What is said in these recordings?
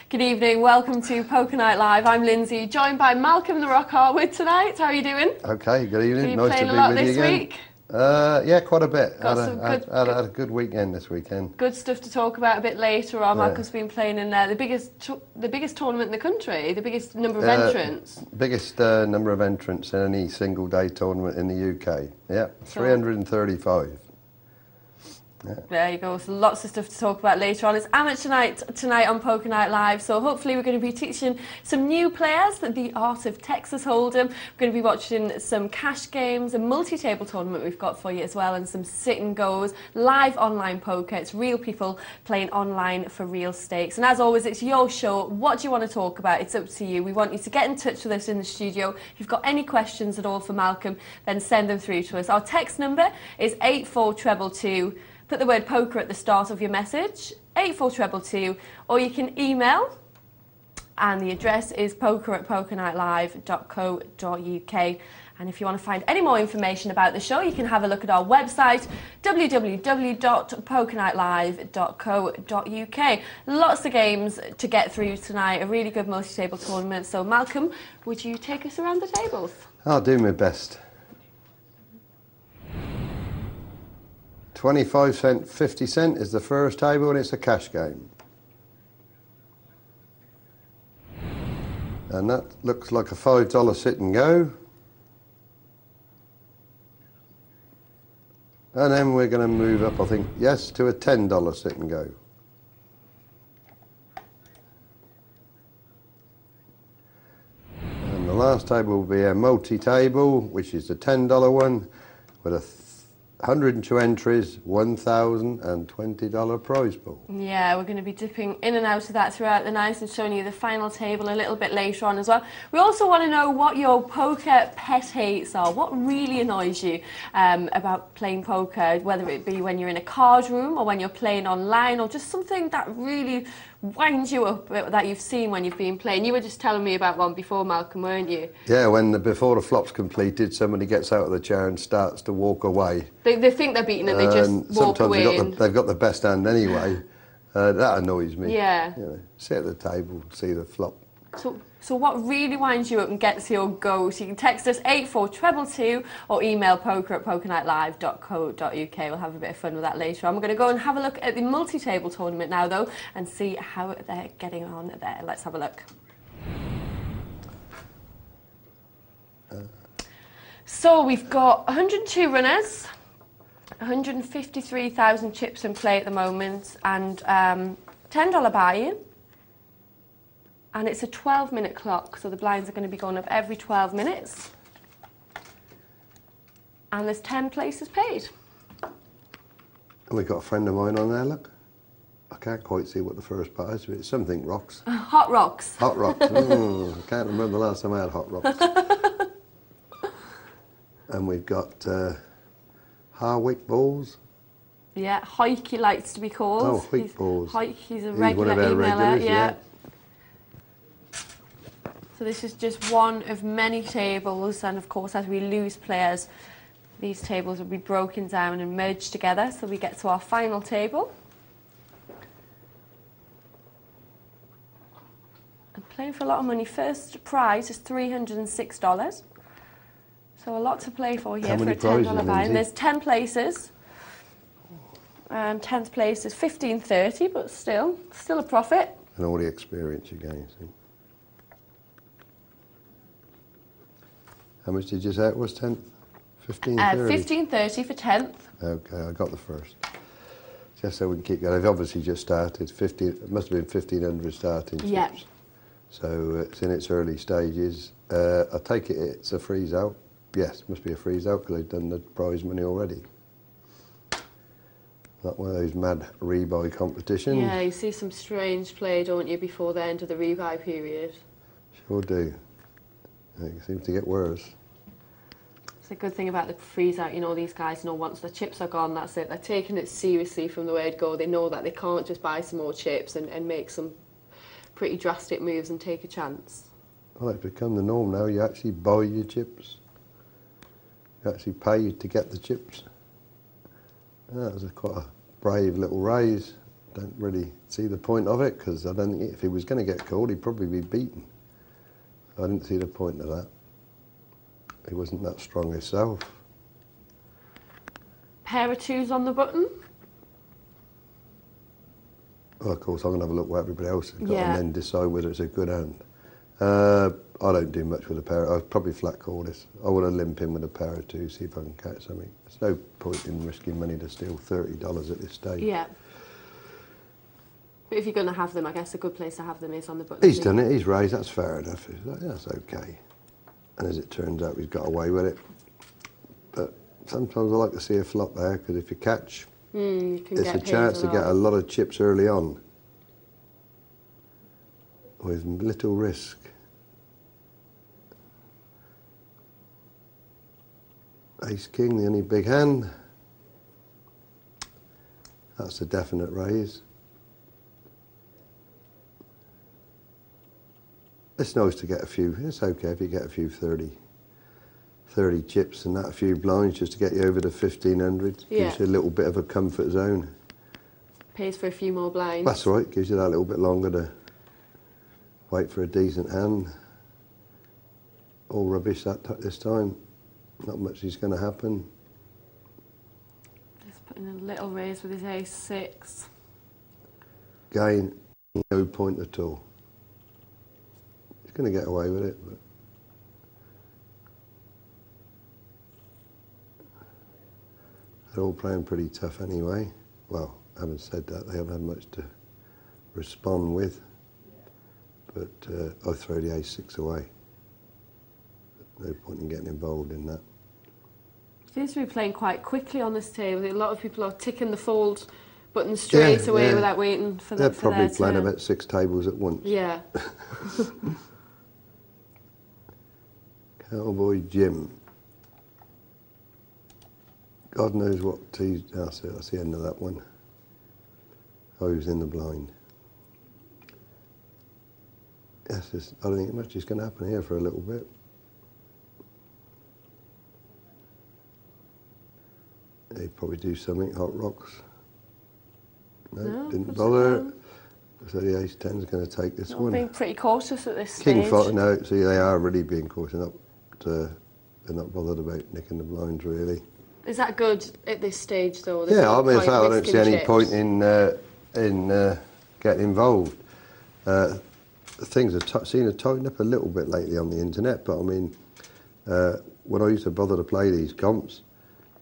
Good evening, welcome to Poker Night Live. I'm Lyndsay, joined by Malcolm the Rock Harwood tonight. How are you doing? Okay, good evening. Are you nice playing to a be lot with this you again. week? Yeah, quite a bit. Got Had a good weekend this weekend. Good stuff to talk about a bit later on. Yeah. Malcolm's been playing in the biggest tournament in the country, the biggest number of entrants. Biggest number of entrants in any single day tournament in the UK. Yeah, 335. Yeah. There you go, so lots of stuff to talk about later on. It's amateur night tonight on Poker Night Live, so hopefully we're going to be teaching some new players the art of Texas Hold'em. We're going to be watching some cash games, a multi-table tournament we've got for you as well, and some sit-and-goes, live online poker. It's real people playing online for real stakes. And as always, it's your show. What do you want to talk about? It's up to you. We want you to get in touch with us in the studio. If you've got any questions at all for Malcolm, then send them through to us. Our text number is 84222. Put the word poker at the start of your message, 84222, or you can email, and the address is poker@pokernightlive.co.uk. And if you want to find any more information about the show, you can have a look at our website, www.pokernightlive.co.uk. Lots of games to get through tonight, a really good multi-table tournament. So Malcolm, would you take us around the tables? I'll do my best. 25 cent, 50 cent is the first table, and it's a cash game. And that looks like a $5 sit and go. And then we're going to move up, I think, yes, to a $10 sit and go. And the last table will be a multi-table, which is the $10 one, with a 102 entries, $1,020 prize pool. Yeah, we're going to be dipping in and out of that throughout the night and showing you the final table a little bit later on as well. We also want to know what your poker pet hates are. What really annoys you about playing poker, whether it be when you're in a card room or when you're playing online, or just something that really winds you up that you've seen when you've been playing. You were just telling me about one before, Malcolm, weren't you? Yeah, before the flop's completed, somebody gets out of the chair and starts to walk away. They think they're beaten and they just walk away. Sometimes they've got the best hand anyway. That annoys me. Yeah. You know, sit at the table, see the flop. So what really winds you up and gets your goat? You can text us 84222 or email poker@pokernightlive.co.uk. We'll have a bit of fun with that later on. We're going to go and have a look at the multi-table tournament now, though, and see how they're getting on there. Let's have a look. So we've got 102 runners, 153,000 chips in play at the moment, and $10 buy-in. And it's a 12-minute clock, so the blinds are going to be going up every 12 minutes. And there's 10 places paid. And we've got a friend of mine on there, look. I can't quite see what the first part is, but it's something rocks. Hot rocks. Hot rocks. I can't remember the last time I had hot rocks. And we've got Harwood balls. Yeah, Hoik he likes to be called. Oh, Hoik balls. Hoik, he's a regular one of our emailer, regulars, yeah. So this is just one of many tables, and of course as we lose players, these tables will be broken down and merged together, so we get to our final table. And playing for a lot of money. First prize is $306. So a lot to play for here for a $10 buy. And there's 10 places. 10th place is $15.30, but still a profit. And all the experience you gain, see. How much did you say it was, 10th? $15.30? $15.30 for 10th. Okay, I got the first. Just so we can keep going. They've obviously just started. It must have been 1,500 starting chips. Yeah. So it's in its early stages. I take it it's a freeze out. Yes, it must be a freeze out because they've done the prize money already. Not one of those mad rebuy competitions. Yeah, you see some strange play, don't you, before the end of the rebuy period. Sure do. It seems to get worse. It's a good thing about the freeze out, you know, these guys know once the chips are gone, that's it. They're taking it seriously from the word go. They know that they can't just buy some more chips and make some pretty drastic moves and take a chance. Well, it's become the norm now. You actually buy your chips. You actually pay to get the chips. That was quite a brave little raise. don't really see the point of it, because I don't think if he was going to get called, he'd probably be beaten. I didn't see the point of that. He wasn't that strong himself. Pair of twos on the button. Well, of course, I'm going to have a look what everybody else has got Yeah. and then decide whether it's a good hand. I don't do much with a pair. I'd probably flat call this. I want to limp in with a pair of twos, see if I can catch something. There's no point in risking money to steal $30 at this stage. Yeah. But if you're going to have them, I guess a good place to have them is on the button. He's done it, he's raised, that's fair enough. That's okay. And as it turns out, he's got away with it. But sometimes I like to see a flop there, because if you catch, you can it's get a chance to get a lot of chips early on with little risk. Ace King, the only big hand. That's a definite raise. It's nice to get a few, it's okay if you get a few 30 chips and that, a few blinds just to get you over the 1500. Yeah. Gives you a little bit of a comfort zone. Pays for a few more blinds. That's right, gives you that little bit longer to wait for a decent hand. All rubbish this time. Not much is going to happen. Just putting a little raise with his ace six. Again, no point at all. He's going to get away with it, but they're all playing pretty tough anyway. Well, having said that, they haven't had much to respond with. But I throw the ace six away. No point in getting involved in that. Seems to be playing quite quickly on this table. A lot of people are ticking the fold button straight away without waiting for They're that. probably playing about 6 tables at once. Yeah. Cowboy Jim. God knows what he's... That's it, that's the end of that one. Oh, he was in the blind. Yes, I don't think much is going to happen here for a little bit. He'd probably do something, hot rocks. No, didn't bother. So the ace 10 is going to take this one. Being pretty cautious at this King stage. 5, no, see they are really being cautious. They're not bothered about nicking the blinds really. Is that good at this stage though? There's Yeah, no I mean, point I don't see any risking point chips. in getting involved. Things have seemed to tighten up a little bit lately on the internet, but I mean, when I used to bother to play these comps,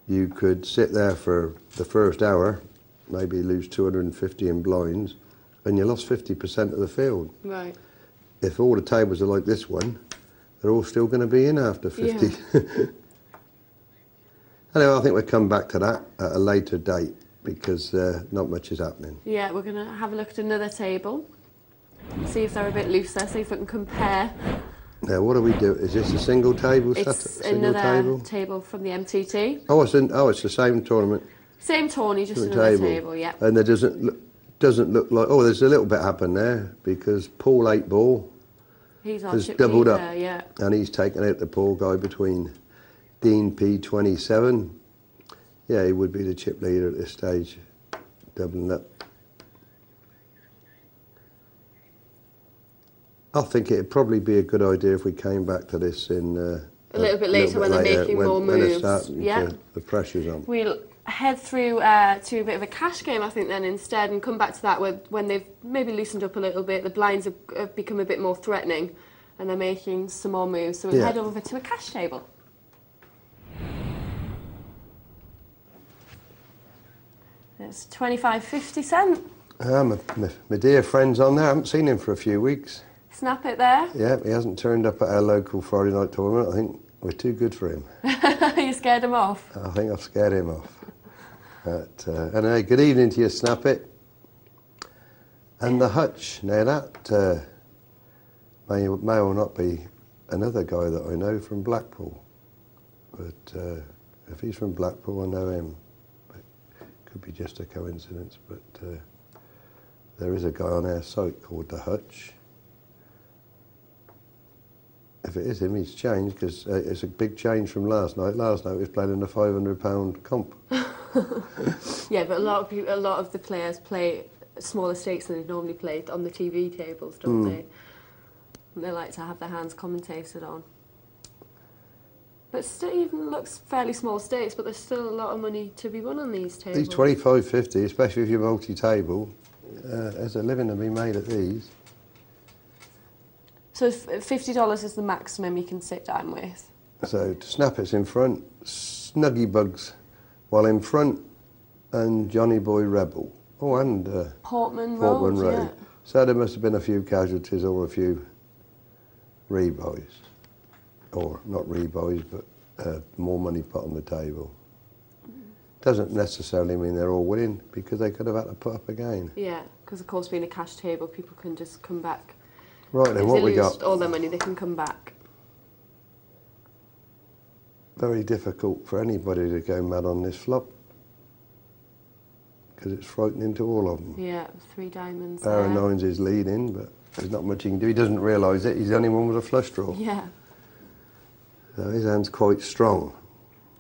you could sit there for the first hour, maybe lose 250 in blinds, and you lost 50% of the field. Right. If all the tables are like this one, they're all still going to be in after 50. Yeah. Anyway, I think we'll come back to that at a later date, because not much is happening. Yeah, we're going to have a look at another table, see if they're a bit looser, see if we can compare. Now, what do we do? Is this a single table? It's single another table from the MTT. Oh, it's the same tournament. Same tourney, just another table, yeah. And there doesn't look like... Oh, there's a little bit happened there, because Paul 8-ball has doubled leader, up. Yeah. And he's taken out the poor guy between Dean P27. Yeah, he would be the chip leader at this stage, doubling up. I think it'd probably be a good idea if we came back to this in... a little bit later when they're making more moves. Yeah. The pressure's on. We'll head through to a bit of a cash game, I think, then instead, and come back to that when they've maybe loosened up a little bit. The blinds have become a bit more threatening, and they're making some more moves. So we'll head over to a cash table. It's 25.50 cent. My dear friend's on there. I haven't seen him for a few weeks. Snap it there. Yeah, he hasn't turned up at our local Friday night tournament. I think we're too good for him. You scared him off? I think I've scared him off. But, anyway, good evening to you, Snap It. And the Hutch. Now that may or not be another guy that I know from Blackpool. But if he's from Blackpool, I know him. It could be just a coincidence, but there is a guy on our site called the Hutch. If it is him, he's changed, because it's a big change from last night. Last night we was playing in a £500 comp. Yeah, but a lot of the players play smaller stakes than they normally play on the TV tables, don't they? And they like to have their hands commentated on. But still, even looks fairly small stakes, but there's still a lot of money to be won on these tables. These 25.50, especially if you're multi-table, there's a living to be made at these. So $50 is the maximum you can sit down with. So to snap it's in front, Snuggy Bugs while in front, and Johnny Boy Rebel. Oh, and Portman Road. Yeah. So there must have been a few casualties or a few rebuys. Or not rebuys, but more money put on the table. Doesn't necessarily mean they're all winning, because they could have had to put up again. Yeah, because of course being a cash table, people can just come back. Right then, if what they we lose got? all their money, they can come back. Very difficult for anybody to go mad on this flop, because it's frightening to all of them. Yeah, 3 diamonds. Pair of nines is leading, but there's not much he can do. He doesn't realise it. He's the only one with a flush draw. Yeah. So his hand's quite strong.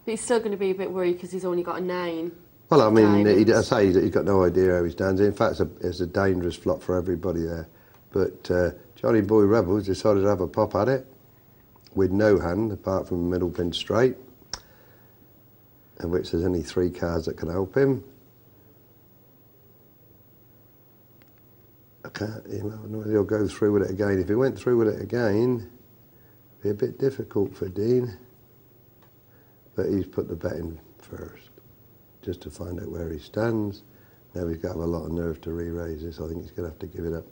But he's still going to be a bit worried because he's only got a 9. Well, I mean, diamonds. I say he's got no idea how he stands. In fact, it's a dangerous flop for everybody there. But Johnny Boy Rebels decided to have a pop at it with no hand apart from middle pin straight, in which there's only 3 cards that can help him. I can't, he'll go through with it again. If he went through with it again, it'd be a bit difficult for Dean. But he's put the bet in first, just to find out where he stands. Now he's got to have a lot of nerve to re-raise this. I think he's going to have to give it up.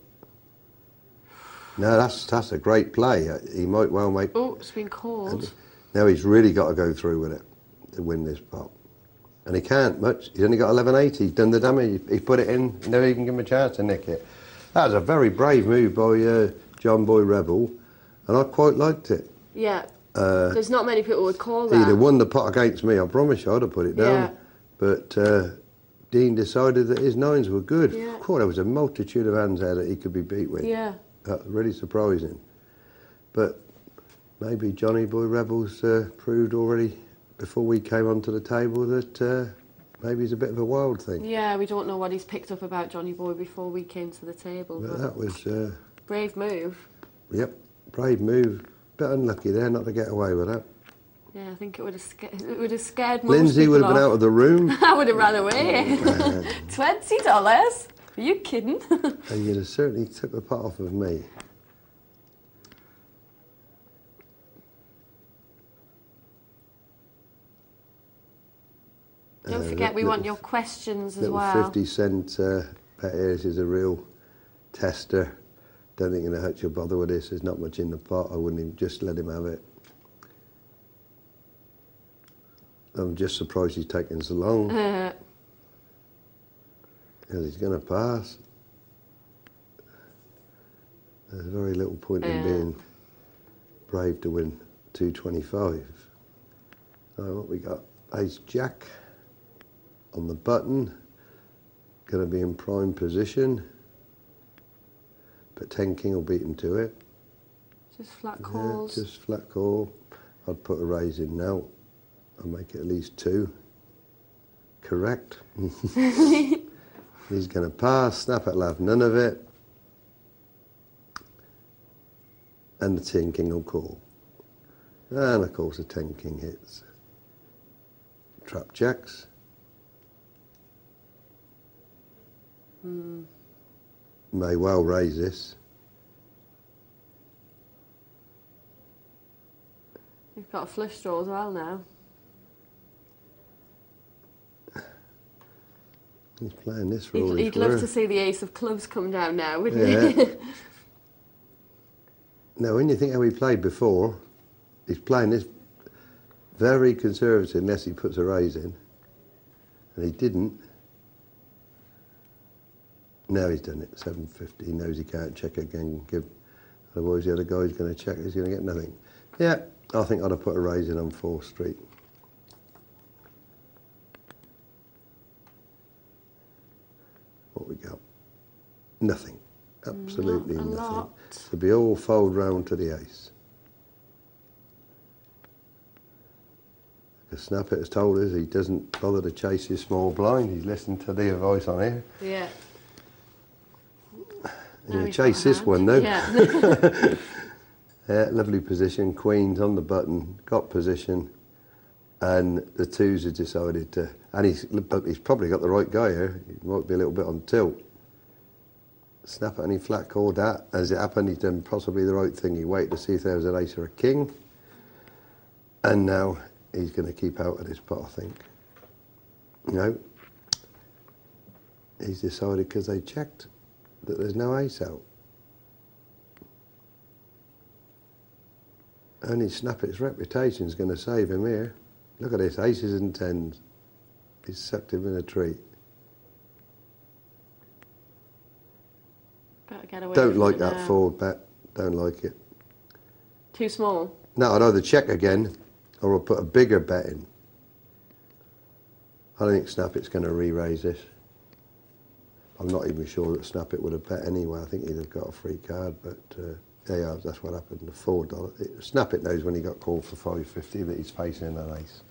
No, that's a great play. He might well make... Oh, it's been called. Now he's really got to go through with it to win this pot. And he can't much. He's only got 11.80. He's done the damage. He put it in. Never even give him a chance to nick it. That was a very brave move by John Boy Rebel, and I quite liked it. Yeah. There's not many people would call that. He'd have won the pot against me. I promise you I'd have put it down. Yeah. But Dean decided that his 9s were good. Yeah. Of course, there was a multitude of hands there that he could be beat with. Yeah. That was really surprising. But maybe Johnny Boy Rebels proved already before we came onto the table that maybe he's a bit of a wild thing. Yeah, we don't know what he's picked up about Johnny Boy before we came to the table. But that was... brave move. Yep, brave move. Bit unlucky there not to get away with that. Yeah, I think it would have scared most Lyndsay people would have been off. out of the room. I would have ran away. $20? Are you kidding? And you'd have certainly took the pot off of me. Don't forget, we want your questions as little well. 50-cent bet here. This is a real tester. Don't think the Hutch will bother with this. There's not much in the pot. I wouldn't even just let him have it. I'm just surprised he's taking so long. Because he's going to pass. There's very little point in being brave to win 225. So what we got? Ace Jack on the button. Going to be in prime position. But 10 King will beat him to it. Just flat calls. Yeah, just flat call. I'd put a raise in now. I'll make it at least 2. Correct. He's going to pass. Snap it, love. None of it. And the 10 King will call. And of course the 10 King hits. Trap jacks. May well raise this. You've got a flush draw as well now. He's playing this for all He'd love to see the ace of clubs come down now, wouldn't he? Now, when you think how he played before, he's playing this very conservative unless he puts a raise in. And he didn't. Now he's done it, 750. He knows he can't check again. Otherwise the other guy's going to check, he's going to get nothing. Yeah, I think I'd have put a raise in on 4th Street. What we got? Nothing. Absolutely Not a nothing. lot. It'll be all fold round to the ace. The Snap It has told us he doesn't bother to chase his small blind. He's listened to the advice on here. Yeah. Yeah, he's chase got a this hand. one now. Yeah. Yeah, lovely position. Queen's on the button, got position, and the twos have decided to. And he's probably got the right guy here. He might be a little bit on tilt. Snap it and he flat called that. As it happened, he's done possibly the right thing. He waited to see if there was an ace or a king. And now he's going to keep out of this pot, I think. No. He's decided because they checked that there's no ace out. Only Snap It's reputation's going to save him here. Look at this, aces and tens. He's sucked him in a tree. Better get away Don't from like it that now. forward bet. Don't like it. Too small. No, I'd either check again or I'll put a bigger bet in. I don't think Snap It's going to re-raise this. I'm not even sure that Snap It would have bet anyway. I think he'd have got a free card, but yeah, that's what happened. The $4. Snap It knows when he got called for $5.50 that he's facing an ace.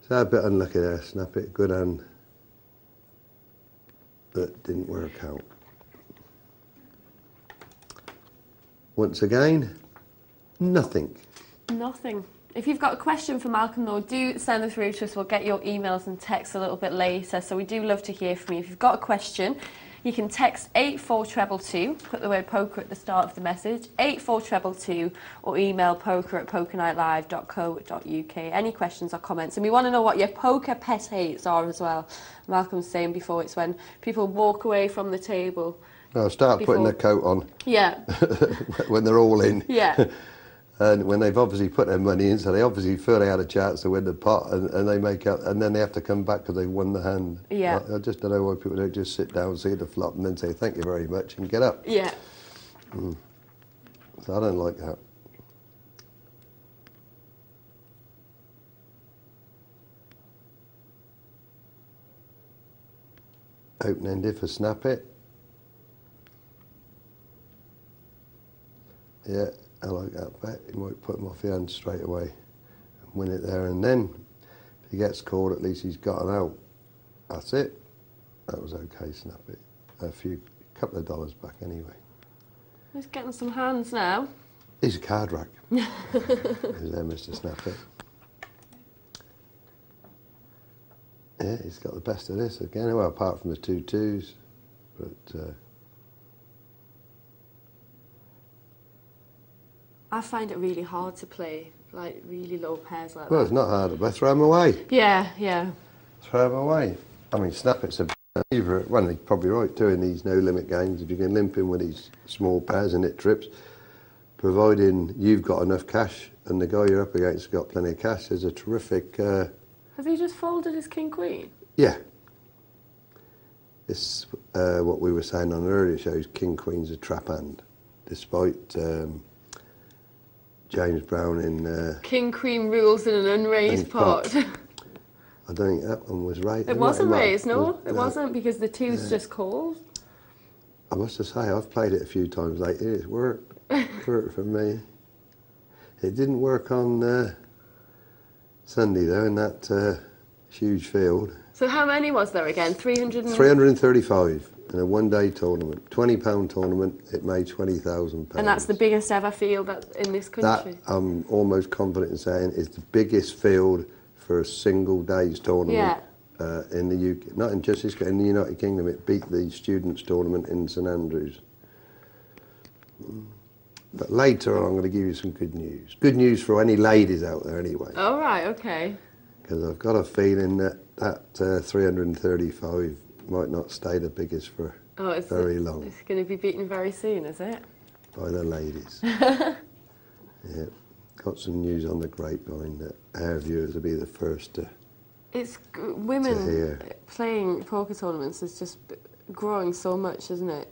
So a bit unlucky there, Snap It. Good hand. But didn't work out. Once again, nothing. Nothing. If you've got a question for Malcolm, though, do send them through to us. We'll get your emails and texts a little bit later. So we do love to hear from you. If you've got a question, you can text 84222, put the word poker at the start of the message, 84222, or email poker@pokernightlive.co.uk. Any questions or comments? And we want to know what your poker pet hates are as well. Malcolm was saying before, it's when people walk away from the table. No, start putting their coat on. Yeah. When they're all in. Yeah. And when they've obviously put their money in, so they obviously feel they had a chance to win the pot, and they make out, and then they have to come back because they won the hand. Yeah. I just don't know why people don't just sit down, see the flop, and then say thank you very much and get up. Yeah. So I don't like that. Open-ended for Snap It. Yeah. I like that bet. He might put him off the hand straight away and win it there and then. If he gets called, at least he's got an out. That's it. That was okay, Snap It. A couple of dollars back anyway. He's getting some hands now. He's a card rack. He's there, Mr. Snap It. Yeah, he's got the best of this again. Well, apart from the 2 twos, but. I find it really hard to play, like, really low pairs like Well, that. it's not hard, but throw them away. Yeah, yeah. Throw them away. I mean, Snap It's a believer. Well, he's probably right doing these no-limit games. If you can limp in with these small pairs and hit trips, providing you've got enough cash and the guy you're up against has got plenty of cash, there's a terrific... Has he just folded his king-queen? Yeah. It's what we were saying on the earlier shows, king-queen's a trap hand, despite... James Brown in... King-queen rules in an unraised pot. I don't think that one was raised. It wasn't raised, no. It wasn't, because the twos just called. I must have say, I've played it a few times lately. It's worked. Worked for me. It didn't work on Sunday, though, in that huge field. So how many was there again? 335 in a one-day tournament. £20 tournament, it made £20,000. And that's the biggest ever field in this country? That, I'm almost confident in saying, is the biggest field for a single day's tournament in the UK. Not in just this, in the United Kingdom. It beat the students' tournament in St Andrews. But later on, I'm going to give you some good news. Good news for any ladies out there, anyway. Oh, right, okay. Because I've got a feeling that 335 might not stay the biggest for very long. It's going to be beaten very soon, is it? By the ladies. Yeah. Got some news on the grapevine that our viewers will be the first to... Women playing poker tournaments is just growing so much, isn't it?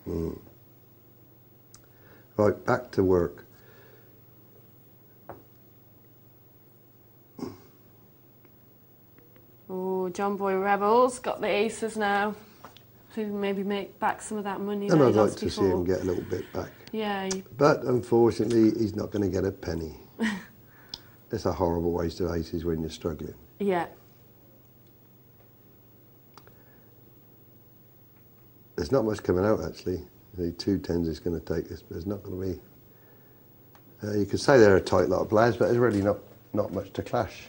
Mm. Right, back to work. Oh, John Boy Rebels got the aces now. So maybe make back some of that money. And that I'd he like lost to before. see him get a little bit back. Yeah. But unfortunately, he's not going to get a penny. It's a horrible waste of aces when you're struggling. Yeah. there's not much coming out actually. The 2-10s is going to take us, but there's not going to be. You could say they're a tight lot of players, but there's really not much to clash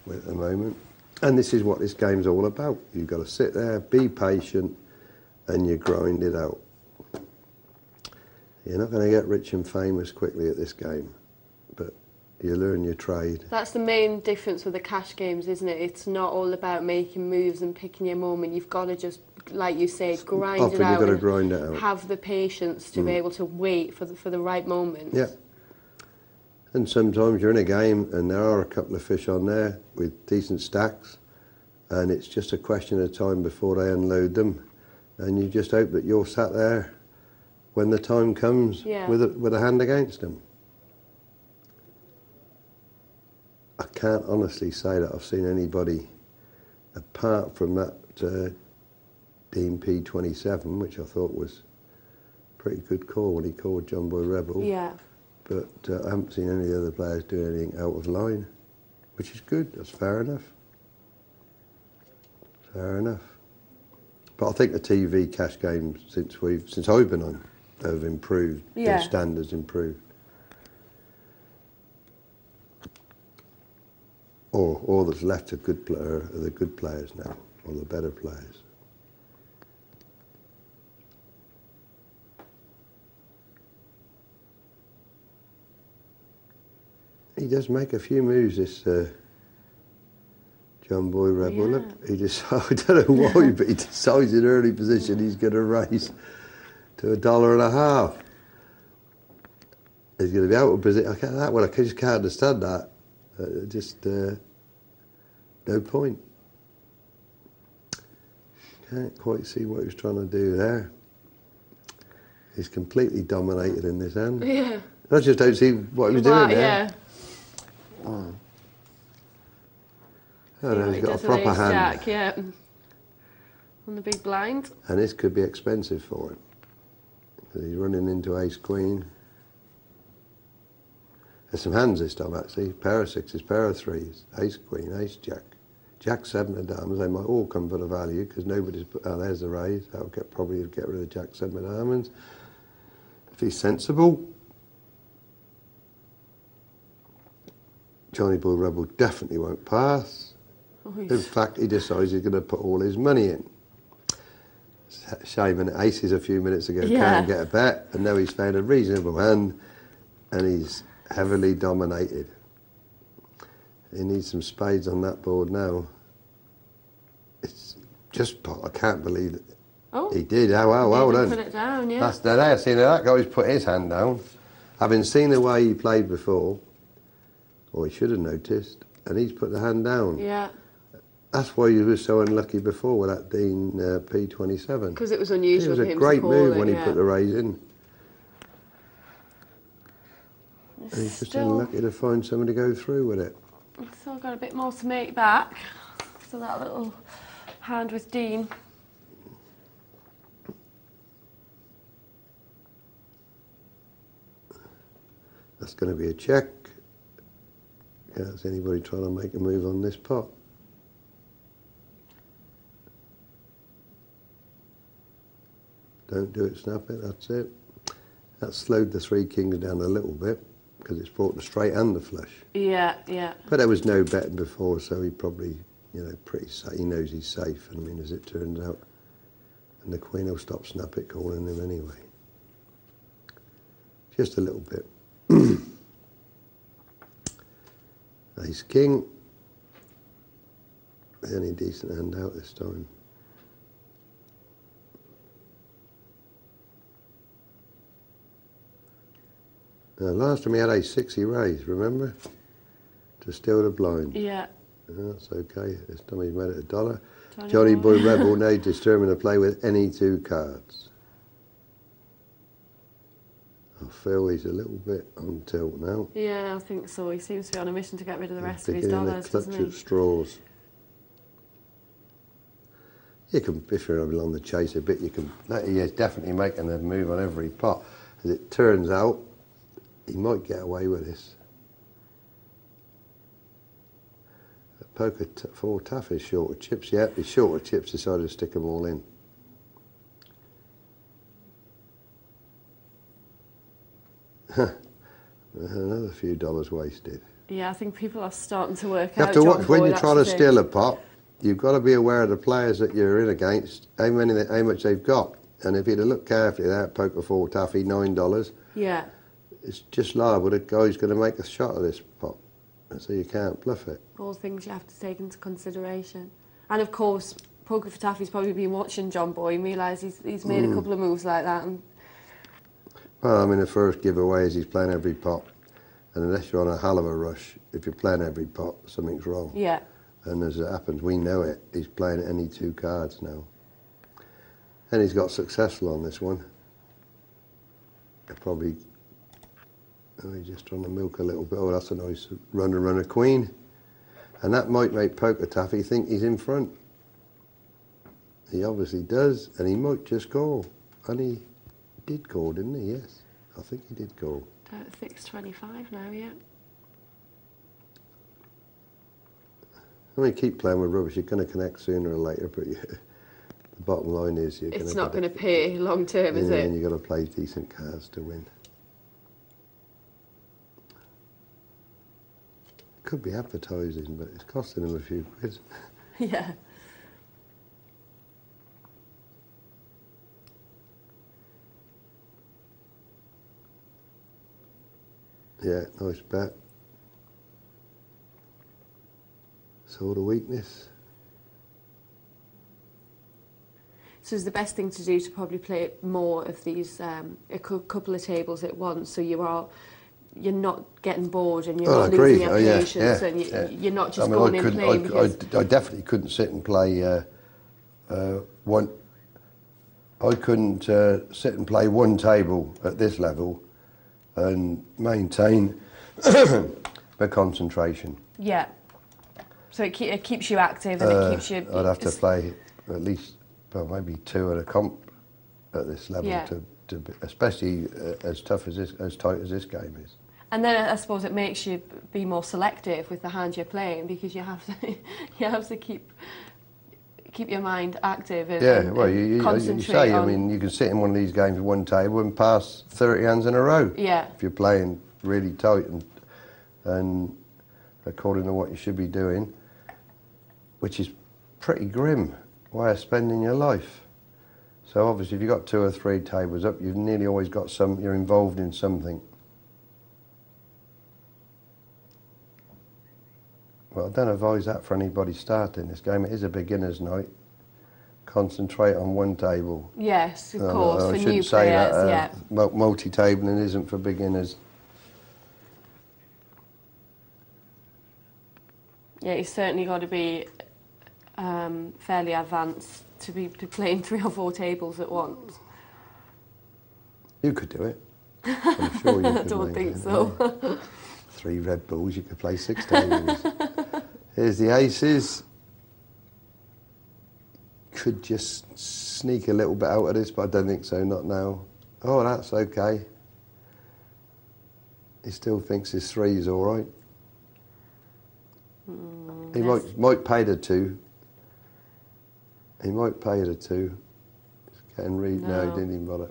with at the moment. And this is what this game's all about. You've got to sit there, be patient, and you grind it out. You're not going to get rich and famous quickly at this game, but you learn your trade. That's the main difference with the cash games, isn't it? It's not all about making moves and picking your moment. You've got to just, like you say, grind Often it out. You've got to grind it out. Have the patience to be able to wait for the right moment. Yeah. And sometimes you're in a game and there are a couple of fish on there with decent stacks, and it's just a question of time before they unload them, and you just hope that you're sat there when the time comes with a hand against them. I can't honestly say that I've seen anybody, apart from that Dean P27, which I thought was a pretty good call when he called John Boy Rebel. Yeah. But I haven't seen any of the other players do anything out of line, which is good. That's fair enough. Fair enough. But I think the TV cash games since I've been on have improved. Their standards improved. All that's left are the good players now, or the better players. He does make a few moves, this John Boy Rebel. Yeah. Look, he just, I don't know why, but he decides in early position he's going to raise to $1.50. He's going to be out of position. I just can't understand that. No point. Can't quite see what he's trying to do there. He's completely dominated in this hand. Yeah. I just don't see what he was doing there. Yeah. Oh no, he's got a proper hand. Stack, yeah. On the big blind. And this could be expensive for him. Because he's running into ace queen. There's some hands this time actually. Pair of sixes, pair of threes, ace queen, ace jack. Jack seven of diamonds. They might all come for the value because nobody's put. Oh, there's the raise. That'll probably get rid of Jack seven of diamonds. If he's sensible. Johnny Boy Rebel definitely won't pass. In fact, he decides he's going to put all his money in. Shame, and aces a few minutes ago can't get a bet, and now he's found a reasonable hand, and he's heavily dominated. He needs some spades on that board now. It's just, I can't believe it. Oh, he did. Oh, well done. Put it down, yeah. That's the day I've seen that guy's put his hand down. Having seen the way he played before, or he should have noticed, and he's put the hand down. Yeah. That's why he was so unlucky before with that Dean P27. Because it was unusual for him to It was a great move it, when he put the raise in. And he's just unlucky to find somebody to go through with it. We've still got a bit more to make back. So that little hand with Dean. That's going to be a check. Can't see anybody trying to make a move on this pot. Don't do it, snap it, that's it. That slowed the three kings down a little bit because it's brought the straight and the flush. Yeah, yeah. But there was no betting before, so he probably, pretty safe. He knows he's safe, I mean, as it turns out. And the queen will stop snap it calling him anyway. Just a little bit. Ace king. The only decent hand out this time. Now, last time he had ace six, he raised, remember? To steal the blind. Yeah. That's okay. This time he's made it $1. Johnny Boy Rebel now determined to play with any two cards. I feel he's a little bit on tilt now. Yeah, I think so. He seems to be on a mission to get rid of the rest of his dollars, doesn't he? Clutch at straws. You can, if you're on the chase a bit, you can. He is definitely making a move on every pot. As it turns out, he might get away with this. Poker 4 tough is short of chips. Yeah, he's short of chips. Decided to stick them all in. Another few dollars wasted. Yeah, I think people are starting to work You out. have to watch when Boy, you that's try the to thing. steal a pot. You've got to be aware of the players that you're in against, how much they've got. And if you'd have looked carefully, that poker 4 taffy, $9. Yeah. It's just liable the guy's going to make a shot of this pot, and so you can't bluff it. All things you have to take into consideration. And of course, Poker for Taffy's probably been watching John Boy and realised he's made a couple of moves like that. And Well, I mean, the first giveaway is he's playing every pot, and unless you're on a hell of a rush, if you're playing every pot, something's wrong. yeah. And as it happens, we know it. He's playing any 2 cards now. And he's got successful on this one. Probably, he's just trying to milk a little bit. Oh, that's a nice runner, queen. And that might make Poker Taffy think he's in front. He obviously does, and he might just call. And he did call, didn't he? Yes, I think he did call. 625 now, yeah. I mean, keep playing with rubbish. You're going to connect sooner or later, but the bottom line is you're It's not going to pay long term, is it? And you've got to play decent cards to win. Could be advertising, but it's costing him a few quid. Yeah. Yeah, nice bet. Saw the weakness. So is the best thing to do to probably play more of these, a couple of tables at once, so you're not getting bored and you're not losing your patience, and you're not just going in playing. I definitely couldn't sit and play one. I couldn't sit and play one table at this level and maintain the concentration. Yeah. So it keeps you active and it keeps you. I'd have to play at least, well, maybe 2 at a comp at this level, Yeah. to be, especially as tough as this, as tight as this game is. And then I suppose it makes you be more selective with the hand you're playing, because you have to keep your mind active and, Yeah, and, well, and you concentrate say, on. I mean, you can sit in one of these games at one table and pass 30 hands in a row. Yeah. If you're playing really tight and according to what you should be doing, which is pretty grim way of spending your life. So obviously, if you've got 2 or 3 tables up, you've nearly always got you're involved in something. Well, I don't advise that for anybody starting this game. It is a beginner's night. Concentrate on one table. Yes, of course, I for shouldn't new say players, that, yeah. Multi-tabling isn't for beginners. Yeah, you've certainly got to be fairly advanced to be playing 3 or 4 tables at once. You could do it. I'm sure you could. I don't think so. 3 Red Bulls, you could play 6 tables. Here's the aces. Could just sneak a little bit out of this, but I don't think so, not now. Oh, that's okay. He still thinks his 3's all right. He might pay the 2. He might pay the 2. It's getting no, he didn't even bother.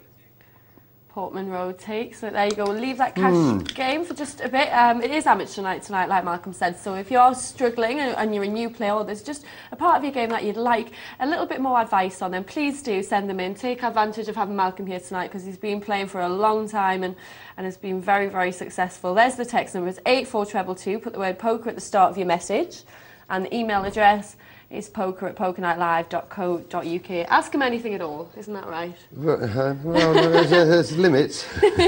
Portman Road takes. So there you go. We'll leave that cash game for just a bit. It is amateur night tonight, like Malcolm said. So if you're struggling and you're a new player, or there's just a part of your game that you'd like a little bit more advice on, then please do send them in. Take advantage of having Malcolm here tonight, because he's been playing for a long time and has been very, very successful. There's the text number. It's 84222. Put the word poker at the start of your message. And the email address is poker@pokernightlive.co.uk. Ask him anything at all, isn't that right? Well, there's limits.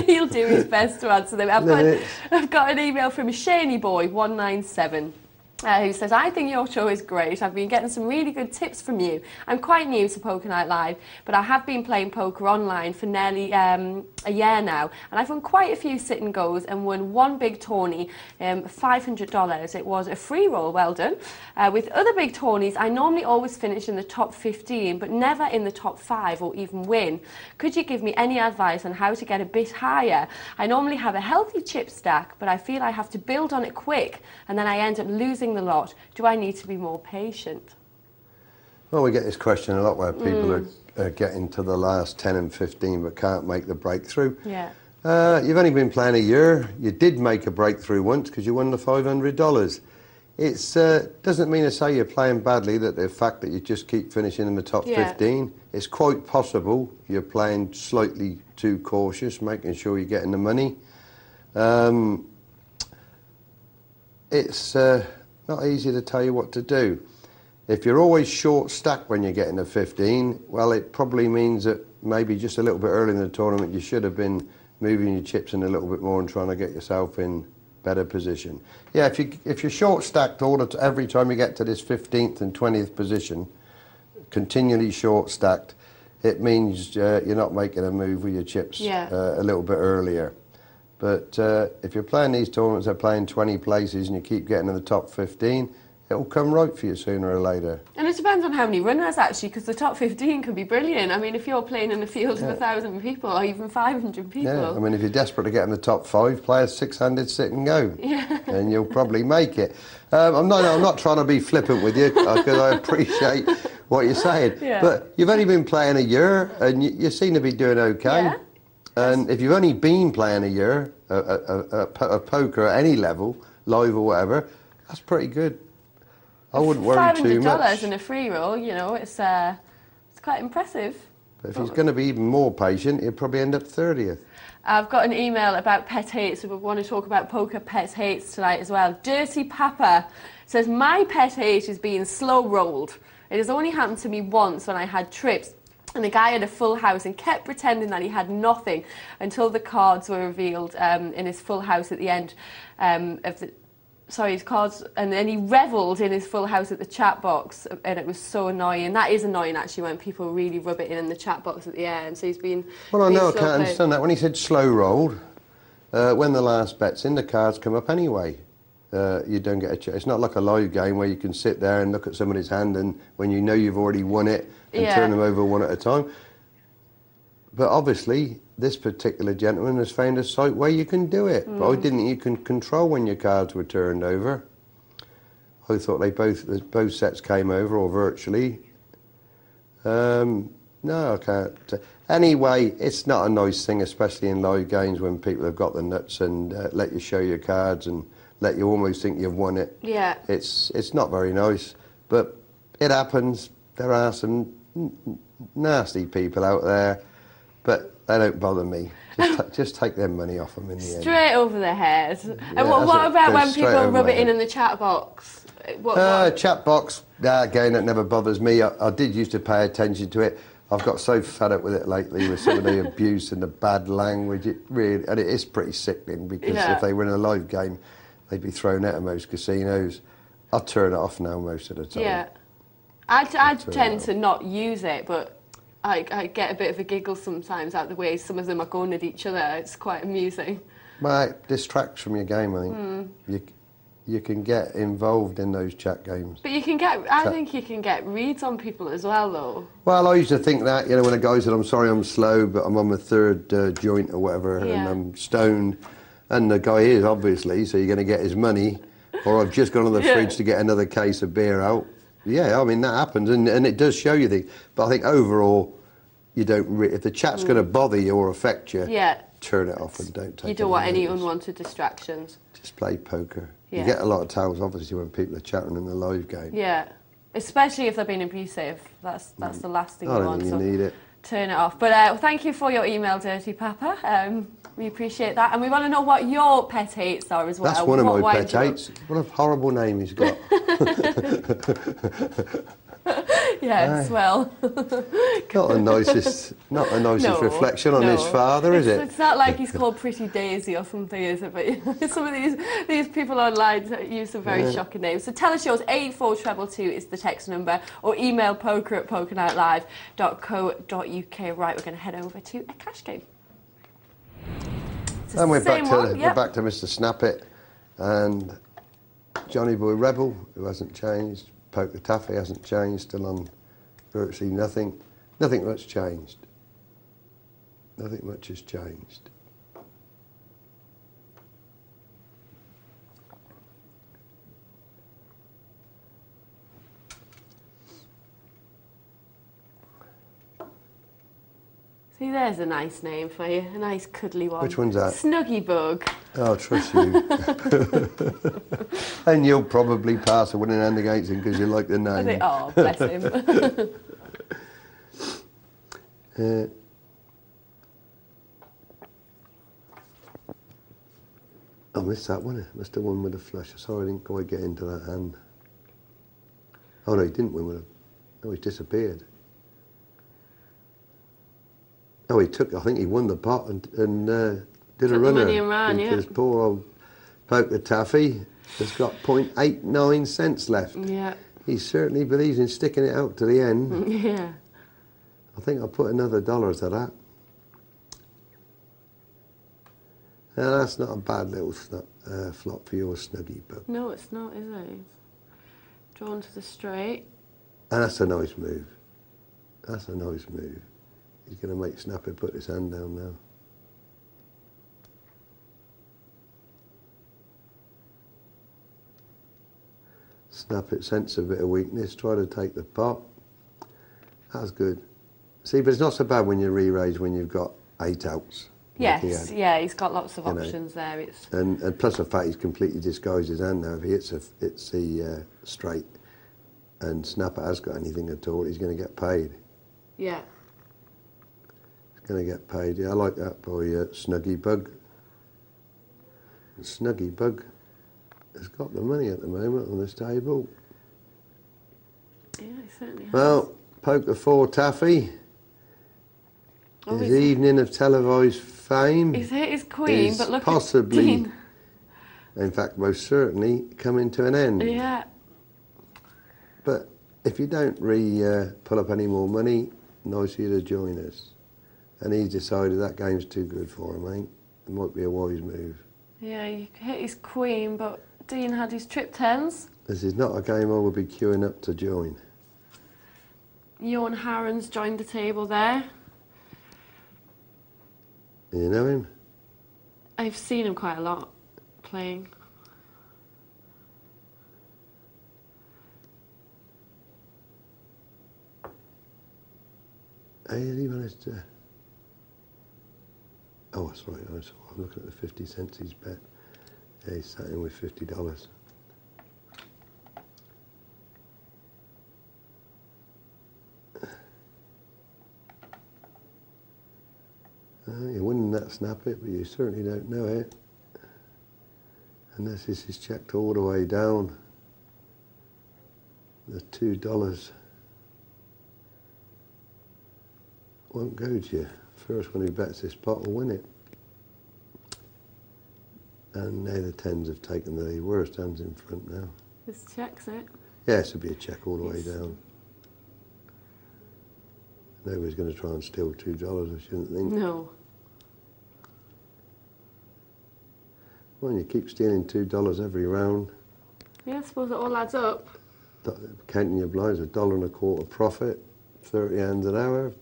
He'll do his best to answer them. I've got an email from Shaney Boy 197. Who says, I think your show is great. I've been getting some really good tips from you. I'm quite new to Poker Night Live, but I have been playing poker online for nearly a year now, and I've won quite a few sit and goes and won one big tourney, $500. It was a free roll, well done. With other big tourneys, I normally always finish in the top 15, but never in the top 5 or even win. Could you give me any advice on how to get a bit higher? I normally have a healthy chip stack, but I feel I have to build on it quick, and then I end up losing the lot. Do I need to be more patient? Well, we get this question a lot where people are getting to the last 10 and 15 but can't make the breakthrough. Yeah. You've only been playing a year. You did make a breakthrough once because you won the $500. It doesn't mean to say you're playing badly, that the fact that you just keep finishing in the top 15. It's quite possible you're playing slightly too cautious, making sure you're getting the money. It's not easy to tell you what to do. If you're always short stacked when you're getting to 15, well, it probably means that maybe just a little bit early in the tournament you should have been moving your chips in a little bit more and trying to get yourself in better position. Yeah, if you're short stacked every time you get to this 15th and 20th position, continually short stacked, it means you're not making a move with your chips a little bit earlier. But if you're playing these tournaments, they're playing 20 places and you keep getting in the top 15, it'll come right for you sooner or later. And it depends on how many runners, actually, because the top 15 can be brilliant. I mean, if you're playing in a field of 1,000 people or even 500 people. Yeah, I mean, if you're desperate to get in the top 5, play a six-handed sit and go. Yeah. And you'll probably make it. I'm not trying to be flippant with you, because I appreciate what you're saying. Yeah. But you've only been playing a year and you seem to be doing okay. Yeah. And if you've only been playing a year of poker at any level, live or whatever, that's pretty good. I wouldn't worry too much. $500 in a free roll, you know, it's quite impressive. But if he's going to be even more patient, he'll probably end up 30th. I've got an email about pet hates, so we want to talk about poker pet hates tonight as well. Dirty Papa says, my pet hate is being slow rolled. It has only happened to me once when I had trips, and the guy had a full house and kept pretending that he had nothing until the cards were revealed in his full house at the end of the... Sorry, his cards, and then he revelled in his full house at the chat box, and it was so annoying. That is annoying, actually, when people really rub it in the chat box at the end. So he's been... Well, I know, I can't understand that. When he said slow rolled, when the last bet's in, the cards come up anyway. You don't get a... It's not like a live game where you can sit there and look at somebody's hand, and when you know you've already won it, and turn them over one at a time. But obviously, this particular gentleman has found a site where you can do it. But I didn't think you can control when your cards were turned over. I thought both sets came over, or virtually. No, I can't. Anyway, it's not a nice thing, especially in live games when people have got the nuts and let you show your cards and let you almost think you've won it. Yeah. It's not very nice, but it happens. There are some nasty people out there, but they don't bother me. Just take their money off them in the end. Straight over their head. Yeah, and what about when people rub it in the chat box? Chat box, again, that never bothers me. I did used to pay attention to it. I've got so fed up with it lately, with some of the abuse and the bad language. It is pretty sickening, because if they were in a live game, they'd be thrown out of most casinos. I'll turn it off now most of the time. Yeah. I tend to not use it, but I get a bit of a giggle sometimes at the way some of them are going at each other. It's quite amusing. Well, it distracts from your game, I think. You can get involved in those chat games. But you can I think you can get reads on people as well, though. Well, I used to think that, you know, when a guy said, I'm sorry I'm slow, but I'm on my third joint or whatever, and I'm stoned, and the guy is, obviously, so you're going to get his money, or I've just gone to the fridge to get another case of beer out. Yeah, I mean, that happens, and it does show you things. But I think overall, you don't... if the chat's going to bother you or affect you, turn it off and don't take it. You don't want any unwanted distractions. Just play poker. Yeah. You get a lot of tells, obviously, when people are chatting in the live game. Yeah, especially if they're being abusive. That's the last thing you want. I don't think you need it. Turn it off. But thank you for your email, Dirty Papa. We appreciate that, and we want to know what your pet hates are as well. That's one of my pet hates. What a horrible name he's got. Yes, well. Not the nicest reflection on his father, is it? It's not like he's called Pretty Daisy or something, is it? But some of these people online use some very shocking names. So tell us yours. 84222 is the text number, or email poker@pokernightlive.co.uk. Right, we're going to head over to a cash game. And we're back to Mr. Snappit and Johnny Boy Rebel, who hasn't changed. Poker Taffy hasn't changed, still on virtually nothing. Nothing much changed. Nothing much has changed. See, there's a nice name for you, a nice cuddly one. Which one's that? Snuggy Bug. I'll trust you. And you'll probably pass a winning hand against him because you like the name. I think, oh, bless him. I missed that one. Must have won with a flush. Sorry, I didn't quite get into that hand. Oh no, he didn't win with a... Oh, he disappeared. Oh, he took... I think he won the pot and did a runner. Money and ran, because yeah. poor old Poker Taffy has got 0.89 cents left. Yeah. He certainly believes in sticking it out to the end. Yeah. I think I'll put another $1 to that. Now, that's not a bad little flop for your Snuggy Bug. No, it's not, is it? Drawn to the straight. And that's a nice move. That's a nice move. He's going to make Snapper put his hand down now. Snapper sense a bit of weakness, try to take the pot. That's good. See, but it's not so bad when you re-raise when you've got 8 outs. Yes, yeah, he's got lots of options there. It's and plus the fact he's completely disguised his hand now. If he hits the straight and Snapper has got anything at all, he's going to get paid. Yeah. He's going to get paid. Yeah, I like that boy, Snuggy Bug. And Snuggy Bug has got the money at the moment on this table. Yeah, he certainly has. Well, Poker 4 Taffy. His evening of televised fame. He's hit his queen, but look possibly, at Dean. In fact, most certainly coming to an end. Yeah. But if you don't pull up any more money, nice of you to join us. And he's decided that game's too good for him, mate. It might be a wise move. Yeah, he hit his queen, but Dean had his trip tens. This is not a game I would be queuing up to join. Horne Harron's joined the table there. You know him? I've seen him quite a lot playing. How did he manage to... Oh, that's right. I'm looking at the 50 cents he's bet. Yeah, he's sat in with $50. You're winning that snap it, but you certainly don't know it. Unless this is checked all the way down. The $2 won't go to you. First one who bets this pot will win it. And now the 10s have taken the worst hands in front now. This checks it. Yeah, this will be a check all the way down. Nobody's going to try and steal $2, I shouldn't think. No. Well, you keep stealing $2 every round. Yeah, I suppose it all adds up. Counting your blinds, $1.25 profit, 30 hands an hour,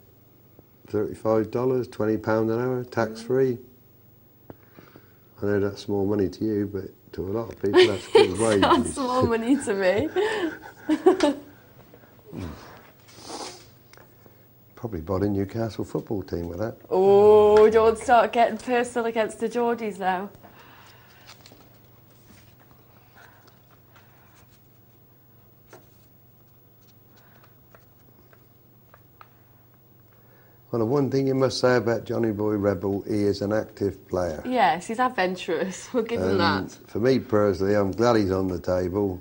$35, £20 an hour, tax-free. I know that's small money to you, but to a lot of people that's good wages. That's small money to me. Probably bought a Newcastle football team with that. Oh, don't start getting personal against the Geordies now. Well, the one thing you must say about Johnny Boy Rebel, he is an active player. Yes, he's adventurous. We'll give him that. For me personally, I'm glad he's on the table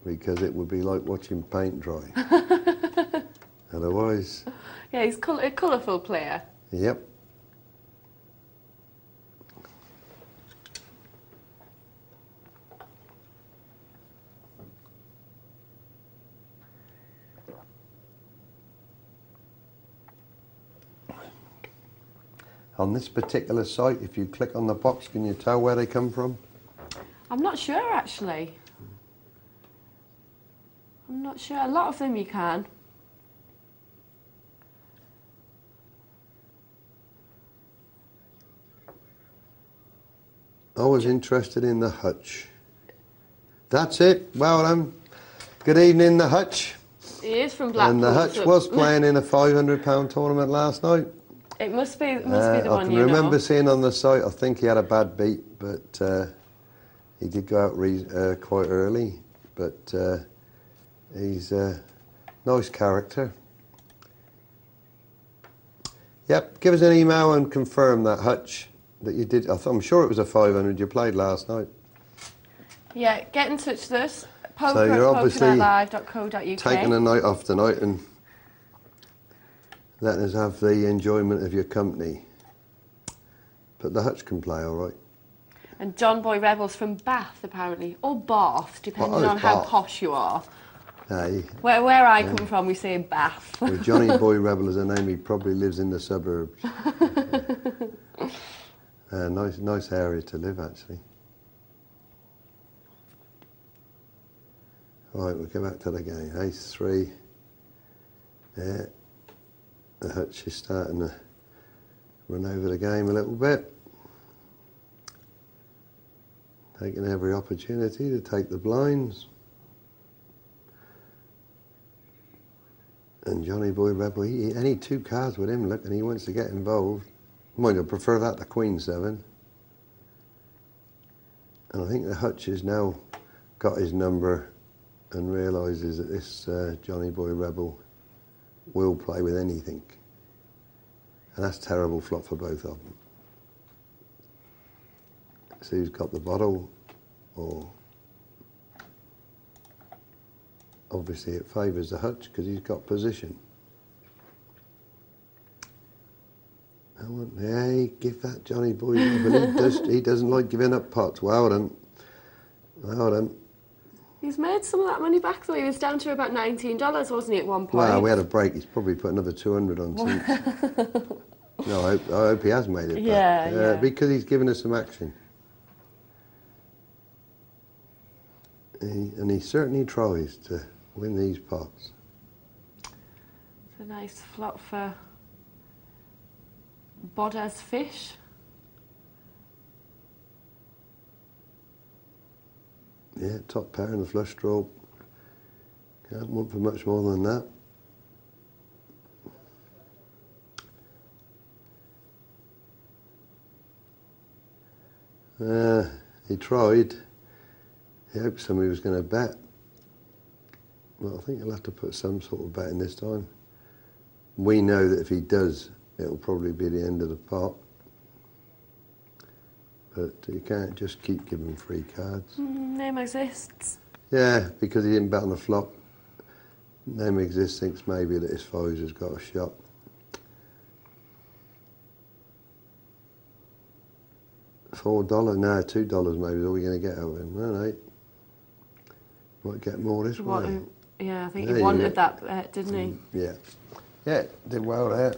because it would be like watching paint dry. Otherwise... Yeah, he's a colourful player. Yep. On this particular site, if you click on the box, can you tell where they come from? I'm not sure, actually. I'm not sure. A lot of them you can. I was interested in the hutch. That's it. Well done. Good evening, the hutch. He is from Blackpool. And the hutch was playing in a £500 tournament last night. It must be the one you know. I can remember seeing on the site, I think he had a bad beat, but he did go out quite early. But he's a nice character. Yep, give us an email and confirm that hutch that you did. I'm sure it was a 500 you played last night. Yeah, get in touch with us. So you're obviously poker@live.co.uk. taking a night off tonight and letting us have the enjoyment of your company. But the hutch can play all right. And John Boy Rebels from Bath, apparently. Or Bath, depending on it's how Bath. posh you are. Hey, Where I come from, we say Bath. well, Johnny Boy Rebel is a name. He probably lives in the suburbs. Nice area to live, actually. Right, we'll go back to the game. Ace 3. Yeah. The hutch is starting to run over the game a little bit. Taking every opportunity to take the blinds. And Johnny Boy Rebel, he any 2 cards with him, look, and he wants to get involved. Mind you, I prefer that to Queen 7. And I think the hutch has now got his number and realises that this Johnny Boy Rebel will play with anything. And that's terrible flop for both of them. So who's got the bottle? Or obviously it favours the hutch because he's got position. Hey, give that Johnny Boy Rebel. He doesn't like giving up pots. Well done. Well done. He's made some of that money back, though. He was down to about $19, wasn't he, at one point? Well, we had a break. He's probably put another 200 on since. No, I hope he has made it back. Yeah. Because he's given us some action. And he certainly tries to win these pots. It's a nice flop for Boda's fish. Yeah, top pair and the flush draw. Can't want for much more than that. He tried. He hoped somebody was going to bet. Well, I think he'll have to put some sort of bet in this time. We know that if he does, it'll probably be the end of the pot. But you can't just keep giving free cards. Name exists. Yeah, because he didn't bet on the flop. Name exists, thinks maybe that his foes has got a shot. $4? No, $2 maybe is all you're going to get out of him. No. Might get more this way. Yeah, I think he wanted that bet, didn't he? Yeah. Yeah, did well there.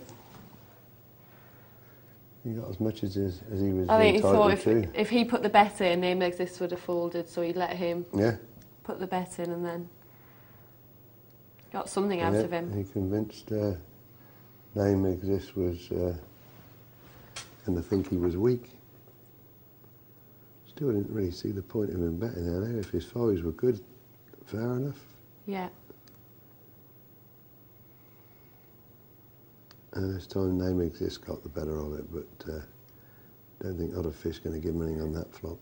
He got as much as he was entitled to. I think he thought if he put the bet in, Name Exists would have folded, so he let him put the bet in and then got something out of him. He convinced Name Exists was going to think he was weak. Still didn't really see the point of him betting there. If his foes were good, fair enough. Yeah. And this time Name Exists got the better of it, but don't think Other Fish going to give him anything on that flop.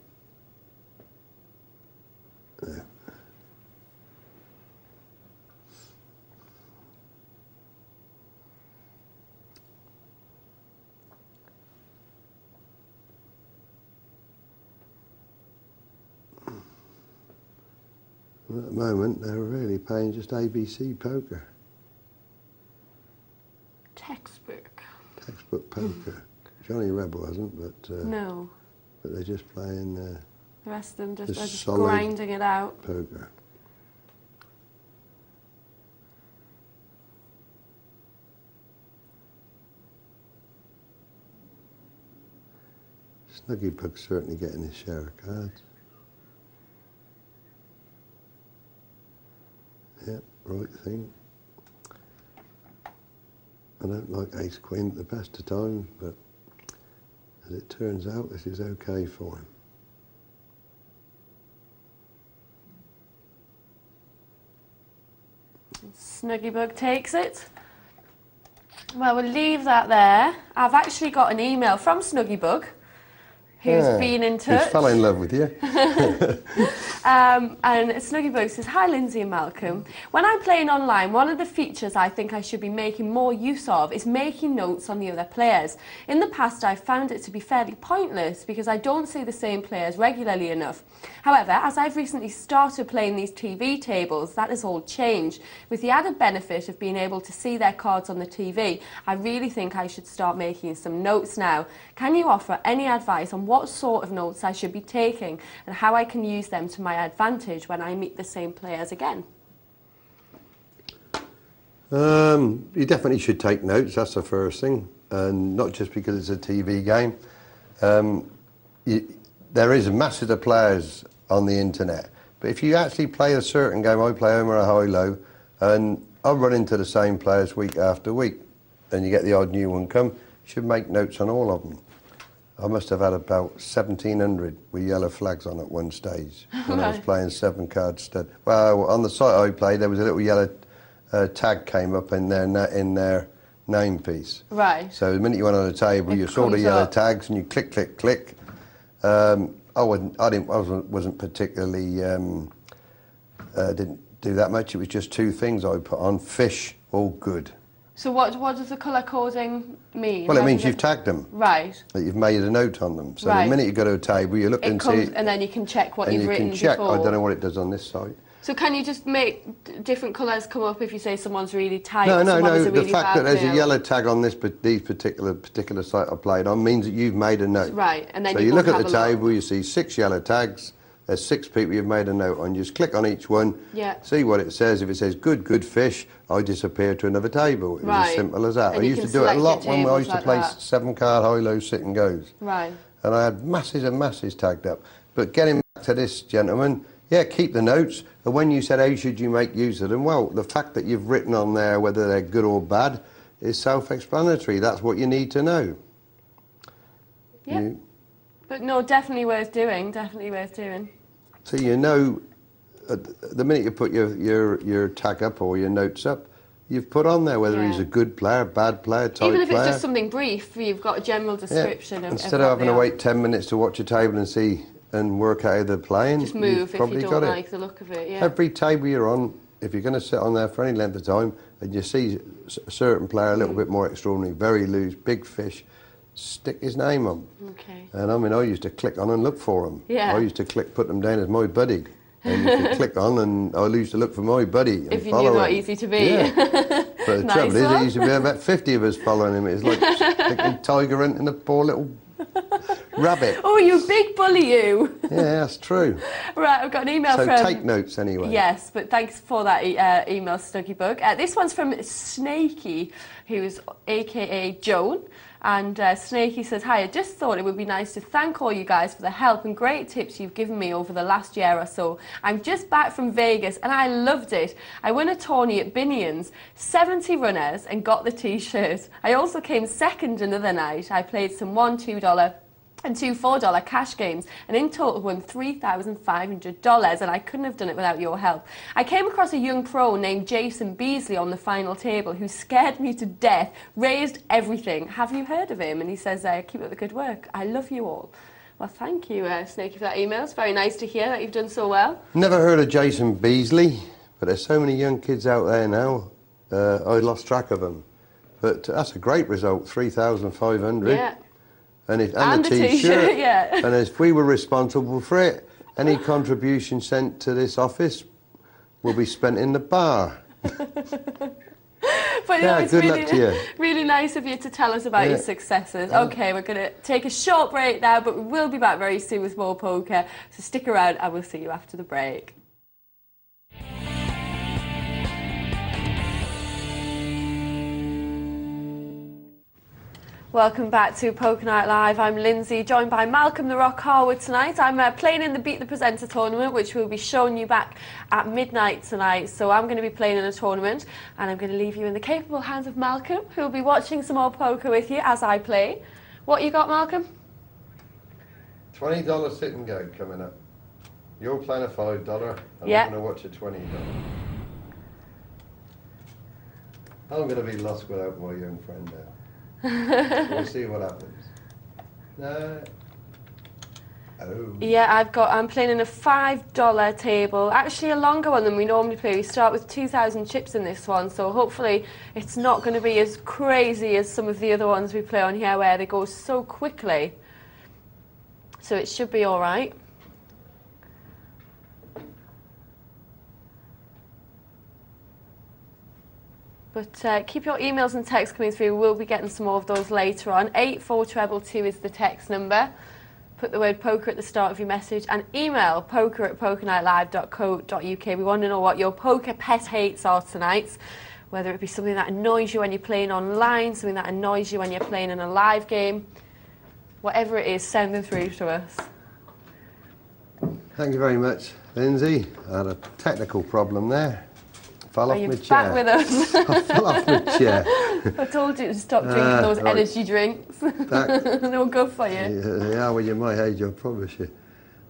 No. Well, at the moment, they're really playing just ABC poker. Textbook poker. Johnny Rebel hasn't, but no. But they're just playing. The rest of them just solid grinding it out. Poker. Snuggy Pug's certainly getting his share of cards. Yep, right thing. I don't like Ace Queen at the best of times, but as it turns out, this is okay for him. Snuggybug takes it. Well, we'll leave that there. I've actually got an email from Snuggybug, who's been in touch. Who's fell in love with you. And Snuggybug says, "Hi Lindsay and Malcolm. When I'm playing online, one of the features I think I should be making more use of is making notes on the other players. In the past, I've found it to be fairly pointless because I don't see the same players regularly enough. However, as I've recently started playing these TV tables, that has all changed. With the added benefit of being able to see their cards on the TV, I really think I should start making some notes now. Can you offer any advice on what sort of notes I should be taking and how I can use them to my advantage when I meet the same players again?" You definitely should take notes, that's the first thing, and not just because it's a TV game. There is masses of players on the internet, but if you actually play a certain game, I play home or a high-low, and I run into the same players week after week, and you get the odd new one come, you should make notes on all of them. I must have had about 1,700 with yellow flags on at one stage when I was playing 7-card stud. Well, on the site I played, there was a little yellow tag came up in their name piece. Right. So the minute you went on the table, you saw the yellow tags and you click, click, click. I wasn't particularly didn't do that much. It was just two things I put on: fish, all good. So what does the colour coding mean? Well, it means you've tagged them. Right. That you've made a note on them. So right. the minute you go to a table, you look and see... And then you can check what you've written before. I don't know what it does on this site. So can you just make different colours come up if you say someone's really tight? No. Really the fact that there's a yellow tag on these particular site I played on means that you've made a note. Right, and then so you look at the table, you see 6 yellow tags. There's 6 people you've made a note on. You just click on each one, see what it says. If it says good fish, I disappear to another table. It was as simple as that. And I used to do it a lot when I used to play 7-card high-low sit and goes. Right. And I had masses and masses tagged up. But getting back to this gentleman, yeah, keep the notes. And when you said how should you make use of them, well, the fact that you've written on there whether they're good or bad is self-explanatory. That's what you need to know. Yeah. But no, definitely worth doing. Definitely worth doing. So you know, the minute you put your tag up or your notes up, you've put on there whether he's a good player, bad player, tight player. Even if it's just something brief, you've got a general description of instead of having to wait 10 minutes to watch a table and see and work out how they're playing. Just move if you don't like the look of it. Yeah. Every table you're on, if you're going to sit on there for any length of time and you see a certain player a little bit more extraordinary, very loose, big fish, stick his name on. Okay. And I mean, I used to click on and look for them. Yeah. I used to put them down as my buddy. And you could click on and I used to look for my buddy and if you follow knew him. not easy to be. Yeah. But the trouble is, there used to be about 50 of us following him. It's like sticking tiger hunting a poor little rabbit. Oh, you big bully, you. Yeah, that's true. Right, I've got an email from... So take notes anyway. Yes, but thanks for that email, Snuggybug. This one's from Snaky, who's a.k.a. Joan. And Snaky says, "Hi, I just thought it would be nice to thank all you guys for the help and great tips you've given me over the last year or so. I'm just back from Vegas and I loved it. I won a tourney at Binion's, 70 runners, and got the t-shirt. I also came second another night. I played some $1, $2 and 2 $4 cash games, and in total won $3,500, and I couldn't have done it without your help. I came across a young pro named Jason Beasley on the final table who scared me to death, raised everything. Have you heard of him?" And he says, "Keep up the good work. I love you all." Well, thank you, Snaky, for that email. It's very nice to hear that you've done so well. Never heard of Jason Beasley, but there's so many young kids out there now. I lost track of them. But that's a great result, 3,500. Yeah. And a t-shirt. Yeah. And if we were responsible for it, any contribution sent to this office will be spent in the bar. But yeah, it's good really, luck to you. Really nice of you to tell us about your successes. Okay, we're going to take a short break now, but we will be back very soon with more poker. So stick around and we'll see you after the break. Welcome back to Poker Night Live. I'm Lyndsay, joined by Malcolm the Rock Harwood tonight. I'm playing in the Beat the Presenter tournament, which we'll be showing you back at midnight tonight. So I'm going to be playing in a tournament, and I'm going to leave you in the capable hands of Malcolm, who will be watching some more poker with you as I play. What you got, Malcolm? $20 sit and go coming up. You're playing a $5, and I'm going to watch a $20. I'm going to be lost without my young friend now. We'll see what happens. No. Oh. Yeah, I'm playing in a $5 table. Actually, a longer one than we normally play. We start with 2,000 chips in this one, so hopefully it's not going to be as crazy as some of the other ones we play on here where they go so quickly. So it should be all right. But keep your emails and texts coming through. We'll be getting some more of those later on. 84222 is the text number. Put the word poker at the start of your message and email poker@pokernightlive.co.uk. We want to know what your poker pet hates are tonight. Whether it be something that annoys you when you're playing online, something that annoys you when you're playing in a live game. Whatever it is, send them through to us. Thank you very much, Lyndsay. I had a technical problem there. Fell off my chair. Back with us. I fell off my chair. I told you to stop drinking those energy drinks. They were good for you. Yeah, well, you're my age, I promise you.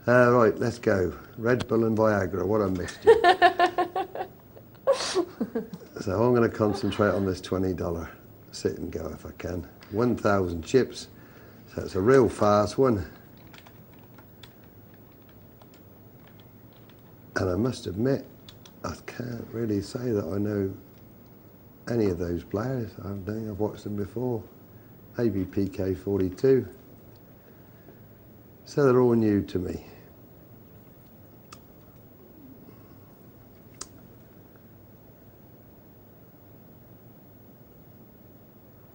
Right, let's go. Red Bull and Viagra, what a mixture. So I'm going to concentrate on this $20 sit and go if I can. 1,000 chips, so it's a real fast one. And I must admit, I can't really say that I know any of those players. I don't think I've watched them before. Maybe PK42. So they're all new to me.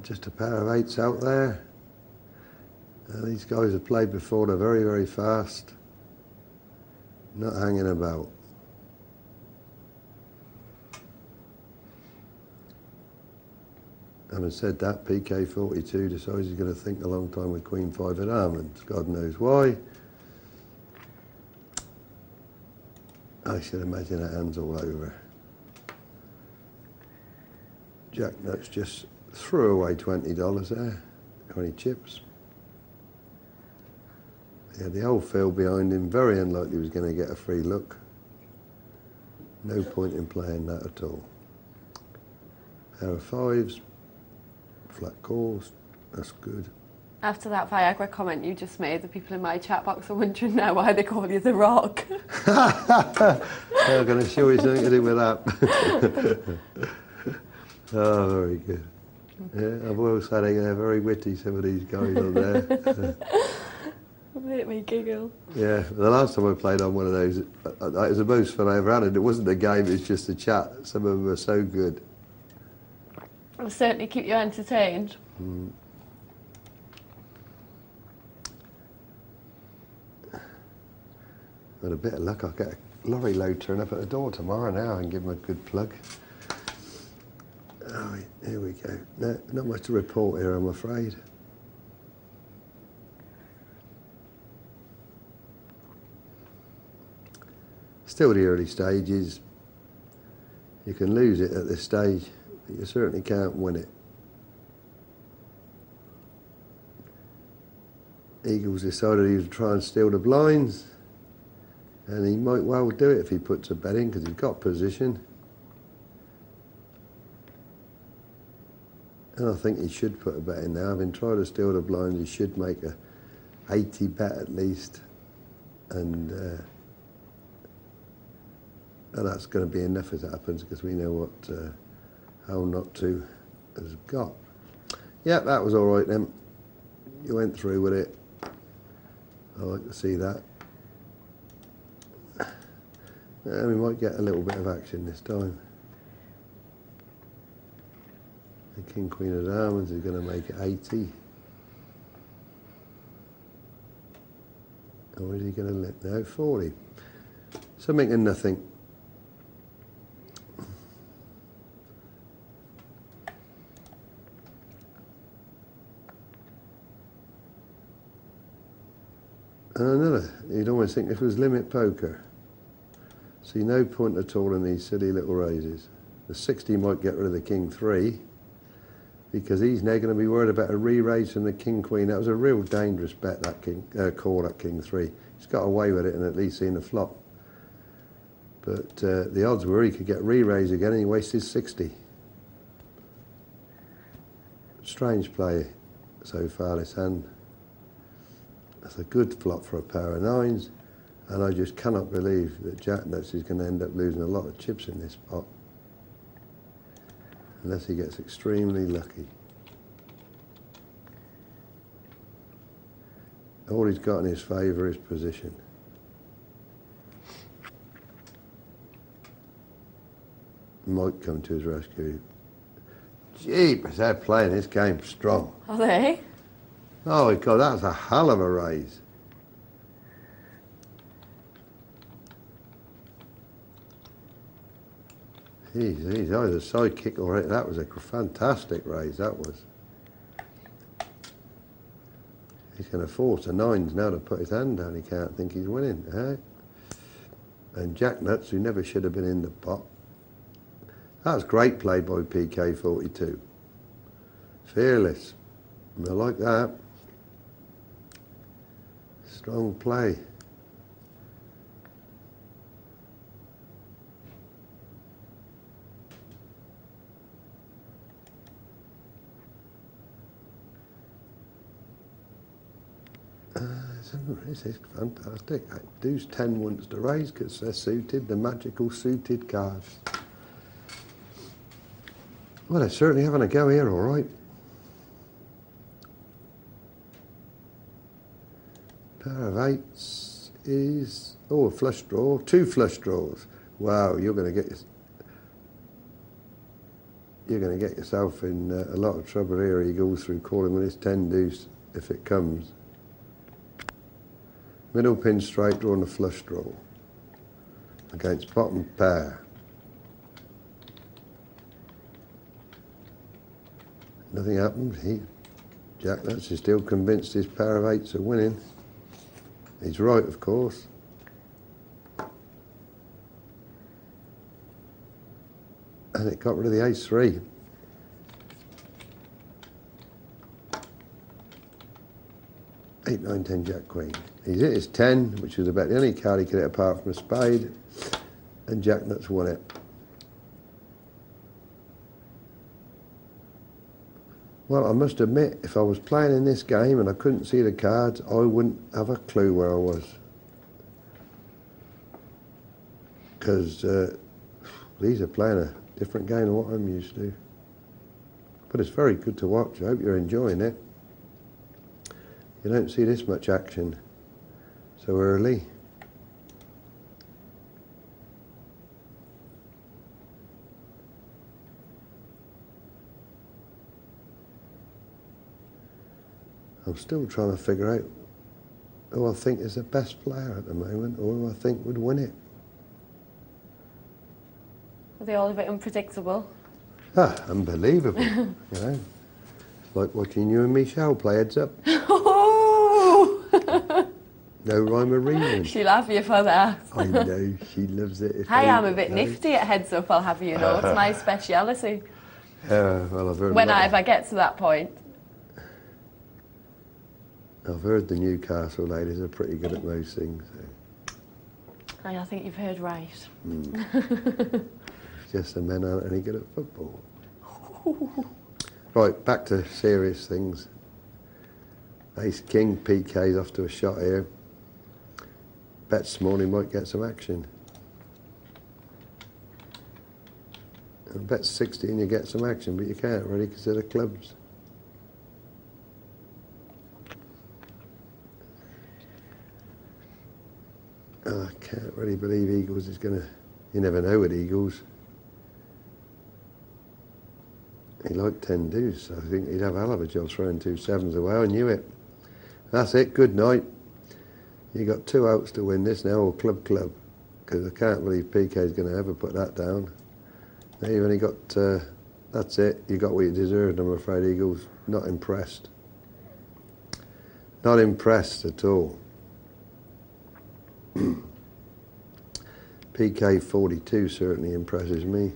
Just a pair of eights out there. These guys have played before, they're very, very fast. Not hanging about. Having said that, PK42 decides he's going to think a long time with Queen 5 at almonds. God knows why. I should imagine her hands all over. Jack Nuts just threw away $20 there. 20 chips. Yeah, the whole field behind him, very unlikely he was going to get a free look. No point in playing that at all. Pair of fives. Flat calls, that's good. After that Viagra comment you just made, the people in my chat box are wondering now why they call you The Rock. I'm going to show you something to do with that. Oh, very good. Yeah, I've always said they're very witty, some of these guys on there. Make me giggle. Yeah, the last time I played on one of those, it was the most fun I ever had, and it wasn't a game, it was just a chat. Some of them were so good. It'll certainly keep you entertained. Mm. With a bit of luck, I'll get a lorry load turn up at the door tomorrow now and give them a good plug. Oh, here we go. No, not much to report here, I'm afraid. Still the early stages. You can lose it at this stage. You certainly can't win it. Eagles decided he would try and steal the blinds, and he might well do it if he puts a bet in because he's got position. And I think he should put a bet in now. Having tried to steal the blinds, he should make a 80 bet at least, and that's going to be enough as it happens because we know what how not to has got. Yep, that was all right then. You went through with it. I like to see that. And we might get a little bit of action this time. The King Queen of Diamonds is going to make it 80. Or is he going to let no 40? Something and nothing. And another, you'd almost think this was limit poker. See no point at all in these silly little raises. The 60 might get rid of the King 3 because he's now going to be worried about a re-raise from the King Queen. That was a real dangerous bet, that call, that King 3. He's got away with it and at least seen the flop. But the odds were he could get re-raise again and he wasted 60. Strange play so far this hand. That's a good flop for a pair of nines, and I just cannot believe that Jack Nuts is going to end up losing a lot of chips in this pot, unless he gets extremely lucky. All he's got in his favour is position. Might come to his rescue. Jeepers, they're playing this game strong. Are they? Oh God, that's a hell of a raise. He's either sidekick or it. That was a fantastic raise, that was. He's going to force a nines now to put his hand down. He can't think he's winning, eh? And Jack Nuts, who never should have been in the pot. That was great play by PK42. Fearless. I like that. Strong play. This is fantastic. Deuce 10 wants to raise because they're suited, the magical suited cards. Well, they're certainly having a go here, all right. Pair of eights is, oh, a flush draw, 2 flush draws. Wow, you're going to get yourself in a lot of trouble here. He goes through calling with his 10 deuce if it comes. Middle pin straight draw and a flush draw against bottom pair. Nothing happened. Jack Nuts is still convinced his pair of eights are winning. He's right, of course. And it got rid of the ace-3. Eight, 9, 10, Jack, Queen. He's hit his 10, which was about the only card he could hit apart from a spade, and Jack Nuts won it. Well, I must admit, if I was playing in this game and I couldn't see the cards, I wouldn't have a clue where I was. Because these are playing a different game than what I'm used to. But it's very good to watch. I hope you're enjoying it. You don't see this much action so early. I'm still trying to figure out who I think is the best player at the moment, or who I think would win it. Are they all a bit unpredictable? Ah, unbelievable, you know. It's like watching you and Michelle play heads up. No rhyme or reason. She'll have you for that. I know, she loves it. I am a bit nifty at heads up, I'll have you know. It's my speciality. Well, I've heard if I get to that point. I've heard the Newcastle ladies are pretty good at most things. So. I think you've heard right. It's just the men aren't any good at football. Right, back to serious things. Ace King, PK's off to a shot here. Bet small, he might get some action. And bet 16 you get some action, but you can't really because they're the clubs. Oh, I can't really believe Eagles is going to... You never know with Eagles. He liked 10 deuce, so I think he'd have a hell of a job throwing 2 sevens away. I knew it. That's it, good night. You got 2 outs to win this now, or club, because I can't believe PK's going to ever put that down. Now you've only got... that's it, you got what you deserved, I'm afraid, Eagles. Not impressed. Not impressed at all. PK 42 certainly impresses me.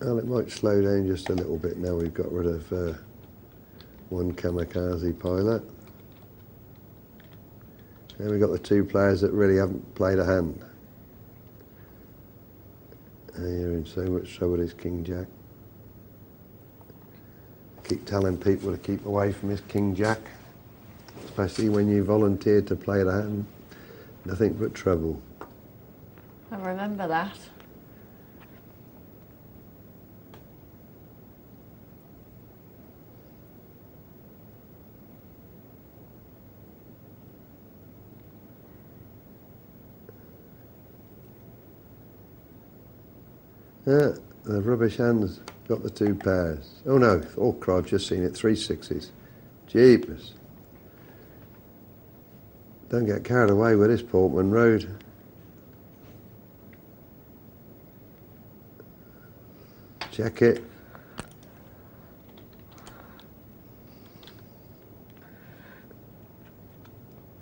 Well, it might slow down just a little bit now we've got rid of one kamikaze pilot. And we've got the 2 players that really haven't played a hand. You're in so much trouble with this King Jack. Keep telling people to keep away from this King Jack, especially when you volunteered to play that hand. Nothing but trouble. I remember that. Yeah, the rubbish hands got the 2 pairs. Oh no, oh crap, I've just seen it, 3 6s. Jeepers. Don't get carried away with this Portman Road. Check it.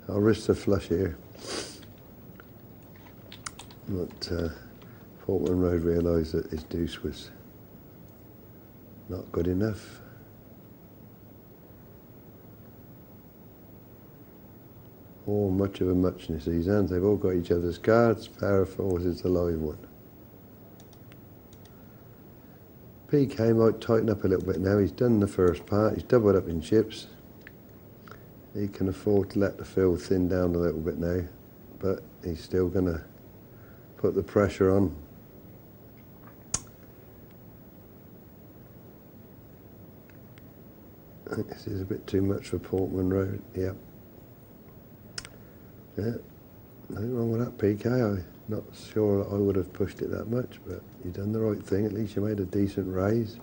I'll risk the flush here. But Portman Road realised that his deuce was not good enough. All much of a muchness, these hands. They've all got each other's cards. Pair of 4s is the live one. PK might tighten up a little bit now. He's done the first part. He's doubled up in chips. He can afford to let the field thin down a little bit now, but he's still going to put the pressure on. I think this is a bit too much for Portman Road. Yep. Yeah, nothing wrong with that, PK. I'm not sure that I would have pushed it that much, but you've done the right thing. At least you made a decent raise.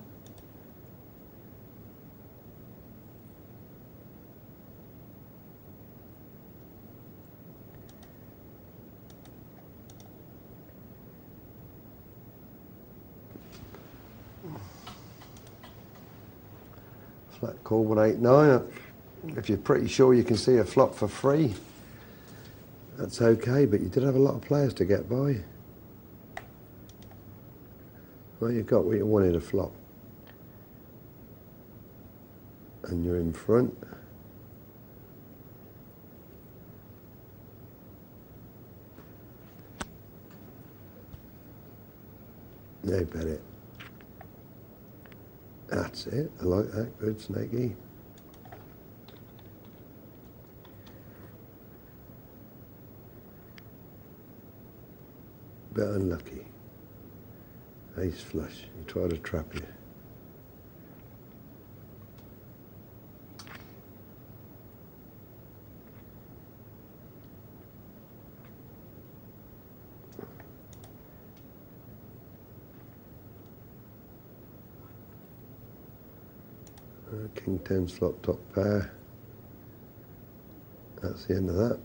Flat call with 8-9. If you're pretty sure you can see a flop for free, that's okay, but you did have a lot of players to get by. Well, you got what you wanted, a flop. And you're in front. No, bet it. That's it. I like that. Good, snaky. Bit unlucky. Ace flush. He tried to trap you. King 10's flop top pair. That's the end of that.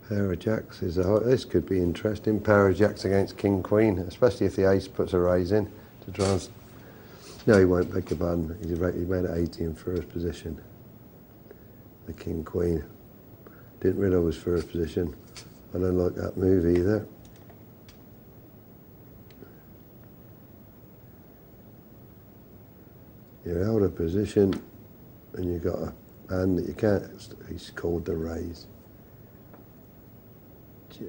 Pair of jacks is this could be interesting. Pair of jacks against King Queen, especially if the ace puts a raise in to try and. No, he won't make a button. He made it 80 in first position. The King Queen. Didn't realise it was first position. I don't like that move either. You're out of position and you've got a hand that you can't. He's called the raise.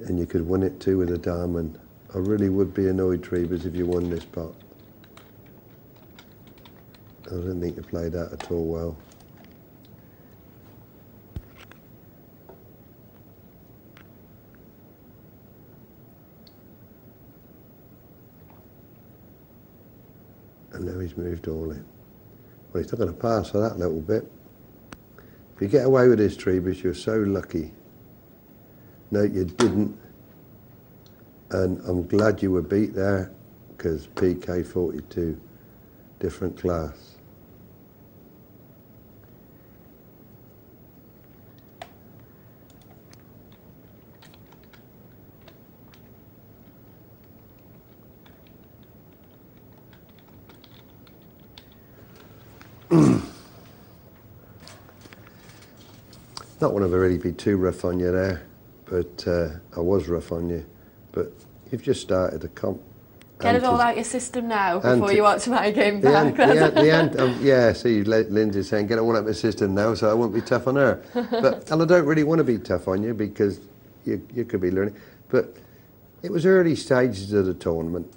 And you could win it too with a diamond. I really would be annoyed, Treebers, if you won this pot. I don't think you played that at all well. And now he's moved all in. Well, he's not going to pass for that little bit. If you get away with this, Treebus, you're so lucky. No, you didn't. And I'm glad you were beat there, because PK 42, different class. Not want to really be too rough on you there, but I was rough on you. But you've just started the comp. Get it all out your system now before you watch my game back. Yeah, see, Lyndsay saying, get it all out my system now so I won't be tough on her. And I don't really want to be tough on you because you could be learning. But it was early stages of the tournament,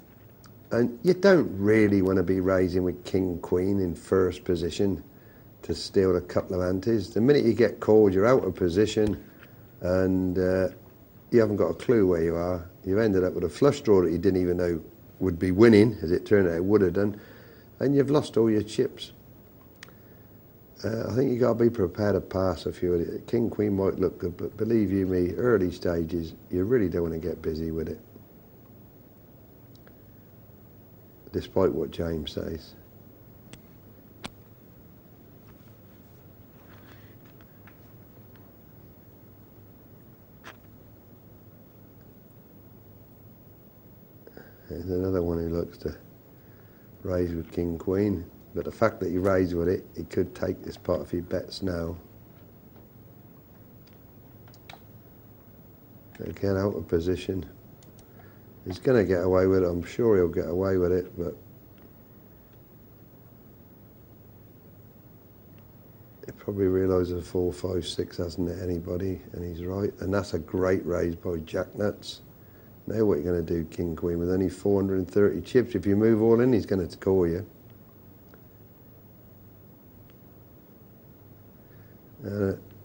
and you don't really want to be raising with King Queen in first position to steal a couple of antes. The minute you get called, you're out of position, and you haven't got a clue where you are. You've ended up with a flush draw that you didn't even know would be winning, as it turned out it would have done, and you've lost all your chips. I think you've got to be prepared to pass a few of it. King Queen might look good, but believe you me, early stages, you really don't want to get busy with it, despite what James says. There's another one who looks to raise with King Queen, but the fact that he raised with it, he could take this part of your bets now. Get out of position. He's going to get away with it. I'm sure he'll get away with it, but he probably realises 4, 5, 6 hasn't hit anybody, and he's right. And that's a great raise by Jack Nuts. Now what you're going to do, King Queen, with only 430 chips. If you move all in, he's going to score you.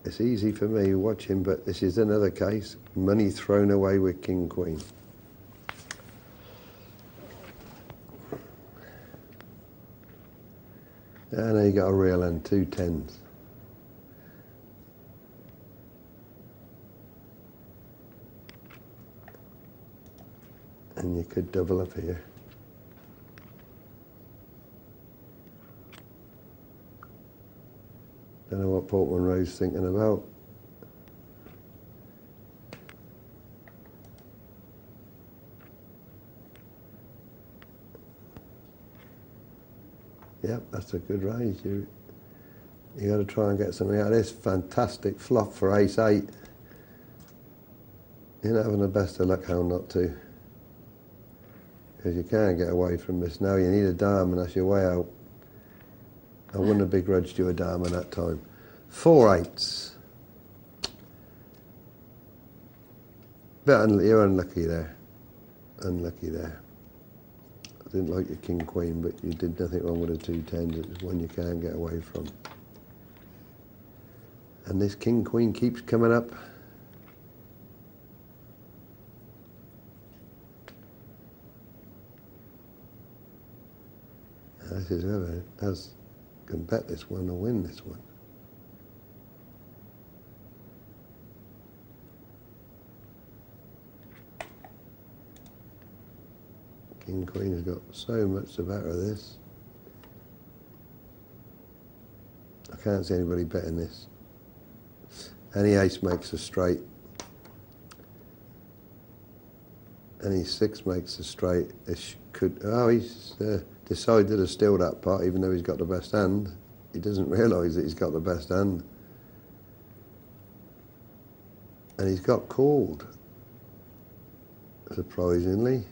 It's easy for me watching, but this is another case. Money thrown away with King Queen. And now you got a real and 2 10s. And you could double up here. Don't know what Portman Road's thinking about. Yep, that's a good raise. You got to try and get something out of this. Fantastic flop for ace-8. You're not having the best of luck how not to. Because you can't get away from this now. You need a dime, and that's your way out. I wouldn't have begrudged you a dime at that time. 4 8s. But you're unlucky there. Unlucky there. I didn't like your King Queen, but you did nothing wrong with the 2 10s. It was one you can get away from. And this King Queen keeps coming up. This is whoever can bet this one or win this one. King Queen has got so much the better of this. I can't see anybody betting this. Any ace makes a straight. Any 6 makes a straight. This could. Oh, he's decided to steal that part, even though he's got the best hand. He doesn't realise that he's got the best hand. And he's got called, surprisingly.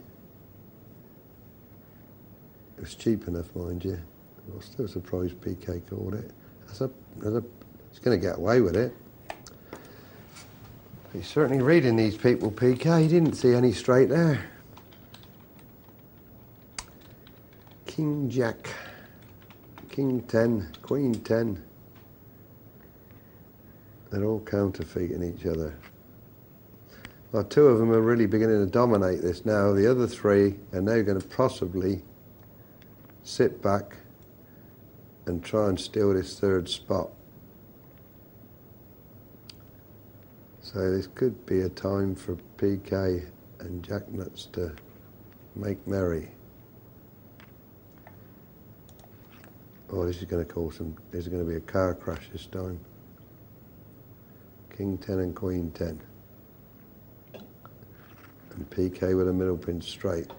It was cheap enough, mind you. I was still surprised PK called it. He's going to get away with it. He's certainly reading these people, PK. He didn't see any straight there. King Jack, King 10, Queen 10. They're all counterfeiting each other. Well, 2 of them are really beginning to dominate this now. The other 3 are now going to possibly sit back and try and steal this 3rd spot. So this could be a time for PK and Jack Nuts to make merry. Oh, this is going to cause some. This is going to be a car crash this time. King 10 and Queen 10. And PK with a middle pin straight.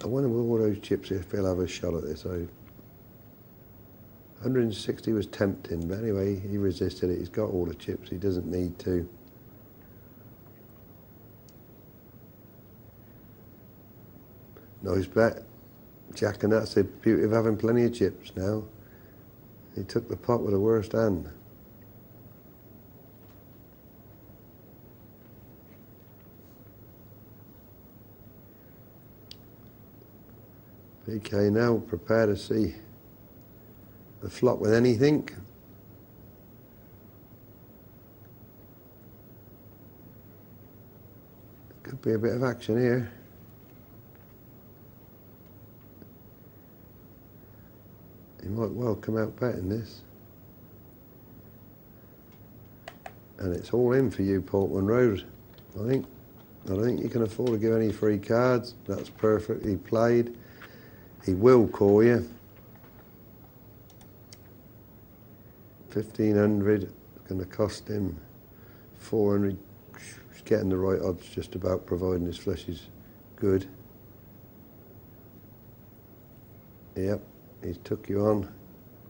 I wonder with all those chips if he'll have a shot at this. 160 was tempting, but anyway, he resisted it. He's got all the chips. He doesn't need to. Nice bet. Jack, and that's the beauty of having plenty of chips now. He took the pot with the worst hand. PK now prepare to see the flop with anything. Could be a bit of action here. He might well come out betting this. And it's all in for you, Portman Road, I think. I don't think you can afford to give any free cards. That's perfectly played. He will call you. 1,500, going to cost him 400. He's getting the right odds just about, providing his flush is good. Yep, he's took you on.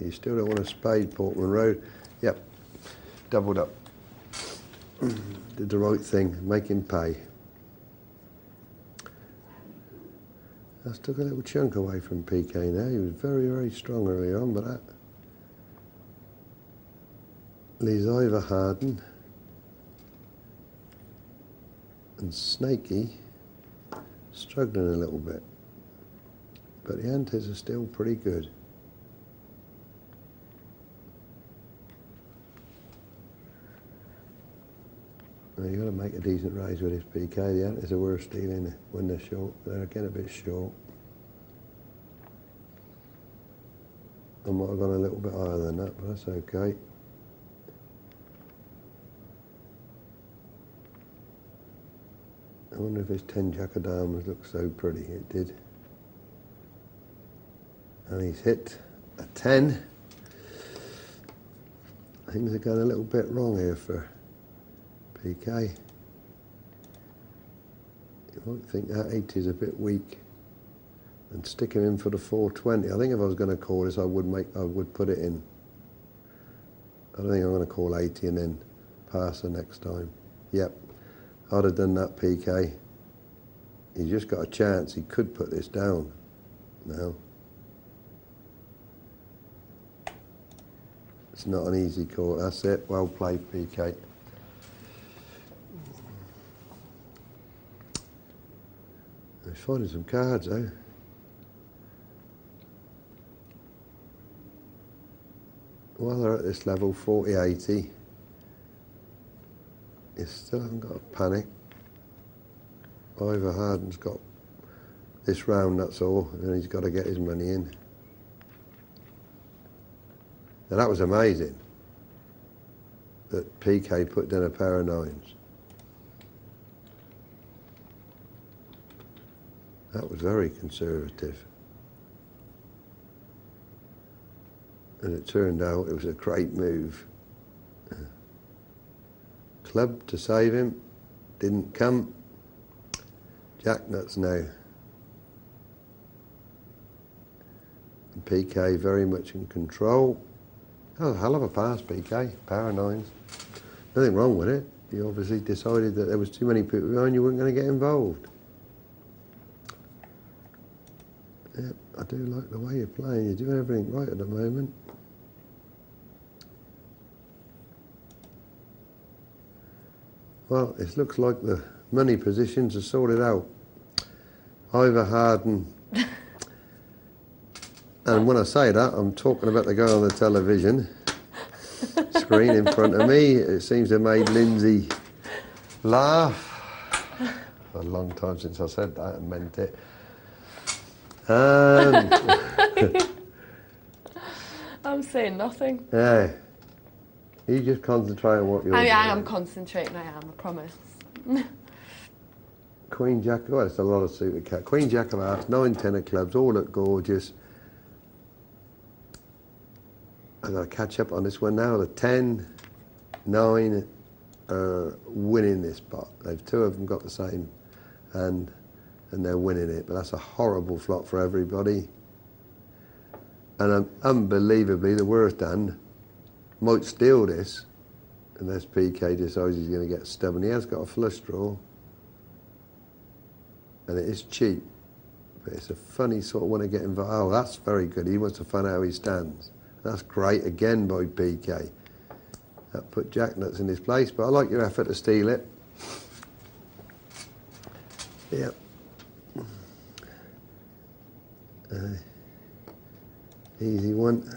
You still don't want a spade, Portman Road. Yep, doubled up. Did the right thing, make him pay. That's took a little chunk away from PK now. He was very, very strong early on, but that leaves either Harden and Snaky struggling a little bit. But the antes are still pretty good. Well, you've got to make a decent raise with this PK. The antes are worth stealing when they're short. They're getting a bit short. I might have gone a little bit higher than that, but that's okay. I wonder if this 10 Jack of Diamonds looks so pretty. It did. And he's hit a 10. Things are going a little bit wrong here for PK. You might think that 80 is a bit weak and stick him in for the 420. I think if I was going to call this, I would put it in. I don't think I'm going to call 80 and then pass the next time. Yep, I'd have done that, PK. He's just got a chance. He could put this down now. It's not an easy call. That's it. Well played, PK. He's finding some cards, though. While they're at this level, 40-80, you still haven't got to panic. Ivor Harden's got this round, that's all, and he's got to get his money in. Now that was amazing, that PK put down a pair of nines. That was very conservative. And it turned out it was a great move. Club to save him, didn't come. Jack nuts now. And PK very much in control. Oh, hell of a pass, PK. Power nines. Nothing wrong with it. You obviously decided that there was too many people behind, you weren't going to get involved. Yep, I do like the way you're playing. You're doing everything right at the moment. Well, it looks like the money positions are sorted out. Ivor Harden. And when I say that, I'm talking about the guy on the television screen in front of me. It seems to have made Lyndsay laugh. A long time since I said that and meant it. I'm saying nothing. Yeah. You just concentrate on what you're doing. I am concentrating, I promise. Queen Jack, oh, it's a lot of suited cat. Queen Jack of Hearts, 9, 10 of clubs, all look gorgeous. I've got to catch up on this one now. The 10, 9 are winning this pot. They've two of them got the same hand and they're winning it. But that's a horrible flop for everybody. And unbelievably, the worst hand might steal this unless PK decides he's going to get stubborn. He has got a flush draw. And it is cheap. But it's a funny sort of want to get involved. Oh, that's very good. He wants to find out how he stands. That's great again by PK. That put Jacknuts in his place, but I like your effort to steal it. Yep. Easy one.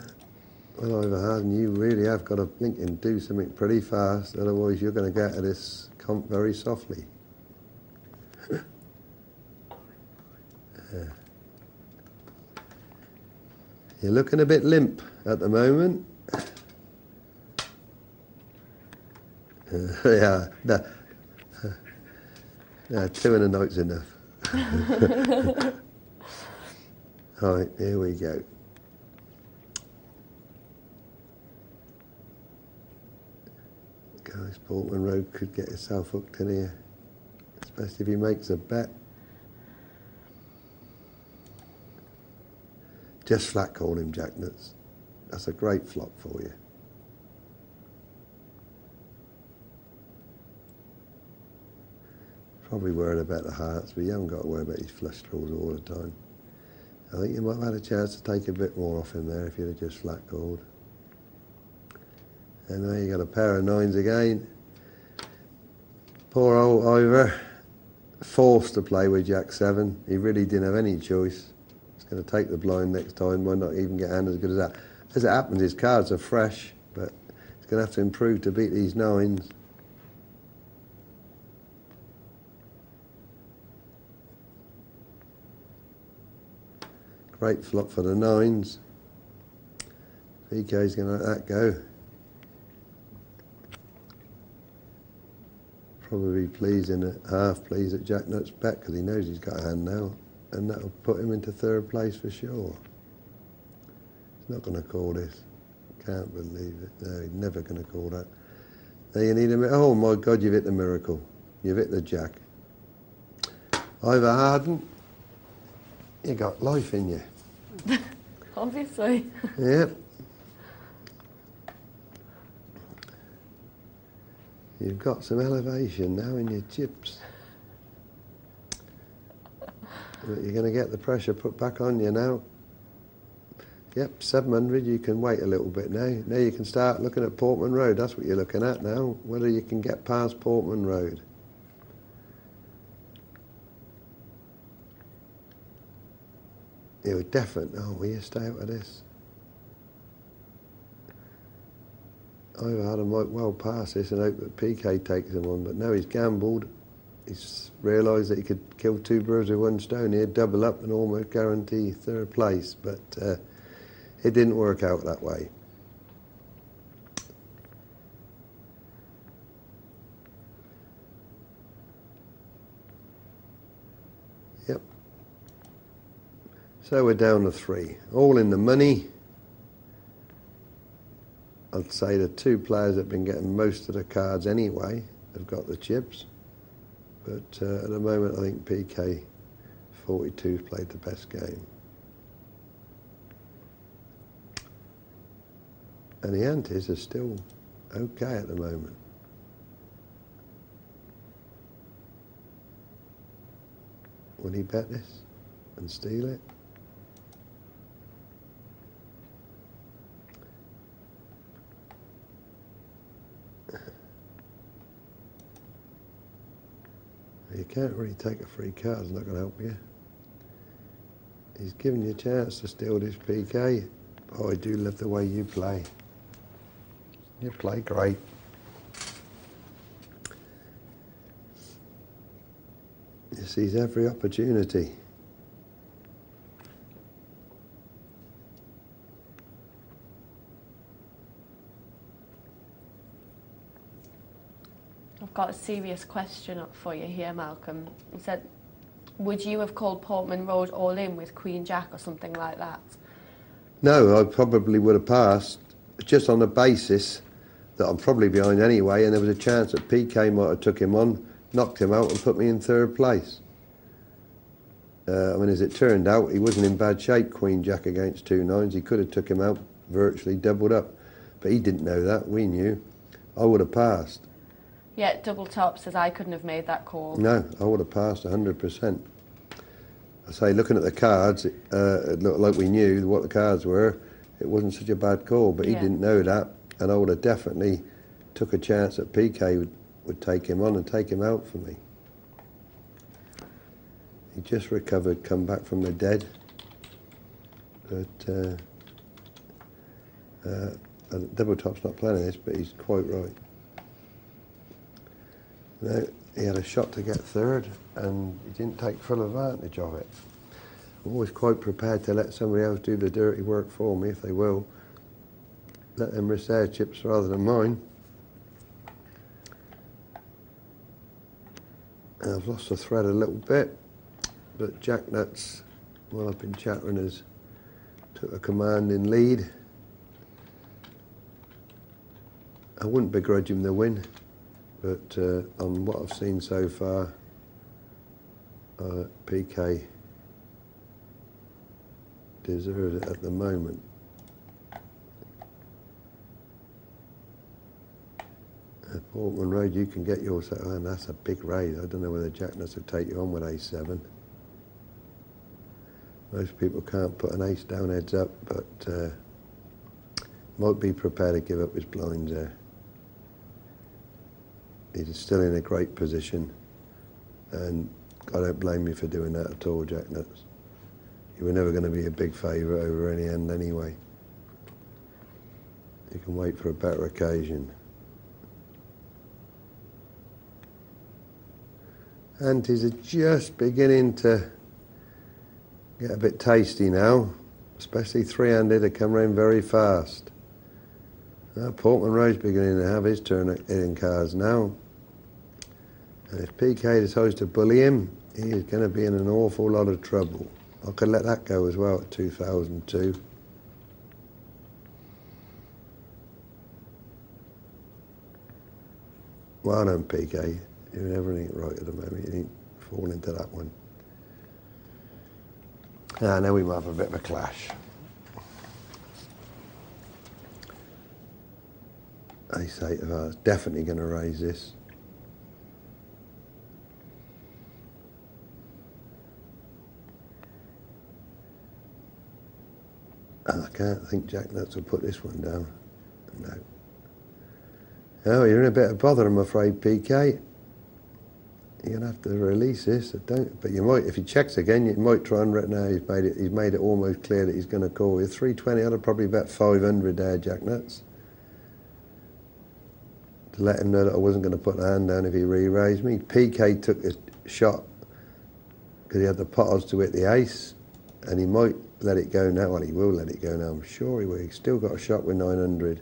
Well, Harden, you really have got to think and do something pretty fast, otherwise you're going to get to this comp very softly. You're looking a bit limp at the moment. Yeah, no. No, 2 in a night's enough. All right, here we go. Guys, Portman Road could get himself hooked in here, especially if he makes a bet. Just flat call him Jacknuts. That's a great flop for you. Probably worried about the hearts, but you haven't got to worry about his flush draws all the time. I think you might have had a chance to take a bit more off him there if you'd have just flat called. And now you got a pair of 9s again. Poor old Ivor, forced to play with Jack 7. He really didn't have any choice. He's going to take the blind next time, might not even get hand as good as that. As it happens, his cards are fresh, but he's going to have to improve to beat these 9s. Great flop for the 9s. PK's going to let that go. Probably pleased in a half pleased at Jacknuts bet because he knows he's got a hand now, and that'll put him into 3rd place for sure. He's not going to call this. Can't believe it. No, he's never going to call that. Now you need a... Oh my God, you've hit the miracle. You've hit the Jack. Ivor Harden, you got life in you. Obviously. Yep. You've got some elevation now in your chips. But you're going to get the pressure put back on you now. Yep, 700, you can wait a little bit now. Now you can start looking at Portman Road. That's what you're looking at now, whether you can get past Portman Road. You're definite. Oh, will you stay out of this? I've had him might well pass this and hope that PK takes him on, but now he's gambled. He's realised that he could kill 2 birds with 1 stone here, double up and almost guarantee 3rd place, but it didn't work out that way. Yep. So we're down to 3, all in the money. I'd say the 2 players that have been getting most of the cards anyway have got the chips. But at the moment, I think PK 42's played the best game. And the antis are still okay at the moment. Will he bet this and steal it? You can't really take a free card, it's not going to help you. He's given you a chance to steal this PK. Oh, I do love the way you play. You play great. You seize every opportunity. I've got a serious question up for you here, Malcolm. He said, would you have called Portman Road all in with Queen Jack or something like that? No, I probably would have passed, just on the basis that I'm probably behind anyway, and there was a chance that PK might have took him on, knocked him out and put me in 3rd place. I mean, as it turned out, he wasn't in bad shape, Queen Jack against 2 9s. He could have took him out, virtually doubled up. But he didn't know that, we knew. I would have passed. Yeah, Double Top says I couldn't have made that call. No, I would have passed 100%. I say, looking at the cards, it looked like we knew what the cards were. It wasn't such a bad call, but he didn't know that, and I would have definitely took a chance that PK would take him on and take him out for me. He just recovered, come back from the dead, but Double Top's not playing this, but he's quite right. No, he had a shot to get third, and he didn't take full advantage of it. I'm always quite prepared to let somebody else do the dirty work for me, if they will. Let them risk their chips rather than mine. And I've lost the thread a little bit, but Jack Nuts, while I've been chattering, has took a commanding lead. I wouldn't begrudge him the win, but on what I've seen so far, PK deserves it at the moment. At Portman Road, you can get yours, and that's a big raise. I don't know whether Jack Nuts will take you on with A7. Most people can't put an ace down heads up, but might be prepared to give up his blinds there. He's still in a great position, and I don't blame you for doing that at all, Jack Nuts. You were never going to be a big favourite over any end anyway. You can wait for a better occasion. Antes are just beginning to get a bit tasty now, especially three-handed. They come round very fast. Portman Road's beginning to have his turn at hitting cards now. And if PK decides to bully him, he is going to be in an awful lot of trouble. I could let that go as well at 2002. Well done, PK. You're doing everything right at the moment. You didn't fall into that one. Now we might have a bit of a clash. Ace-8 of hearts, definitely going to raise this. And I can't think Jack Nuts will put this one down. No. Oh, you're in a bit of bother, I'm afraid, PK. You're going to have to release this. But you might, if he checks again, you might try and now he's made it almost clear that he's going to call you. 320, I'd have probably bet 500 there, Jack Nuts. To let him know that I wasn't going to put the hand down if he re-raised me. PK took a shot because he had the pot odds to hit the ace, and he might let it go now. Well, he will let it go now, I'm sure he will. He's still got a shot with 900.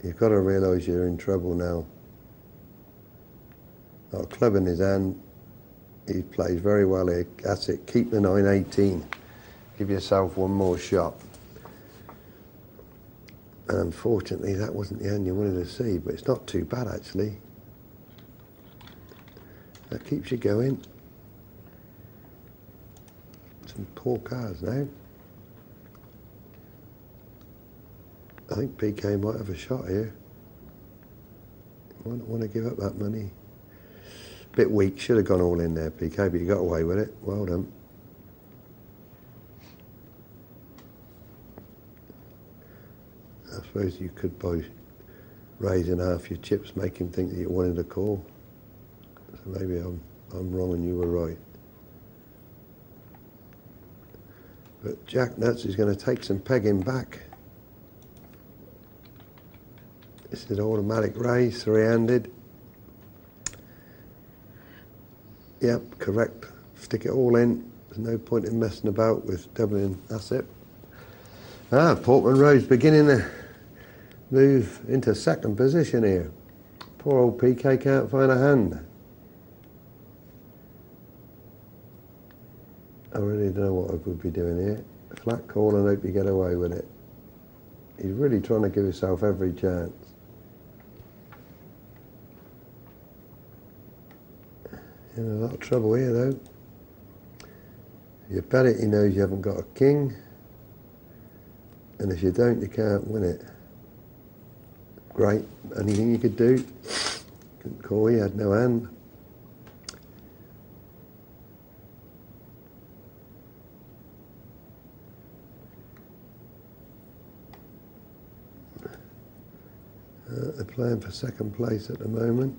You've got to realise you're in trouble now. Got a club in his hand. He plays very well here. That's it. Keep the 918. Give yourself one more shot. And unfortunately, that wasn't the hand you wanted to see, but it's not too bad, actually. That keeps you going. Some poor cards now. I think PK might have a shot here. Might not want to give up that money. Bit weak, should have gone all in there, PK, but you got away with it. Well done. I suppose you could, by raising half your chips, make him think that you wanted a call. So maybe I'm wrong and you were right. But Jack Nuts is going to take some pegging back. This is automatic raise, three-handed. Yep, correct. Stick it all in. There's no point in messing about with doubling. That's it. Portman Road's beginning to move into second position here. Poor old PK can't find a hand. I really don't know what I would be doing here. Flat call and hope you get away with it. He's really trying to give himself every chance. In a lot of trouble here, though. If you bet it, he knows you haven't got a king. And if you don't, you can't win it. Great. Anything you could do? Couldn't call, he had no hand. They're playing for second place at the moment.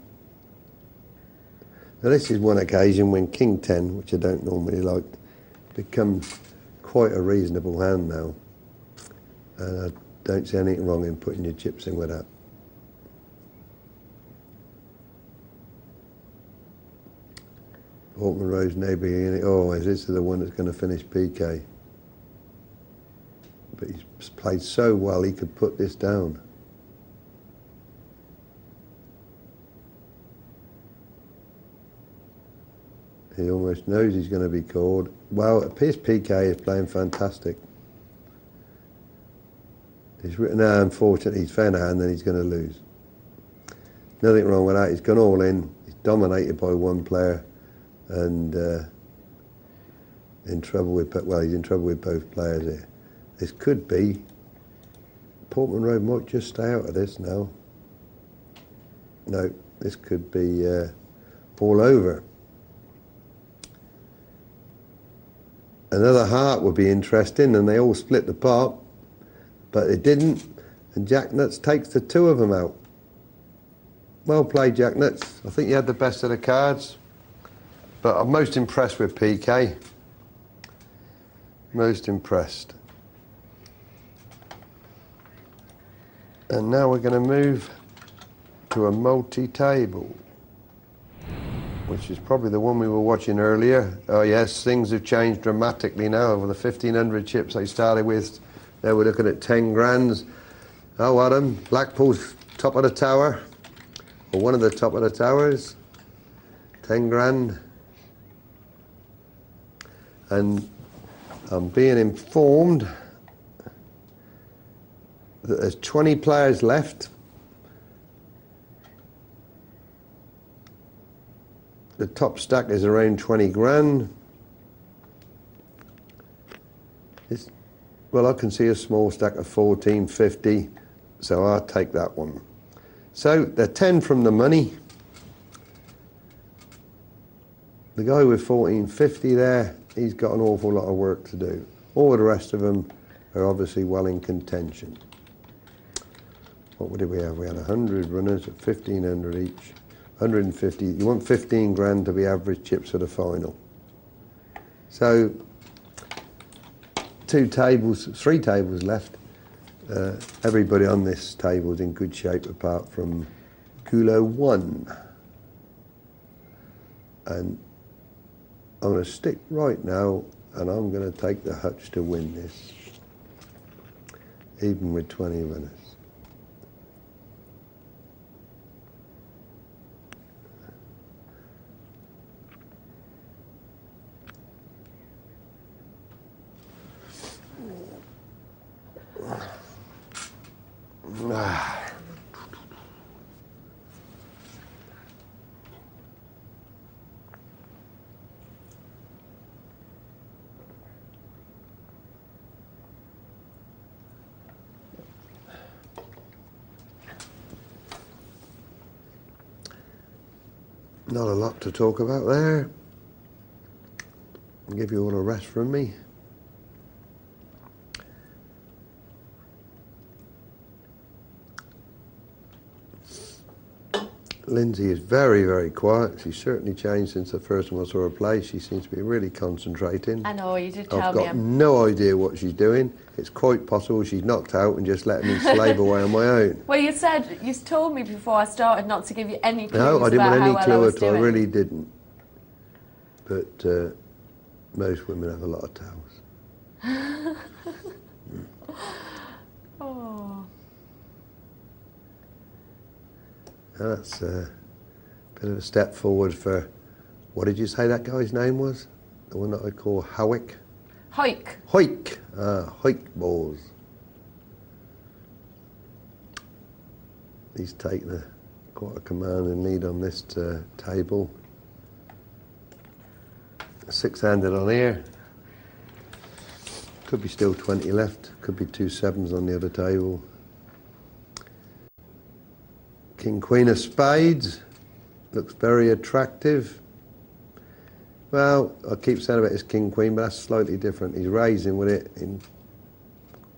Now this is one occasion when King 10, which I don't normally like, becomes quite a reasonable hand now. And I don't see anything wrong in putting your chips in with that. Horne Rose maybe in it. Oh, this is the one that's going to finish PK. But he's played so well he could put this down. He almost knows he's going to be called. Well, it appears PK is playing fantastic. He's written out, unfortunately, he's found a hand, then he's going to lose. Nothing wrong with that. He's gone all in. He's dominated by one player, and in trouble with. Well, he's in trouble with both players here. This could be. Portman Road might just stay out of this now. No, this could be all over. Another heart would be interesting, and they all split the pot, but it didn't, and Jack Nuts takes the two of them out. Well played, Jack Nuts. I think you had the best of the cards, but I'm most impressed with PK. Most impressed. And now we're going to move to a multi-table, which is probably the one we were watching earlier. Oh yes, things have changed dramatically now. Over the 1,500 chips they started with, now we're looking at 10 grands. Oh Adam, Blackpool's top of the tower, or one of the top of the towers, 10 grand. And I'm being informed that there's 20 players left. The top stack is around 20 grand. Well, I can see a small stack of 1450, so I'll take that one. So they're 10 from the money. The guy with 1450 there, he's got an awful lot of work to do. All the rest of them are obviously well in contention. What did we have? We had 100 runners at 1,500 each. 150. You want 15 grand to be average chips for the final. So, 3 tables left. Everybody on this table is in good shape apart from Kulo 1. And I'm going to stick right now, and I'm going to take the Hutch to win this, even with 20 runners. Not a lot to talk about there. I'll give you all a rest from me. Lyndsay is very, very quiet. She's certainly changed since the first time I saw her play. She seems to be really concentrating. I know, you did tell me. I've got no idea what she's doing. It's quite possible she's knocked out and just letting me slave away on my own. Well, you told me before I started not to give you any clues. No, I didn't want any clue at all. I doing. really didn't. But most women have a lot of towels. Oh. That's a bit of a step forward for, what did you say that guy's name was? The one that I call Howick? Hoik. Hoik. Hoik balls. He's taken quite a commanding lead on this table. 6-handed on here. Could be still 20 left. Could be 2 7s on the other table. King Queen of Spades. Looks very attractive. Well, I keep saying about his King Queen, but that's slightly different. He's raising with it in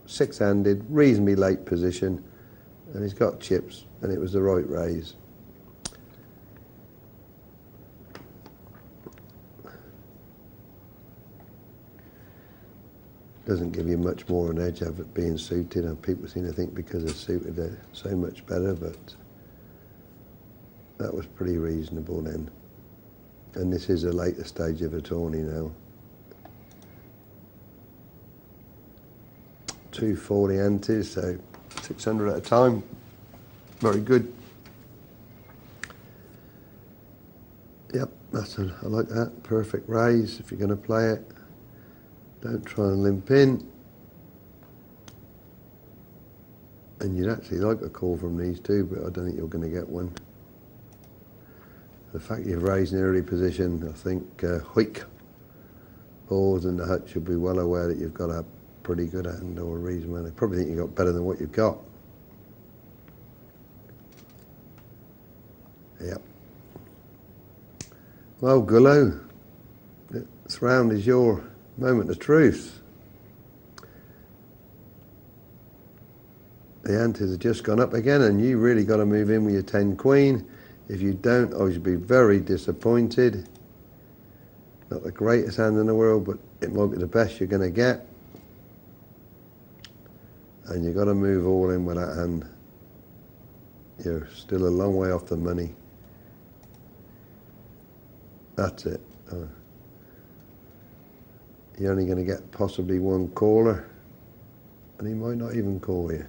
6-handed, reasonably late position. And he's got chips, and it was the right raise. Doesn't give you much more an edge of it being suited, and people seem to think because they're suited they're so much better, but that was pretty reasonable then. And this is a later stage of a tourney now. 240 antes, so 600 at a time. Very good. Yep, I like that. Perfect raise if you're going to play it. Don't try and limp in. And you'd actually like a call from these two, but I don't think you're going to get one. The fact you've raised an early position, I think Hoik, Balls and the hut should be well aware that you've got a pretty good hand or a reason why they probably think you've got better than what you've got. Yep. Well, Gullo, this round is your moment of truth. The antes have just gone up again, and you really got to move in with your 10 queen. If you don't, I should be very disappointed. Not the greatest hand in the world, but it might be the best you're going to get. And you've got to move all in with that hand. You're still a long way off the money. That's it. You're only going to get possibly one caller, and he might not even call you.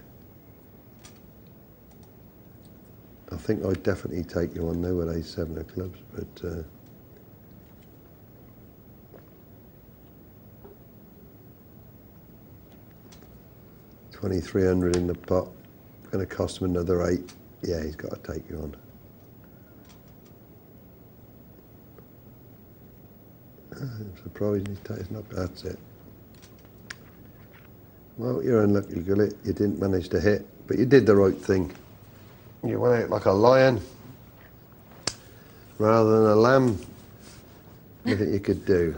I think I'd definitely take you on there with ace 7 of clubs, but 2,300 in the pot. Going to cost him another 8. Yeah, he's got to take you on. I'm surprised he's not. That's it. Well, you're unlucky, Gullet. You didn't manage to hit, but you did the right thing. You went out like a lion rather than a lamb. Nothing you could do.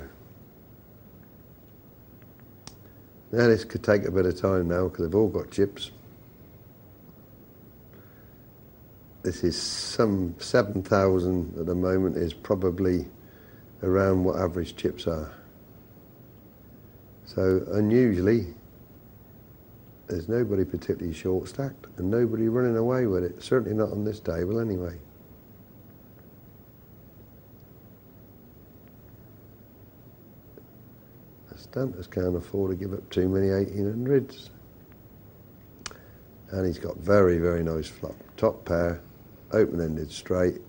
Now this could take a bit of time now because they've all got chips. This is some 7,000 at the moment, is probably around what average chips are. So unusually, there's nobody particularly short stacked and nobody running away with it. Certainly not on this table anyway. Stantis can't afford to give up too many 1800s. And he's got very, very nice flop. Top pair, open-ended straight.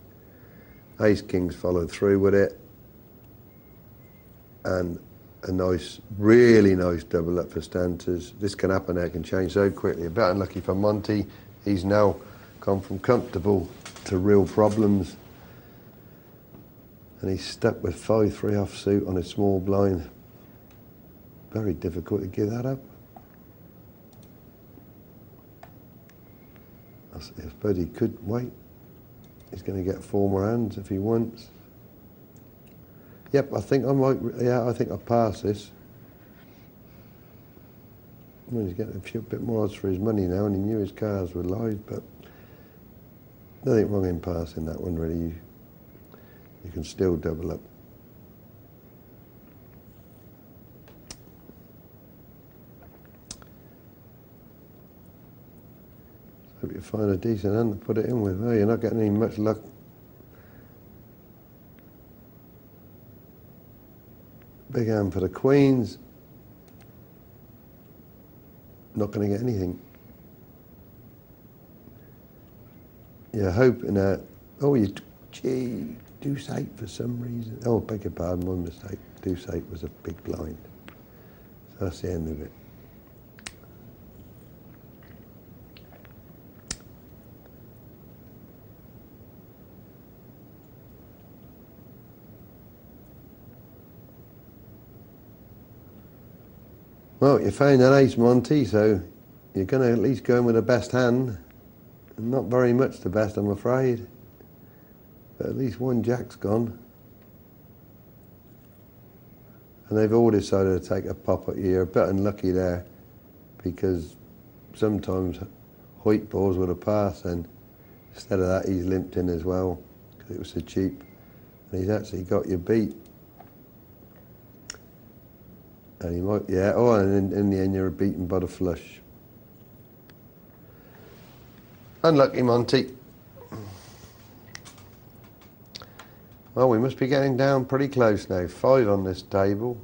Ace Kings followed through with it. And a nice, really nice double up for Stantis. This can happen, it can change so quickly. A bit unlucky for Monty. He's now gone from comfortable to real problems. And he's stuck with 5-3 offsuit on a small blind. Very difficult to give that up. I suppose he could wait. He's going to get 4 more hands if he wants. Yep, I think I might, yeah, I think I'll pass this. Well, he's getting a bit more odds for his money now, and he knew his cards were live, but nothing wrong in passing that one, really. You can still double up. Hope you find a decent hand to put it in with. Oh, you're not getting any much luck. Big hand for the queens. Not going to get anything. You're hoping that. Oh, gee, deuce 8 for some reason. Oh, beg your pardon, my mistake. Deuce 8 was a big blind. So that's the end of it. Well, you found an ace, Monty, so you're going to at least go in with the best hand. And not very much the best, I'm afraid. But at least one jack's gone. And they've all decided to take a pop at you. You're a bit unlucky there, because sometimes white balls would have passed, and instead of that he's limped in as well because it was so cheap, and he's actually got you beat. And he might, yeah, oh, and in the end you're beaten by the flush. Unlucky, Monty. Well, we must be getting down pretty close now. 5 on this table.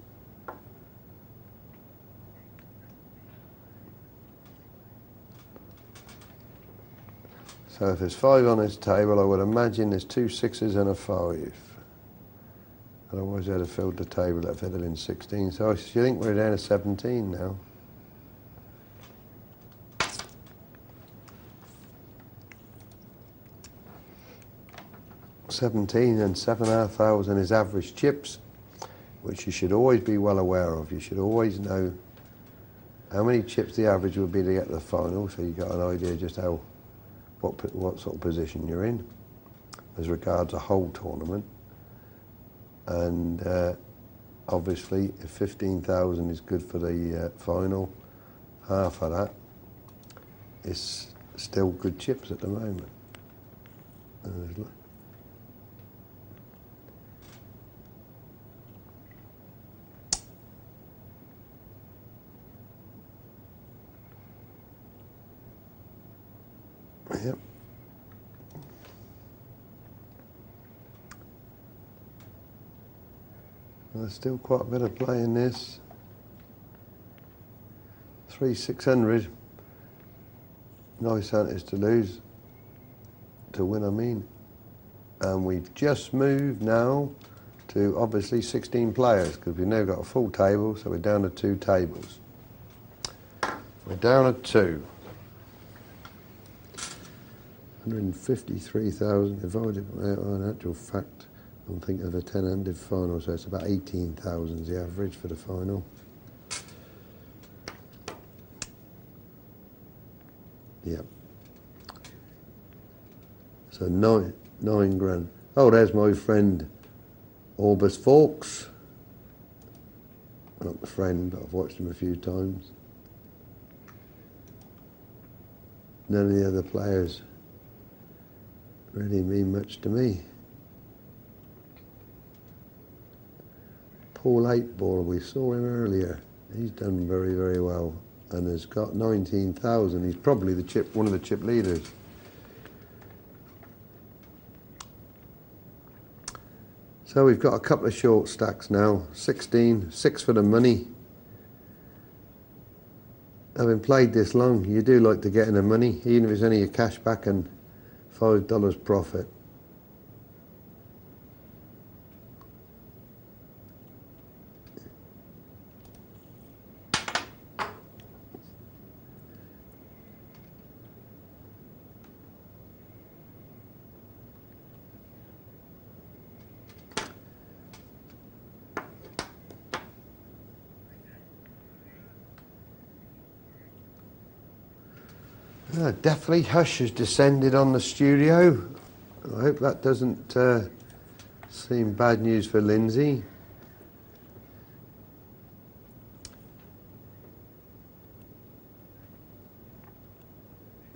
So if there's 5 on this table, I would imagine there's 2 6s and a 5. Otherwise I'd have filled the table if it had been 16. So I think we're down to 17 now. $17 and 7,500 is average chips, which you should always be well aware of. You should always know how many chips the average would be to get to the final, so you've got an idea just how what sort of position you're in as regards a whole tournament. And obviously, if 15,000 is good for the final, half of that is still good chips at the moment. Yep. There's still quite a bit of play in this. 3,600. Nice hunters to lose. To win, I mean. And we've just moved now to obviously 16 players because we've now got a full table, so we're down to 2 tables. We're down to 2. 153,000 divided by, in actual fact, I'm thinking of a 10-handed final, so it's about 18,000 is the average for the final. Yep. So nine grand. Oh, there's my friend Orbis Fawkes. Not a friend, but I've watched him a few times. None of the other players really mean much to me. Paul 8-ball, we saw him earlier. He's done very, very well and has got 19,000. He's probably one of the chip leaders. So we've got a couple of short stacks now. 16, 6 for the money. Having played this long, you do like to get in the money, even if it's only a cash back and $5 profit. Definitely hush has descended on the studio. I hope that doesn't seem bad news for Lyndsay.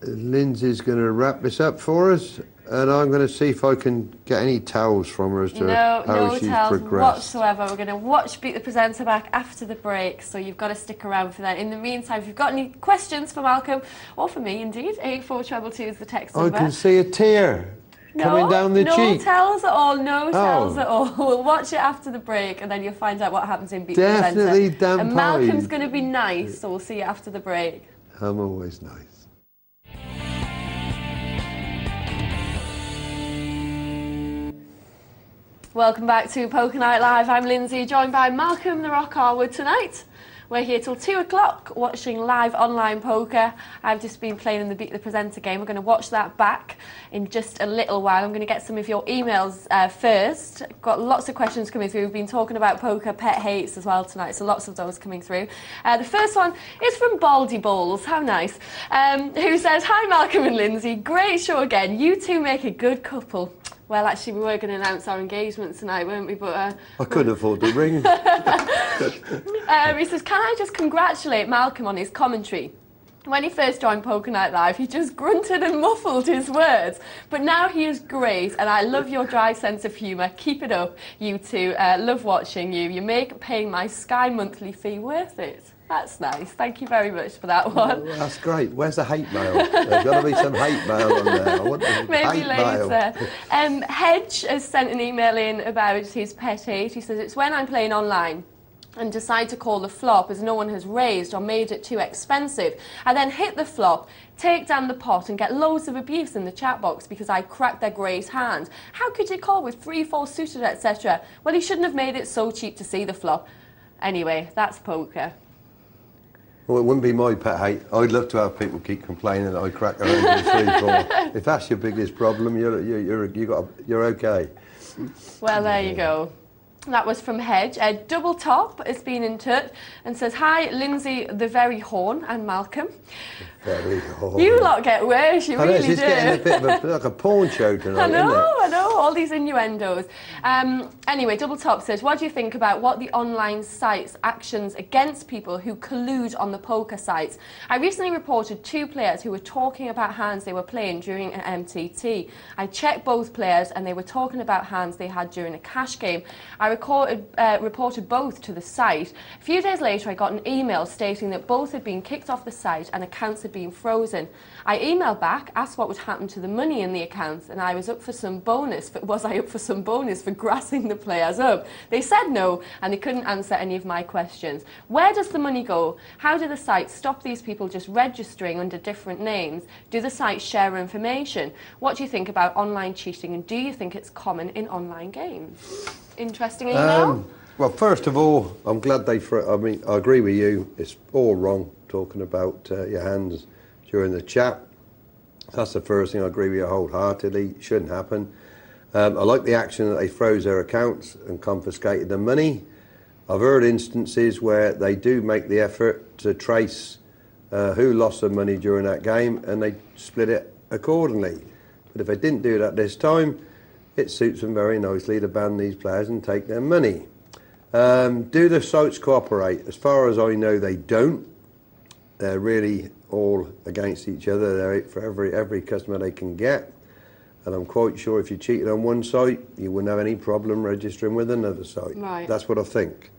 Lyndsay's going to wrap this up for us, and I'm going to see if I can get any tells from her as to how she's progressed. Whatsoever. We're going to watch Beat the Presenter back after the break, so you've got to stick around for that. In the meantime, if you've got any questions for Malcolm, or for me indeed, 84222 is the text number. I can see a tear coming down the cheek. No tells at all, no tells at all. We'll watch it after the break, and then you'll find out what happens in Beat the Presenter. Definitely damn And Malcolm's going to be nice, so we'll see you after the break. I'm always nice. Welcome back to Poker Night Live. I'm Lyndsay, joined by Malcolm the Rock Harwood tonight. We're here till 2 o'clock watching live online poker. I've just been playing in the Beat the Presenter game. We're going to watch that back in just a little while. I'm going to get some of your emails first. Got lots of questions coming through. We've been talking about poker pet hates as well tonight, so lots of those coming through. The first one is from Baldy Bowles. How nice. Who says, "Hi Malcolm and Lyndsay, great show again. You two make a good couple." Well, actually, we were going to announce our engagement tonight, weren't we? But I couldn't afford the ring. He says, "Can I just congratulate Malcolm on his commentary? When he first joined Poker Night Live, he just grunted and muffled his words. But now he is great, and I love your dry sense of humour. Keep it up, you two. Love watching you. You make paying my Sky monthly fee worth it. That's nice. Thank you very much for that one. Well, that's great. Where's the hate mail? There's got to be some hate mail on there. I want the Maybe hate later. mail. Hedge has sent an email in about his pet hate. He says, it's when I'm playing online and decide to call the flop as no one has raised or made it too expensive. I then hit the flop, take down the pot and get loads of abuse in the chat box because I cracked their great hand. How could you call with 3-4 suited, etc.? Well, he shouldn't have made it so cheap to see the flop. Anyway, that's poker. Well, it wouldn't be my pet hate. I'd love to have people keep complaining that I crack their hand in 3-4. If that's your biggest problem, you're okay. Well, there you go. That was from Hedge. Double Top has been in touch and says, hi, Lyndsay, the very Horne, and Malcolm. Very Horne. You lot get worse, you really do. It's getting a bit of like a porn show tonight, I know, isn't it? I know, all these innuendos. Anyway, Double Top says, what do you think about what the online sites' actions against people who collude on the poker sites? I recently reported 2 players who were talking about hands they were playing during an MTT. I checked both players and they were talking about hands they had during a cash game. I reported both to the site. A few days later, I got an email stating that both had been kicked off the site and accounts had been frozen. I emailed back, asked what would happen to the money in the accounts, and I was up for some bonus. Was I up for some bonus for grassing the players up? They said no, and they couldn't answer any of my questions. Where does the money go? How do the sites stop these people just registering under different names? Do the sites share information? What do you think about online cheating, and do you think it's common in online games? Interesting email. Well, first of all, I'm glad I mean, I agree with you. It's all wrong talking about your hands during the chat. That's the first thing. I agree with you wholeheartedly. It shouldn't happen. I like the action that they froze their accounts and confiscated the money. I've heard instances where they do make the effort to trace who lost the money during that game, and they split it accordingly. But if they didn't do that this time, it suits them very nicely to ban these players and take their money. Do the sites cooperate? As far as I know, they don't. They're really all against each other. They're out for every customer they can get. And I'm quite sure if you cheated on one site, you wouldn't have any problem registering with another site. Right. That's what I think.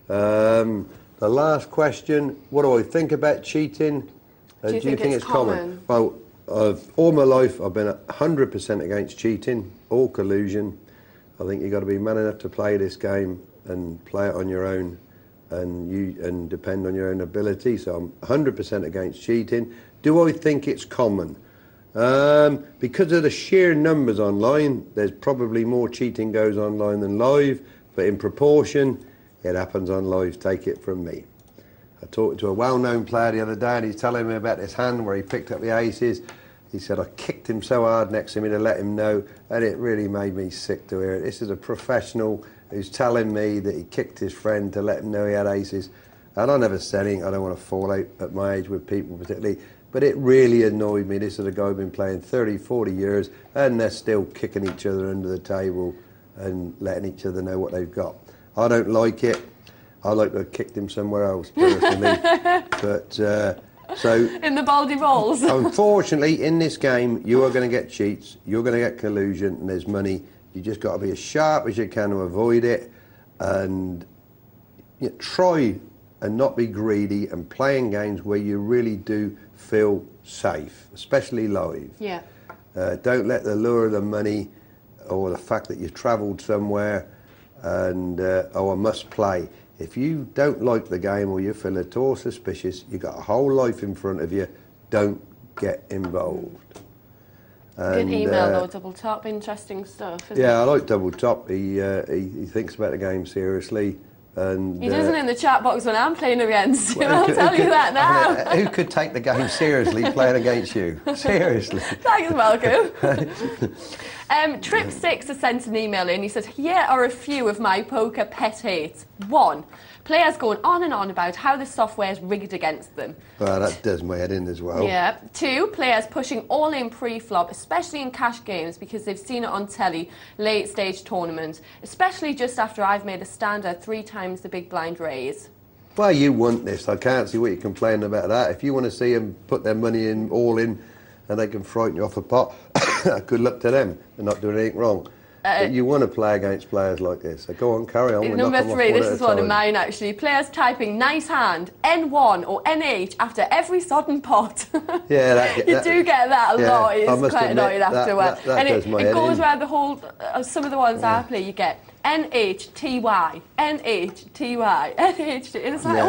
The last question, what do I think about cheating? Do you think it's common? Well, all my life I've been 100% against cheating, all collusion. I think you've got to be man enough to play this game and play it on your own and depend on your own ability. So I'm 100% against cheating. Do I think it's common? Because of the sheer numbers online, there's probably more cheating goes online than live, but in proportion, it happens on live, take it from me. I talked to a well-known player the other day and he's telling me about this hand where he picked up the aces. He said, I kicked him so hard next to me to let him know, and it really made me sick to hear it. This is a professional who's telling me that he kicked his friend to let him know he had aces. And I never said anything. I don't want to fall out at my age with people particularly. But it really annoyed me. This is a guy who's been playing 30, 40 years, and they're still kicking each other under the table and letting each other know what they've got. I don't like it. I like to have kicked him somewhere else, personally. But, so... In the Baldy Balls. Unfortunately, in this game, you are going to get cheats, you're going to get collusion, and there's money. You just got to be as sharp as you can to avoid it, and try and not be greedy and playing games where you really do feel safe, especially live. Yeah. Don't let the lure of the money or the fact that you've travelled somewhere and, oh, I must play. If you don't like the game or you feel at all suspicious, you've got a whole life in front of you, don't get involved. Good email though, Double Top, interesting stuff. Yeah, I like Double Top. He thinks about the game seriously. And, he doesn't in the chat box when I'm playing against him, I'll tell you that now. I mean, who could take the game seriously playing against you? Seriously. Thanks, Malcolm. Trip6 has sent an email in. He says, here are a few of my poker pet hates. 1, players going on and on about how the software is rigged against them. Well, that does my head in as well. Yeah. 2, players pushing all in pre-flop, especially in cash games because they've seen it on telly, late stage tournaments, especially just after I've made a standard 3 times the big blind raise. Well, you want this. I can't see what you're complaining about that. If you want to see them put their money in, all in, and they can frighten you off a pot, good luck to them. They're not doing anything wrong. But you want to play against players like this. So go on, carry on. Number 3, this is one of mine actually. Players typing nice hand, N1 or NH after every sodden pot. Yeah, you do get that a lot. It's quite annoying afterwards. And it goes around the whole, some of the ones I play, you get NHTY, NHTY, NHT. And it's like,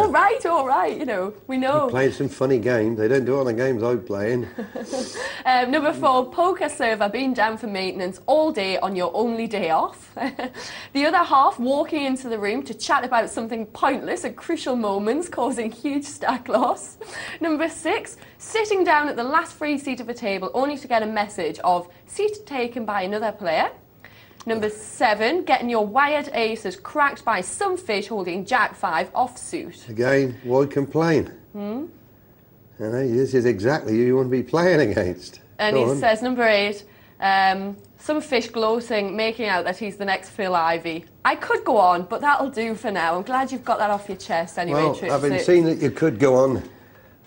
all right, you know, we know. You're playing some funny games. They don't do it on the games I'm playing. Number 4, poker server being down for maintenance all day on your only day off. The other half walking into the room to chat about something pointless at crucial moments, causing huge stack loss. Number 6, sitting down at the last free seat of a table only to get a message of seat taken by another player. Number 7, getting your wired aces cracked by some fish holding Jack 5 offsuit. Again, why complain? You know, this is exactly who you want to be playing against. And he says, number 8, some fish gloating, making out that he's the next Phil Ivey. I could go on, but that'll do for now. I'm glad you've got that off your chest anyway, well, having seen that you could go on,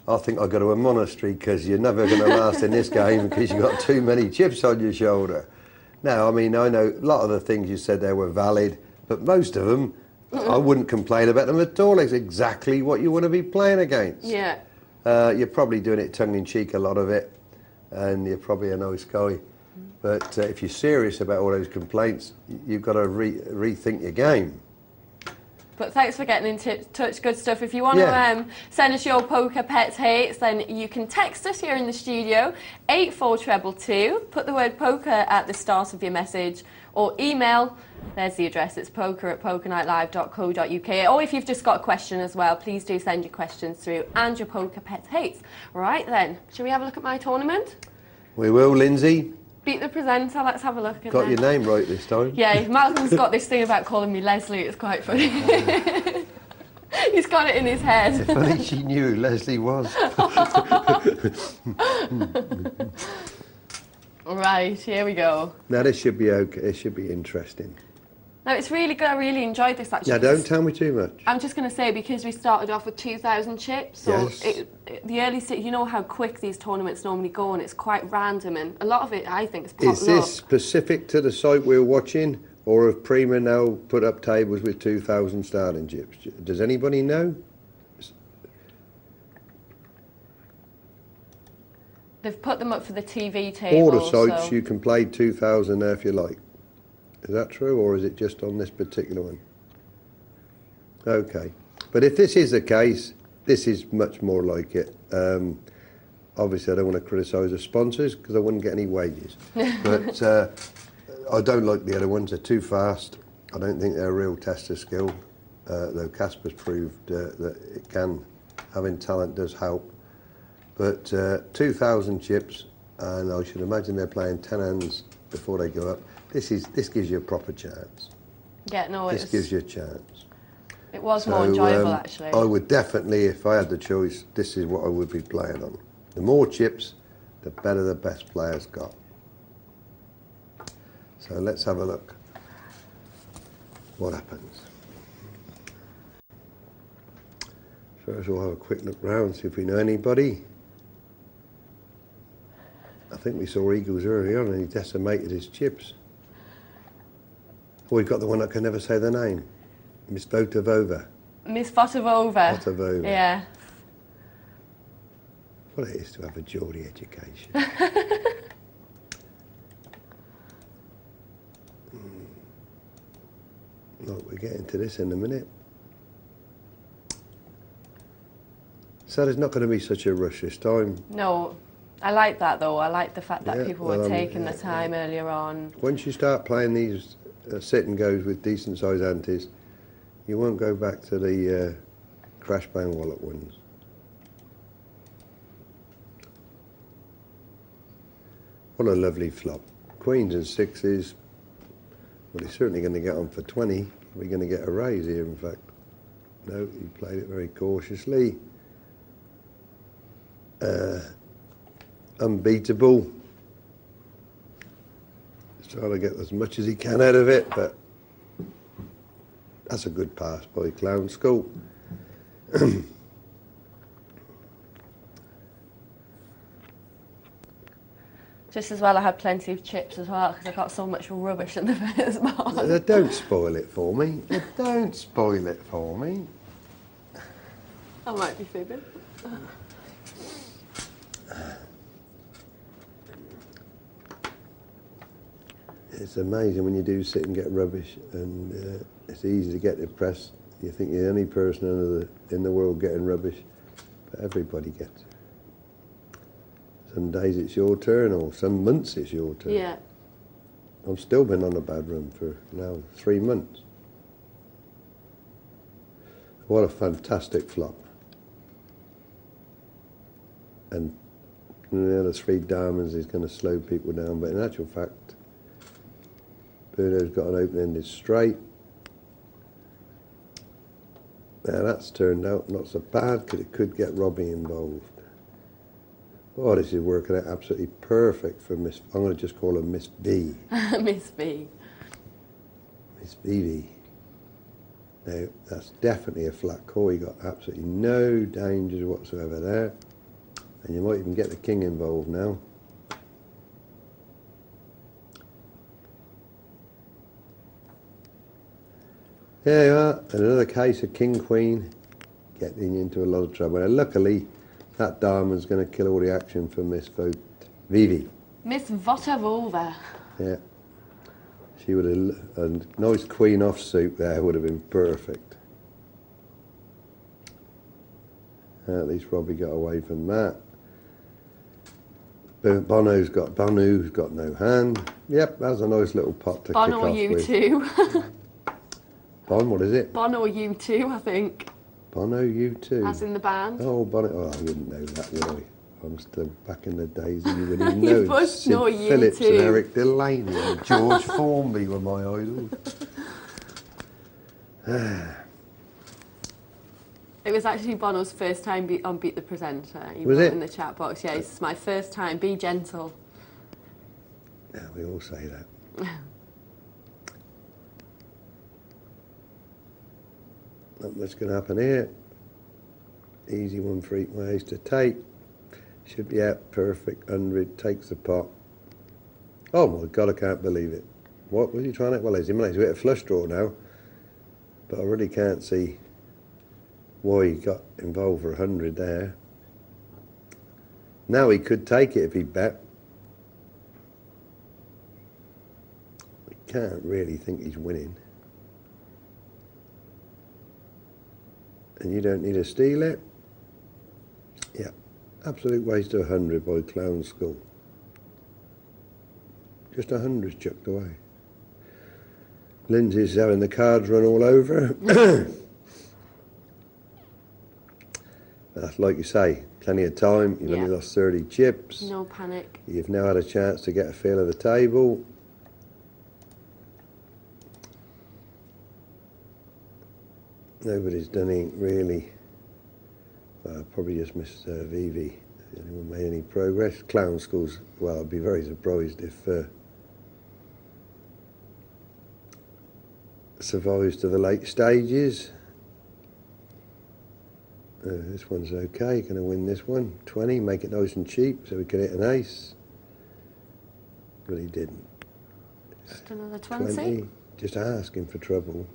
I think I'll go to a monastery, because you're never going to last in this game because you've got too many chips on your shoulder. Now, I mean, I know a lot of the things you said there were valid, but most of them, I wouldn't complain about them at all. It's exactly what you want to be playing against. Yeah. You're probably doing it tongue-in-cheek, a lot of it, and you're probably a nice guy. But if you're serious about all those complaints, you've got to rethink your game. But thanks for getting in touch. Good stuff. If you want to send us your poker pets hates, then you can text us here in the studio, 84222. Put the word poker at the start of your message, or email. There's the address. It's poker@pokernightlive.co.uk. Or if you've just got a question as well, please do send your questions through and your poker pets hates. Right then, shall we have a look at my tournament? We will, Lyndsay. Beat the presenter, let's have a look at Got your name right this time. Yeah, Malcolm's got this thing about calling me Leslie, it's quite funny. He's got it in his head. It's funny she knew who Leslie was. Right, here we go. Now this should be okay, it should be interesting. No, it's really good. I really enjoyed this actually. Now don't tell me too much. I'm just going to say, because we started off with 2,000 chips, so yes. The early you know how quick these tournaments normally go, and it's quite random, and a lot of it I think is popping up. Is this specific to the site we're watching, or have Prima now put up tables with 2,000 starting chips? Does anybody know? They've put them up for the TV table. All the sites you can play 2,000 there if you like. Is that true, or is it just on this particular one? Okay. But if this is the case, this is much more like it. Obviously, I don't want to criticise the sponsors because I wouldn't get any wages. But I don't like the other ones. They're too fast. I don't think they're a real test of skill, though Casper's proved that it can. Having talent does help. But 2,000 chips, and I should imagine they're playing 10 hands before they go up. This gives you a proper chance. Yeah, no, this gives you a chance. It was more enjoyable, actually. I would definitely, if I had the choice, this is what I would be playing on. The more chips, the better the best players got. So let's have a look. What happens? First we'll have a quick look round, see if we know anybody. I think we saw Eagles early on and he decimated his chips. We've got the one that can never say the name. Miss Votavova. Miss Votavova. Votavova. Yeah. What it is to have a Geordie education. Look, we'll get into this in a minute. So there's not going to be such a rush this time. No. I like that though. I like the fact that people were taking the time earlier on. Once you start playing these sit and goes with decent sized antes, you won't go back to the crash bang wallet ones. What a lovely flop. Queens and sixes. Well, he's certainly going to get on for 20. We're going to get a raise here, in fact. No, he played it very cautiously. Unbeatable. He's trying to get as much as he can out of it, but that's a good pass by Clown School. Just as well I had plenty of chips as well because I got so much rubbish in the first one. Don't spoil it for me. Don't spoil it for me. I might be fibbing. It's amazing when you do sit and get rubbish, and it's easy to get depressed. You think you're the only person in the world getting rubbish, but everybody gets it. Some days it's your turn, or some months it's your turn. Yeah. I've still been on a bad run for now 3 months. What a fantastic flop. And the other 3 diamonds is going to slow people down, but in actual fact, Birdo's got an open-ended straight. Now that's turned out not so bad because it could get Robbie involved. Oh, this is working out absolutely perfect for Miss... I'm going to just call her Miss B. Miss B. Miss BB. Now, that's definitely a flat call. You got absolutely no dangers whatsoever there. And you might even get the king involved now. There you are, another case of king-queen getting into a lot of trouble. Now, luckily, that diamond's going to kill all the action for Miss Vivi. Miss Votavolva. Yeah. She would have, a nice queen offsuit there would have been perfect. At least Robbie got away from that. Bono's got no hand. Yep, that's a nice little pot to kick off with. Bon or U2. Bon, what is it? Bon or U2, I think. Bono U2. As in the band. Oh, Bonnet. Oh, I wouldn't know that, would I? I'm still back in the days and you wouldn't even know. You must know Sid Phillips U2. and Eric Delaney and George Formby were my idols. It was actually Bono's first time on Beat the Presenter. He Was wrote it? in the chat box, yeah, it's my first time, be gentle. Yeah, we all say that. Not much going to happen here. Easy one for each ways to take. Should be out perfect. 100 takes the pot. Oh my God, I can't believe it. What was he trying to? Well, he's a bit of flush draw now, but I really can't see why he got involved for 100 there. Now he could take it if he bet. I can't really think he's winning. And you don't need to steal it. Yeah, absolute waste of 100 by Clown Skull. Just 100's chucked away. Lyndsay's having the cards run all over. Like you say, plenty of time. You've only lost 30 chips. No panic. You've now had a chance to get a feel of the table. Nobody's done it really. Well, probably just Miss Vivi. Anyone made any progress? Clown Schools, well, I'd be very surprised if survives to the late stages. This one's okay, going to win this one. 20, make it nice and cheap so we can hit an ace. But he didn't. Just another 20. Just asking for trouble.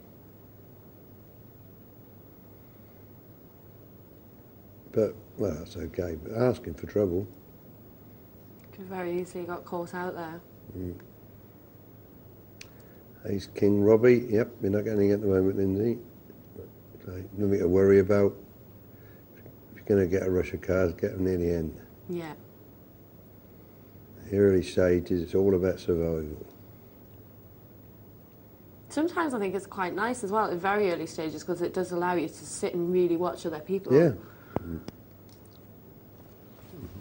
But, well, that's okay, but asking for trouble. Could very easily got caught out there. Ace, King, Robbie. Yep, you're not getting it at the moment, Lyndsay. So, nothing to worry about. If you're going to get a rush of cards, get them near the end. Yeah. The early stages, it's all about survival. Sometimes I think it's quite nice as well at very early stages because it does allow you to sit and really watch other people. Yeah.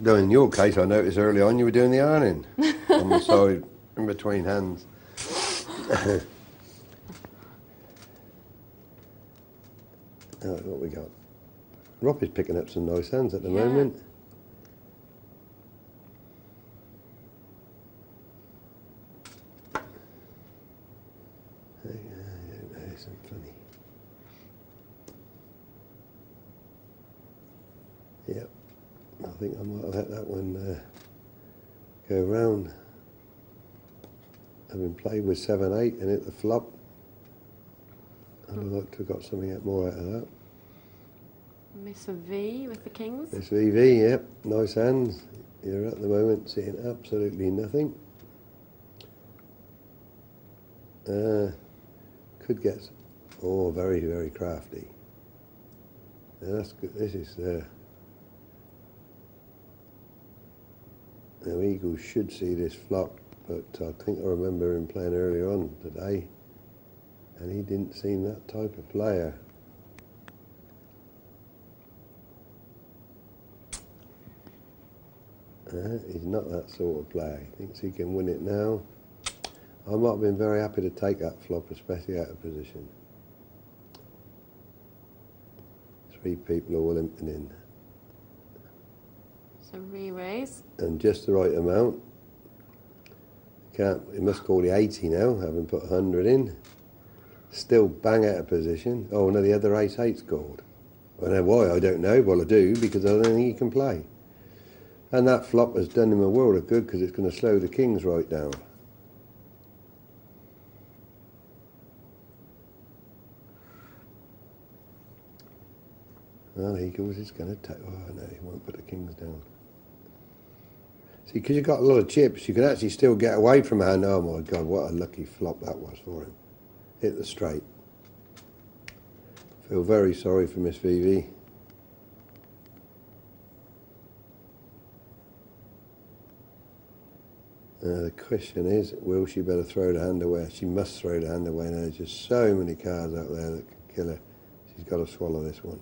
Though in your case, I noticed early on you were doing the ironing on the side, in between hands. What we got? Robbie's picking up some nice hands at the moment. Some funny. Yep, I think I might have let that one go round. Having played with 7-8 and hit the flop, I'd have liked to have got something more out of that. Miss V with the kings. Miss VV, yep, nice hands. You're at the moment seeing absolutely nothing. Could get, oh, very, very crafty. Now that's good. This is now Eagles should see this flop, but I think I remember him playing earlier on today, and he didn't seem that type of player. He's not that sort of player. He thinks he can win it now. I might have been very happy to take that flop, especially out of position. 3 people all limping in. So re-raise. And just the right amount. He must call the 80 now, having put 100 in. Still bang out of position. Oh no, the other ace-8 scored. I know why, I don't know. Well, I do, because I don't think he can play. And that flop has done him a world of good, because it's going to slow the kings right down. Well, Eagles is going to take... Oh no, he won't put the kings down. See, because you've got a lot of chips, you can actually still get away from a hand. Oh my God, what a lucky flop that was for him. Hit the straight. Feel very sorry for Miss VV. The question is, will she better throw the hand away? She must throw the hand away now. There's just so many cards out there that can kill her. She's got to swallow this one.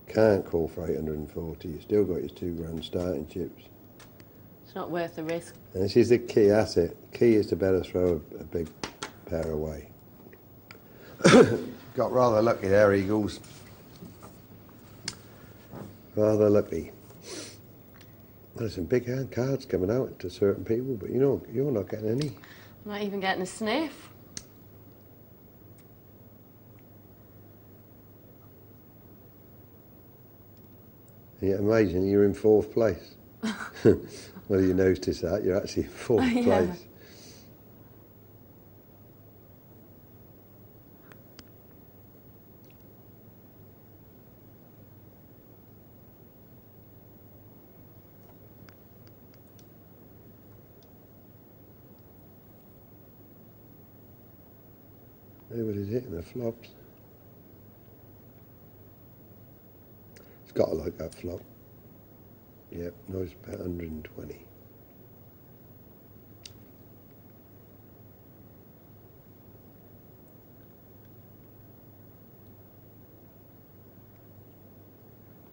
Can't call for 840. You've still got your £2 starting chips. It's not worth the risk. And this is the key, that's it. Key is to better throw a big pair away. Got rather lucky there, Eagles. Rather lucky. There's some big hand cards coming out to certain people, but you know, you're not getting any. Not even getting a sniff. Yeah, amazing, you're in 4th place. Well, you noticed that, you're actually in 4th Yeah. place. Everybody's hitting the flops. It's got to like that flop. Yep, nice, about 120.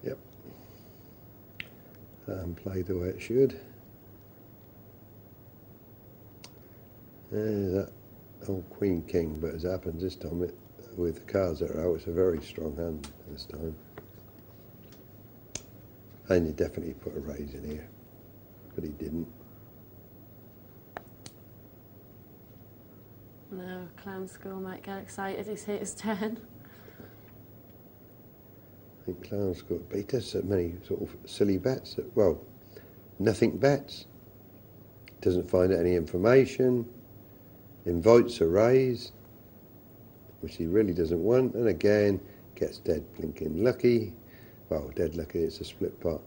Yep. And played the way it should. There's that old Queen King, but as happens this time, with the cards that are out, it's a very strong hand this time. And you definitely put a raise in here, but he didn't. No, Clown School might get excited. He's hit his 10. I think Clown School, but he does so many sort of silly bets that, well, nothing bets. Doesn't find any information. Invites a raise, which he really doesn't want, and again gets dead blinking lucky. Well, dead lucky, it's a split pot.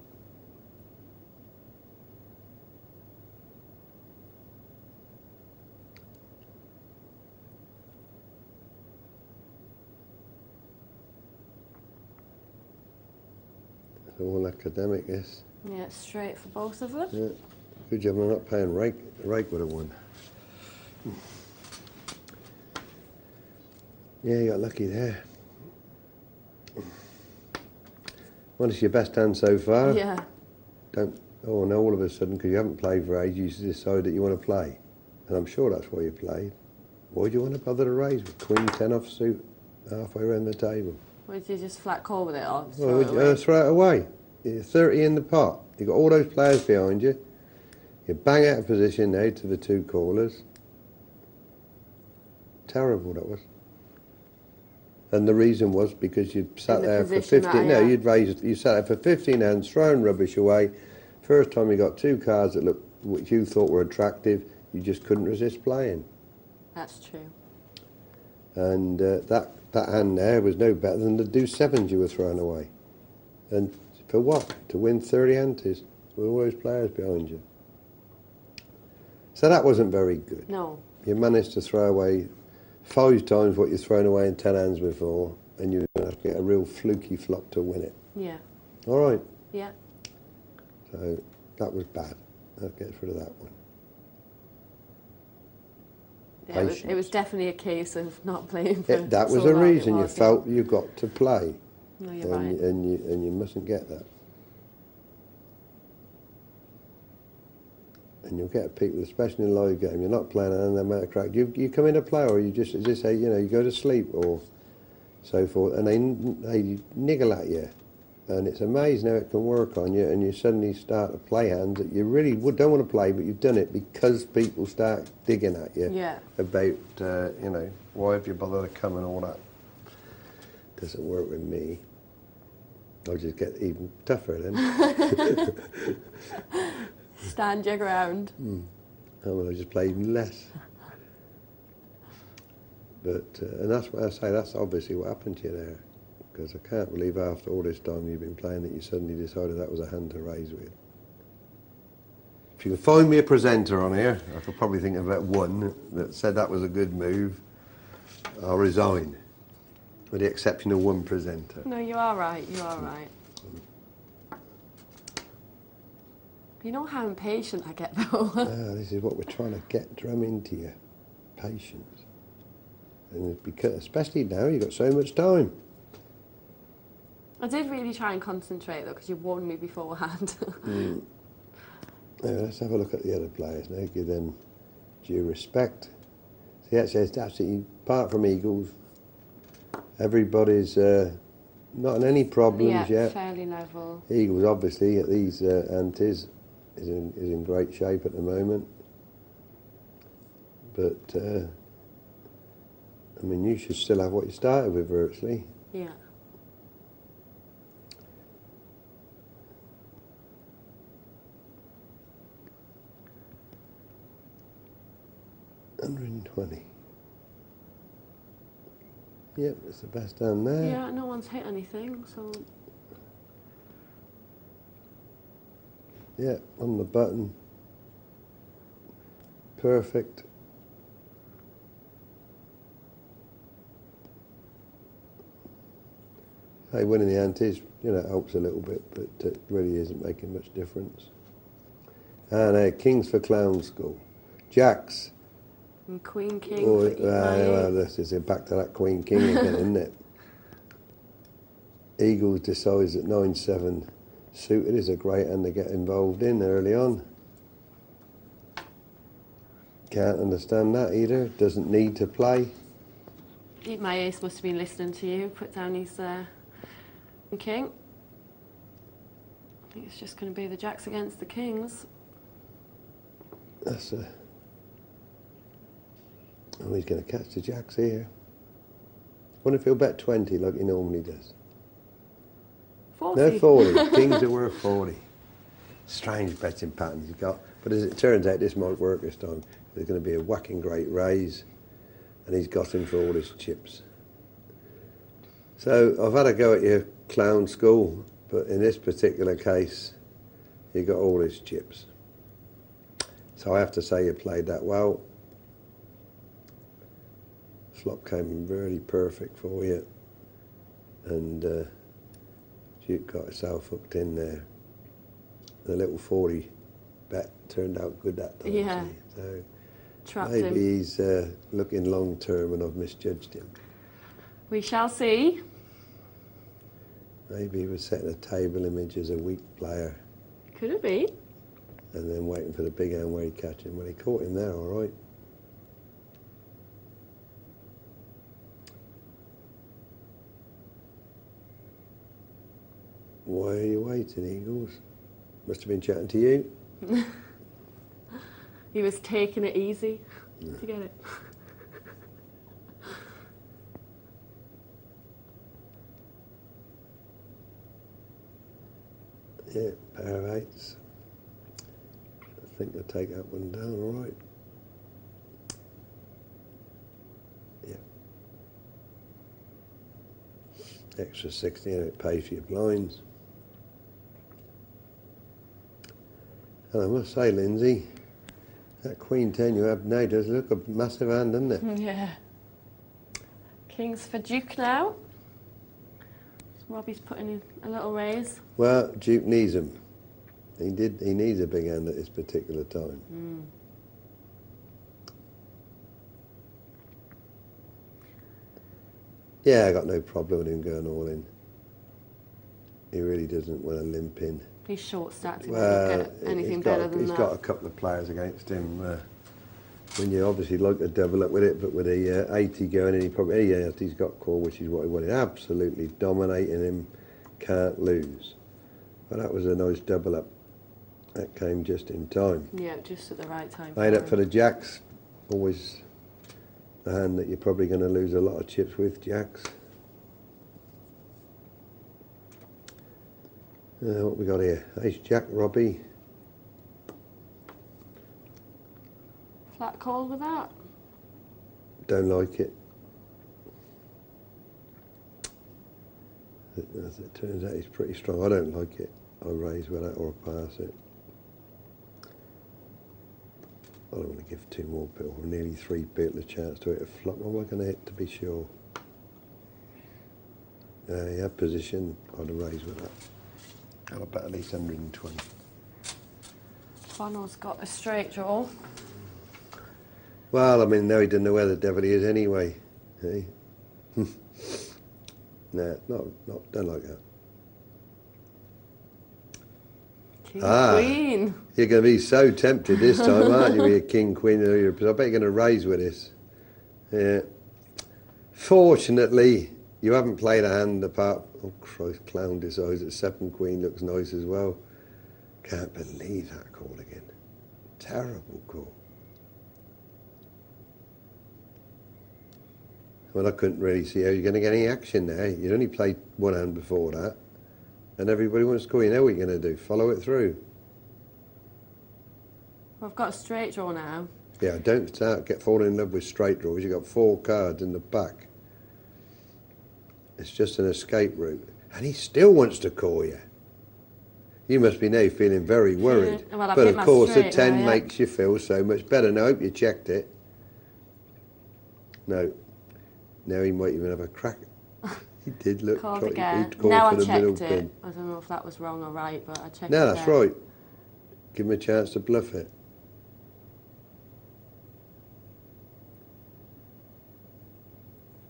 It's all academic, this. Yeah, it's straight for both of them. Yeah. Good job I'm not paying rake. Rake would have won. Yeah, you got lucky there. What is your best hand so far? Yeah. Don't. Oh no! All of a sudden, because you haven't played for ages, you decide that you want to play, and I'm sure that's why you played. Why do you want to bother to raise with Queen 10 off suit halfway around the table? Would you just flat call with it or Well, throw it away. You're 30 in the pot. You've got all those players behind you. You bang out of position now to the 2 callers. Terrible that was. And the reason was because you'd sat there for 15. Yeah. You sat there for 15 hands, throwing rubbish away. First time you got 2 cards that looked, which you thought were attractive, you just couldn't resist playing. That's true. And that hand there was no better than the deuce sevens you were throwing away. And for what? To win 30 antes with all those players behind you. So that wasn't very good. No. You managed to throw away 5 times what you've thrown away in 10 hands before, and you're going to get a real fluky flop to win it. Yeah. All right. Yeah. So that was bad. I'll get rid of that one. Yeah, it was definitely a case of not playing for that was so a long, reason you felt you got to play. No, you're right. And you mustn't get that. And you'll get people, especially in a live game, you're not playing an amount of crack. You come in to play, or you just, as they say, you know, you go to sleep or so forth, and they niggle at you. And it's amazing how it can work on you, and you suddenly start to play hands that you really don't want to play, but you've done it because people start digging at you about, you know, why have you bothered to come and all that. Doesn't work with me. I'll just get even tougher then. Stand your ground. I'll just play even less. But, and that's what I say, that's obviously what happened to you there. Because I can't believe after all this time you've been playing that you suddenly decided that was a hand to raise with. If you can find me a presenter on here, I could probably think of about one that said that was a good move, I'll resign. With the exception of one presenter. No, you are right, you are right. You know how impatient I get though. This is what we're trying to drum into you. Patience. And because, especially now, you've got so much time. I did really try and concentrate though, because you warned me beforehand. Now, let's have a look at the other players now, give them due respect. See, that's absolutely, apart from Eagles, everybody's not in any problems yet. Fairly level. Eagles, obviously, at these antes, is in great shape at the moment. But, I mean, you should still have what you started with, virtually. Yeah. $120. Yep, it's the best hand there. Yeah, no one's hit anything, so... Yeah, on the button. Perfect. Hey, winning the antes, you know, helps a little bit, but it really isn't making much difference. And Kings for Clown School. Jacks. And Queen King for eat my well, this is back to that Queen King again, isn't it? Eagles decides that 9-7 suited is a great hand to get involved in early on. Can't understand that either. Doesn't need to play. Eat my ace must have been listening to you. Put down his king. I think it's just going to be the jacks against the kings. That's oh, he's going to catch the jacks here. Wonder if he'll bet 20 like he normally does. 40. No, 40. Kings are worth 40. Strange betting pattern he's got. But as it turns out, this might work this time. There's going to be a whacking great raise, and he's got him for all his chips. So I've had a go at your clown school, but in this particular case, you got all his chips. So I have to say you played that well. Flop came really perfect for you, and Duke got himself hooked in there. The little 40 bet turned out good that time. Yeah. So trapped maybe him. he's looking long term and I've misjudged him. We shall see. Maybe he was setting a table image as a weak player Could it be? and then waiting for the big hand where he'd catch him. Well, he caught him there, all right. Why are you waiting, Eagles? Must have been chatting to you. He was taking it easy to get it. Yeah, pair of eights. I think I'll take that one down, all right. Yeah. Extra 60 and it pays for your blinds. And I must say, Lyndsay, that Queen 10 you have now does look a massive hand, doesn't it? Yeah. Kings for Duke now. Robbie's putting in a little raise. Well, Duke needs him. He needs a big hand at this particular time. Yeah, I got no problem with him going all in. He really doesn't want to limp in. He's short stacked. He won't get anything better than that. He's got a couple of players against him. When you obviously like to double up with it, but with a 80 going in, he's got core, which is what he wanted. Absolutely dominating him, can't lose. But that was a nice double up. That came just in time. Yeah, just at the right time. Made up for the jacks. Always the hand that you're probably going to lose a lot of chips with, jacks. What we got here? Ace Jack, Robbie. Flat call with that? Don't like it. As it turns out, he's pretty strong. I don't like it. I raise with that or pass it. I don't want to give two more people, or nearly three people, a chance to hit a flop. What am I going to hit to be sure? You have position. I'd raise with that. I'll bet at least 120. Bono's got a straight draw. Well, I mean, now he doesn't know where the devil he is anyway. Hey? Nah, don't like that. King, Queen. You're going to be so tempted this time, aren't you, with your King, Queen? I bet you're going to raise with this. Yeah. Fortunately, you haven't played a hand apart. Oh, Christ, clown decides that 7 Queen looks nice as well. Can't believe that call again. Terrible call. Well, I couldn't really see how you're going to get any action there. You'd only played one hand before that. And everybody wants to call. You know what you're going to do. Follow it through. Well, I've got a straight draw now. Yeah, don't fall in love with straight draws. You've got 4 cards in the back. It's just an escape route. And he still wants to call you. You must be now feeling very worried. Yeah. Well, but of course, the 10 now, yeah. makes you feel so much better. Now, I hope you checked it. No. Now he might even have a crack. He did look. Called He again. called Now for I the middle checked pin. it. I don't know if that was wrong or right, but I checked it. No, that's right. Give him a chance to bluff it.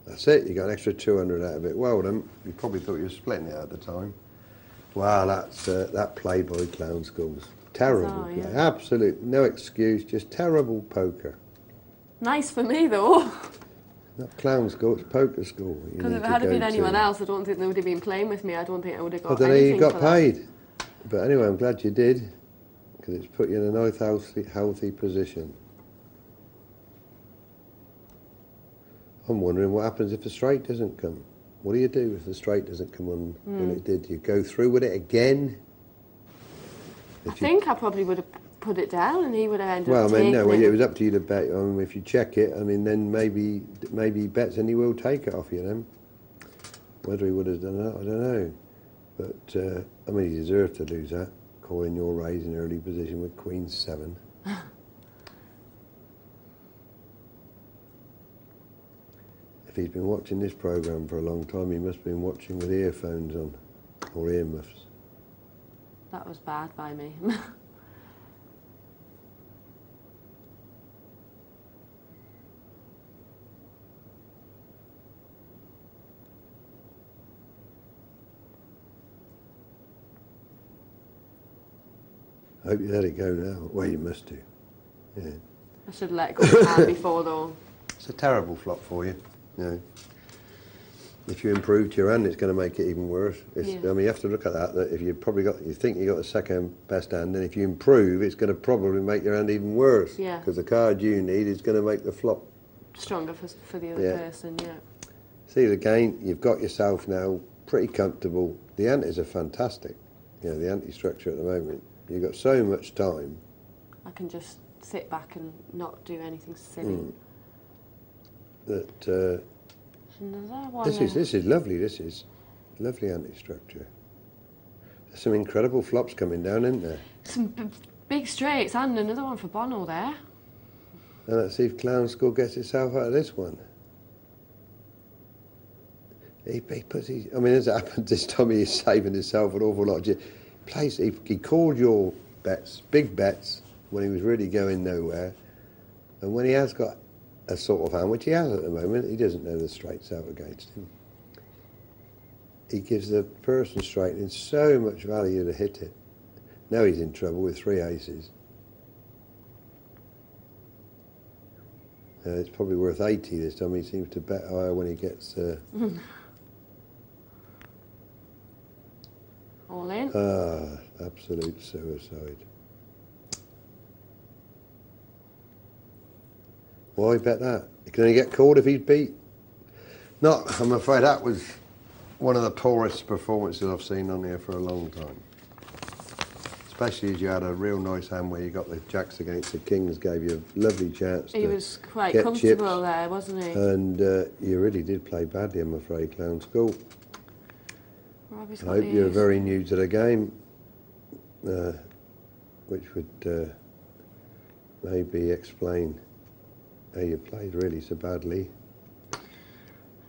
That's it. You got an extra 200 out of it. Well done. You probably thought you were splitting it at the time. Wow, that's that play by Clown Schools. Terrible play. Yeah. Absolute, no excuse. Just terrible poker. Nice for me though. Not Clown School, it's poker school. Because if it had been anyone else, I don't think they would have been playing with me. I don't think I would have got I don't know, anything you got for paid. That. But anyway, I'm glad you did, because it's put you in a nice, healthy position. I'm wondering what happens if the straight doesn't come. What do you do if the straight doesn't come on when it did? You go through with it again? I think I probably would have put it down and he would have ended up taking it. Well, it was up to you to bet. I mean, if you check it, I mean, then maybe he bets and he will take it off you then. Whether he would have done that, I don't know. But, I mean, he deserved to lose that, calling your raise in early position with Queen 7. If he's been watching this programme for a long time, he must have been watching with earphones on, or earmuffs. That was bad by me. I hope you let it go now. Well, you must do. Yeah. I should have let it go before though. It's a terrible flop for you. You know. If you improved your hand, it's going to make it even worse. I mean, you have to look at that. That if you think you got the second best hand, and if you improve, it's going to probably make your hand even worse. Yeah. Because the card you need is going to make the flop stronger for the other person. Yeah. See, again, you've got yourself now pretty comfortable. The antes are fantastic. you know, the anti-structure at the moment, you've got so much time. I can just sit back and not do anything silly. That Another one. this is lovely. This is lovely anti-structure. There's some incredible flops coming down, isn't there? Some big straights and another one for Bono there. And let's see if Clown School gets itself out of this one. He puts his, I mean, as it happens this time, he's saving himself an awful lot. He called your bets, big bets, when he was really going nowhere. And when he has got a sort of hand, which he has at the moment, he doesn't know the straights out against him. He gives the person straightening so much value to hit it. Now he's in trouble with 3 aces. It's probably worth 80 this time. He seems to bet higher when he gets... All in. Absolute suicide. Why bet that? He can only get called if he's beat. No, I'm afraid that was one of the poorest performances I've seen on here for a long time. Especially as you had a real nice hand where you got the jacks against the kings, gave you a lovely chance to He was quite get comfortable chips. there, wasn't he? And you really did play badly, I'm afraid, Clown School. Robbie's I got hope you're these. very new to the game, which would maybe explain how you played really so badly.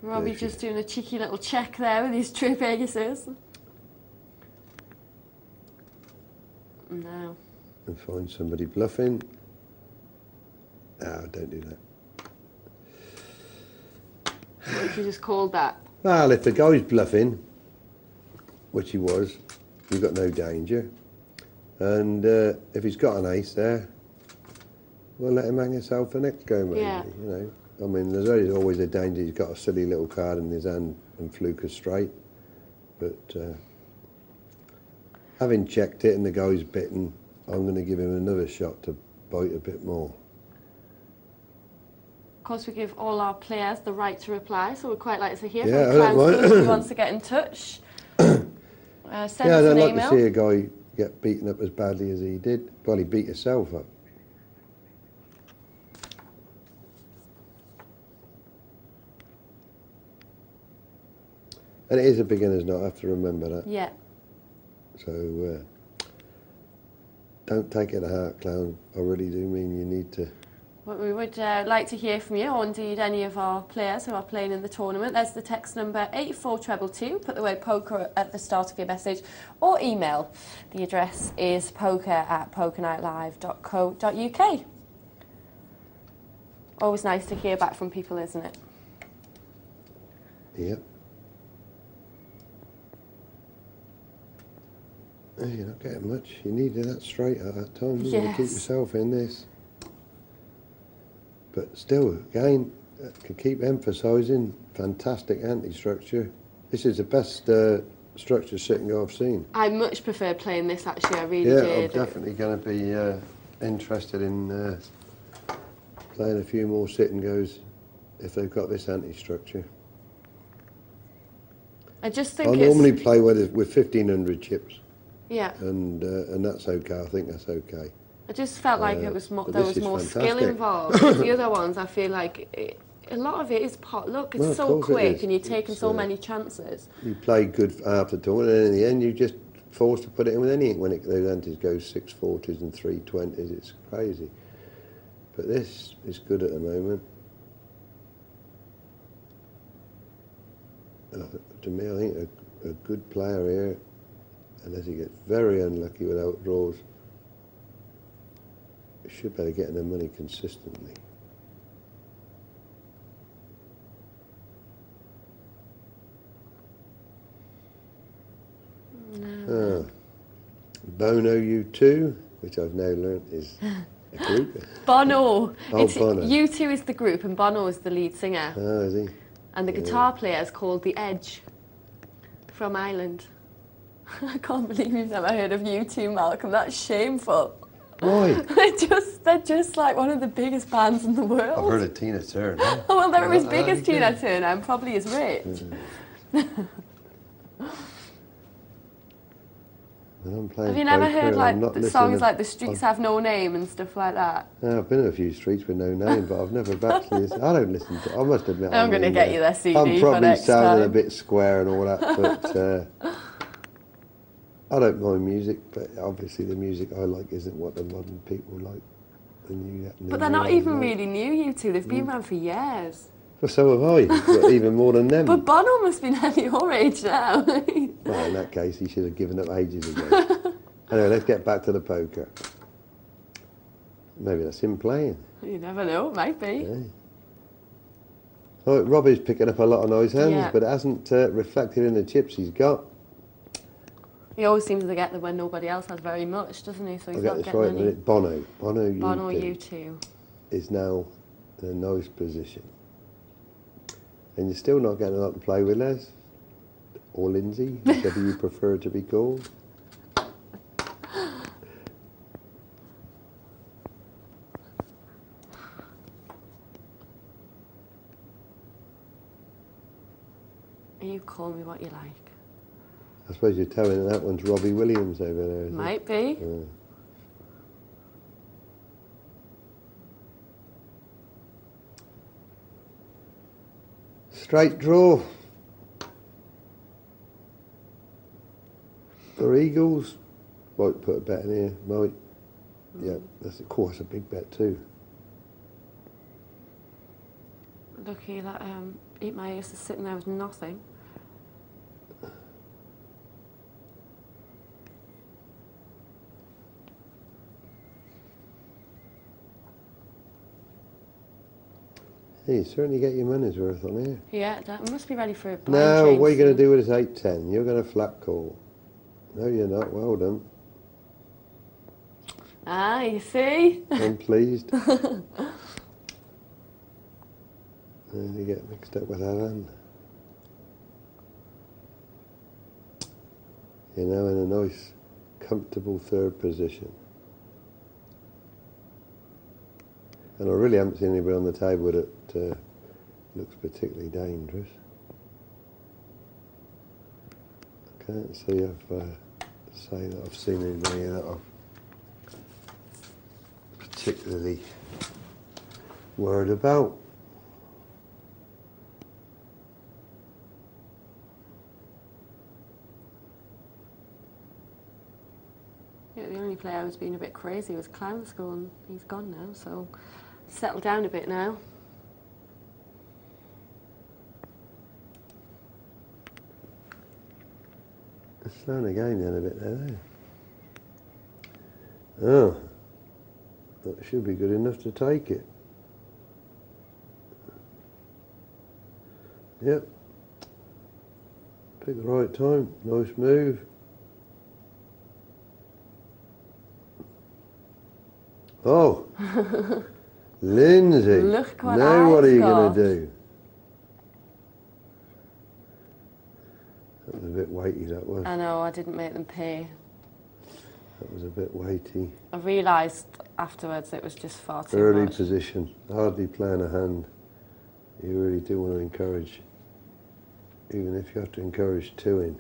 Robbie just doing a cheeky little check there with his trip aces. No. And find somebody bluffing. Don't do that. What if you just called that? Well, if the guy's bluffing, which he was, you've got no danger. And if he's got an ace there, well, let him hang himself the next go, maybe, Yeah. you know. I mean, there's always a danger he's got a silly little card in his hand and fluke a straight. But having checked it and the guy's bitten, I'm going to give him another shot to bite a bit more. Of course, we give all our players the right to reply, so we'd quite like to hear Yeah, from I don't Clown mind. School if he wants to get in touch. Send Yeah, us I'd an like email. to see a guy get beaten up as badly as he did. Well, he beat himself up. And it is a beginner's night, I have to remember that. Yeah. So don't take it to heart, Clown. I really do mean you need to. Well, we would like to hear from you, or indeed any of our players who are playing in the tournament. There's the text number 84222. Put the word poker at the start of your message, or email. The address is poker@pokernightlive.co.uk. Always nice to hear back from people, isn't it? Yep. Oh, you're not getting much. You needed that straight at that time. You want to keep yourself in this. But still, again, can keep emphasising fantastic anti-structure. This is the best structure sitting I've seen. I much prefer playing this, actually. I really Yeah, did. I'm definitely going to be interested in playing a few more sit-and goes if they've got this anti-structure. I just think I normally play with 1,500 chips. Yeah. And that's okay. I think that's okay. I just felt like it was more, but there this was is more skill fantastic. involved. With the other ones, I feel like a lot of it is pot luck. It's Well, of so course it quick, is. and you're taking It's, so many chances. You play good after tournament, and in the end, you just forced to put it in with anything when those antis go 640s and 320s. It's crazy. But this is good at the moment. To me, I think a good player here, unless he gets very unlucky without draws, should better getting the money consistently. No. Bono U2, which I've now learnt is a group. Bono. Oh, Bono. U2 is the group, and Bono is the lead singer. Oh, is he? And the guitar player is called The Edge, from Ireland. I can't believe you've never heard of U2, Malcolm. That's shameful. Why? They're just like one of the biggest bands in the world. I've heard of Tina Turner. Oh, well, they're Yeah, as big as okay. Tina Turner and probably as rich. When I'm playing Have you never poker heard and like I'm not the listening songs to- like "The Streets Have No Name" and stuff like that? I've been in a few streets with no name, but I've never actually. I don't listen to. I must admit, I'm going to get you their CD I'm for probably next sounding a time. bit square and all that, but I don't mind music. But obviously, the music I like isn't what the modern people like. But they're not even really new, you two. They've been around for years. Well, so have I, but even more than them. But Bono must be nearly your age now. Well, in that case, he should have given up ages ago. Anyway, let's get back to the poker. Maybe that's him playing. You never know, it might be. Yeah. Oh, Robbie's picking up a lot of nice hands, Yeah. but it hasn't reflected in the chips he's got. He always seems to get them when nobody else has very much, doesn't he? So he's I'll get not this getting right in a any. minute. Bono Bono, U2 you two. is now in a nice position. And you're still not getting a lot to play with, Les. Or Lyndsay, whichever you prefer to be called. You call me what you like. I suppose you're telling that one's Robbie Williams over there, isn't it? Might be. Yeah. Straight draw. For Eagles. Might put a bet in here, might. Yeah, that's of course a big bet too. Lucky that Eat My Ace is sitting there with nothing. Hey, you certainly get your money's worth on here. Yeah, that must be ready for a blind No, change what are you going to soon. do with this 8-10? You're going to flat call. No, you're not. Well done. Ah, you see? I'm pleased. And you get mixed up with that hand. You're now in a nice, comfortable third position. And I really haven't seen anybody on the table that looks particularly dangerous. I can't say say that I've seen anybody that I've particularly worried about. Yeah, the only player who's been a bit crazy was Clown School, and he's gone now, so settle down a bit now. It's slowing the game down a bit there. Oh, that should be good enough to take it. Yep. Pick the right time. Nice move. Oh, Lyndsay. Look what now what are I've you got. going to do? That was a bit weighty, that was. I know, I didn't make them pay. That was a bit weighty. I realised afterwards it was just far too Early much. position, hardly playing a hand. You really do want to encourage, even if you have to encourage two in,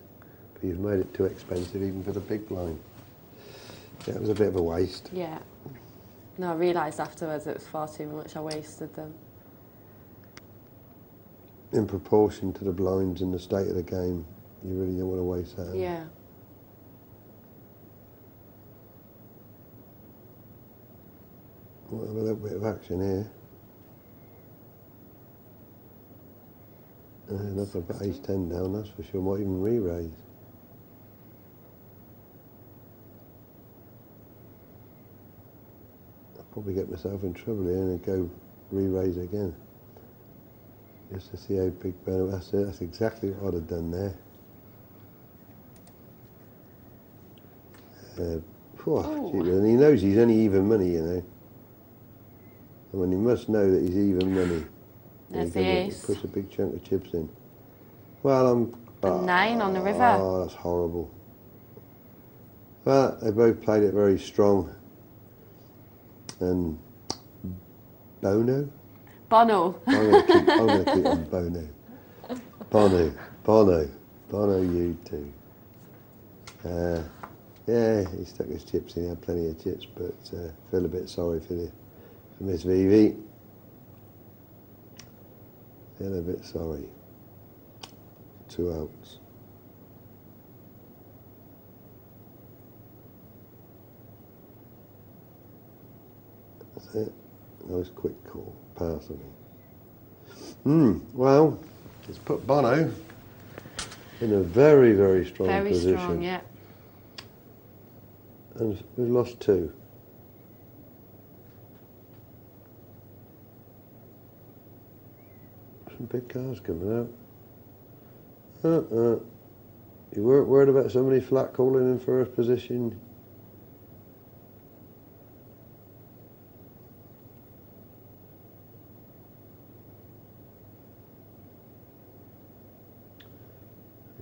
but you've made it too expensive even for the big blind. Yeah, it was a bit of a waste. Yeah. No, I realised afterwards it was far too much. I wasted them. In proportion to the blinds and the state of the game, you really don't want to waste that. Yeah. We'll have a little bit of action here. And if I put ace-10 down, that's for sure. Might even re-raise. I'll probably get myself in trouble here and go re-raise again. Just to see how big Ben. That's it. That's exactly what I'd have done there. And he knows he's only even money, you know. I mean, he must know that he's even money. There's the He ace. puts a big chunk of chips in. Well, I'm... A 9 on the river. Oh, that's horrible. Well, they both played it very strong. And Bono? Bono. I'm going to keep on Bono. Bono, you two. Yeah, he stuck his chips in. He had plenty of chips, but feel a bit sorry for Miss Vivi. Feel a bit sorry. 2 outs. That's it. Nice quick call. Pass on me. Well, it's put Bono in a very, very strong position. Very strong, yeah. And we've lost 2. Some big cars coming out. You weren't worried about somebody flat calling in first position?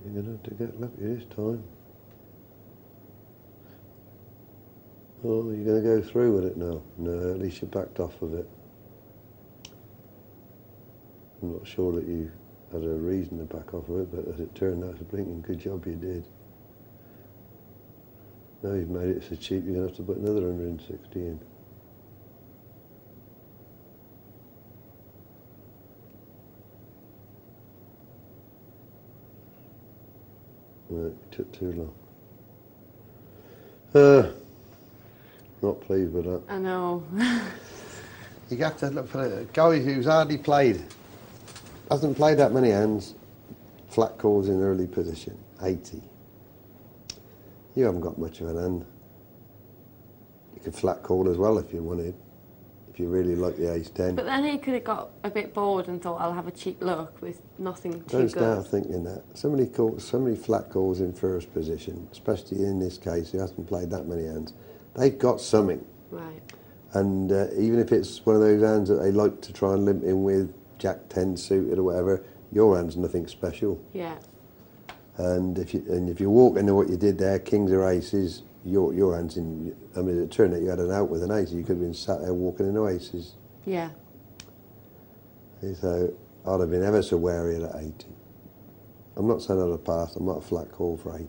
You're going to have to get lucky this time. Oh, you're going to go through with it now? No, at least you backed off of it. I'm not sure that you had a reason to back off of it, but as it turned out, it's a blinking good job you did. Now you've made it so cheap, you're going to have to put another 160 in. No, it took too long. Not pleased with that. I know. You have to look for a guy who's hardly played. Hasn't played that many hands. Flat calls in early position. 80. You haven't got much of an hand. You could flat call as well if you wanted. If you really like the ace-10. But then he could have got a bit bored and thought, I'll have a cheap look with nothing too Don't good. start thinking that. Somebody flat calls in first position, especially in this case, who hasn't played that many hands. They've got something. Right. And even if it's one of those hands that they like to try and limp in with, Jack 10 suited or whatever, your hand's nothing special. Yeah. And if you walk into what you did there, kings or aces, your hand's in. I mean, it turned out you had an out with an ace. You could have been sat there walking into aces. Yeah. So I'd have been ever so wary of that 80. I'm not saying I'd have passed. I'm not a flat call for 80.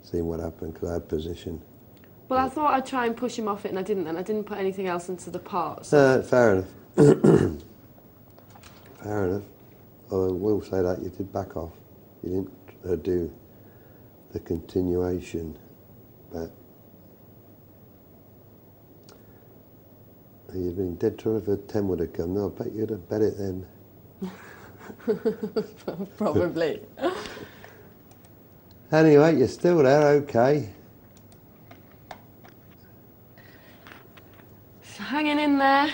Seeing what happened because I had position. Well, I thought I'd try and push him off it, and I didn't. And I didn't put anything else into the pot. So. Fair enough. Fair enough. I will say that you did back off. You didn't do the continuation, but you'd been dead trying if a 10 would have come. No, I bet you'd have bet it then. Probably. Anyway, you're still there, okay. Hanging in there.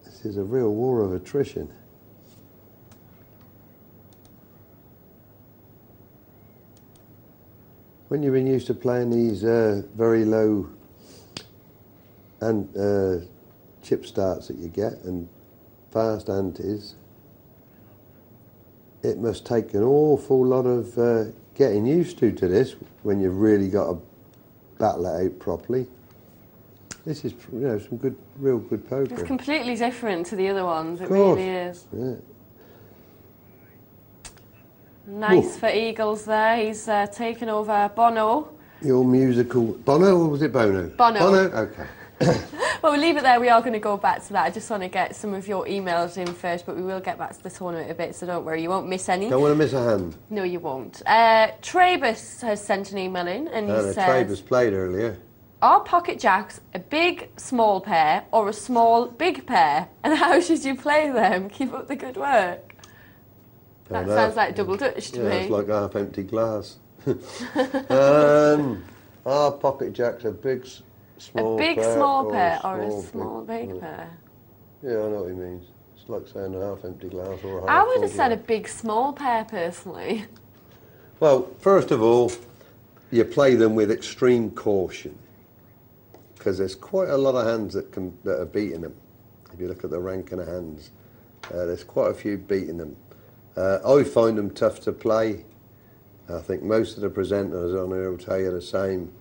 This is a real war of attrition. When you've been used to playing these very low and chip starts that you get and fast antes, it must take an awful lot of getting used to this when you've really got to battle it out properly. This is, some good, real good poker. It's completely different to the other ones. It really is. Yeah. Nice for Eagles there. He's taken over Bono. Your musical... Bono, or was it Bono? Bono. Bono? OK. Well, we'll leave it there. We are going to go back to that. I just want to get some of your emails in first, but we will get back to the tournament a bit, so don't worry. You won't miss any. Don't want to miss a hand. No, you won't. Trabus has sent an email in, and he says... Trabus played earlier. Are pocket jacks a big, small pair or a small, big pair? And how should you play them? Keep up the good work. That sounds like double Dutch to me. Yeah, it's like half-empty glass. Are pocket jacks a big, small pair? A big, small pair or small, a small, big pair? Yeah, I know what he means. It's like saying a half-empty glass or a half-full I would have said a glass. big, small pair, personally. Well, first of all, you play them with extreme caution, because there's quite a lot of hands that are beating them. If you look at the ranking of hands, there's quite a few beating them. I find them tough to play. I think most of the presenters on here will tell you the same.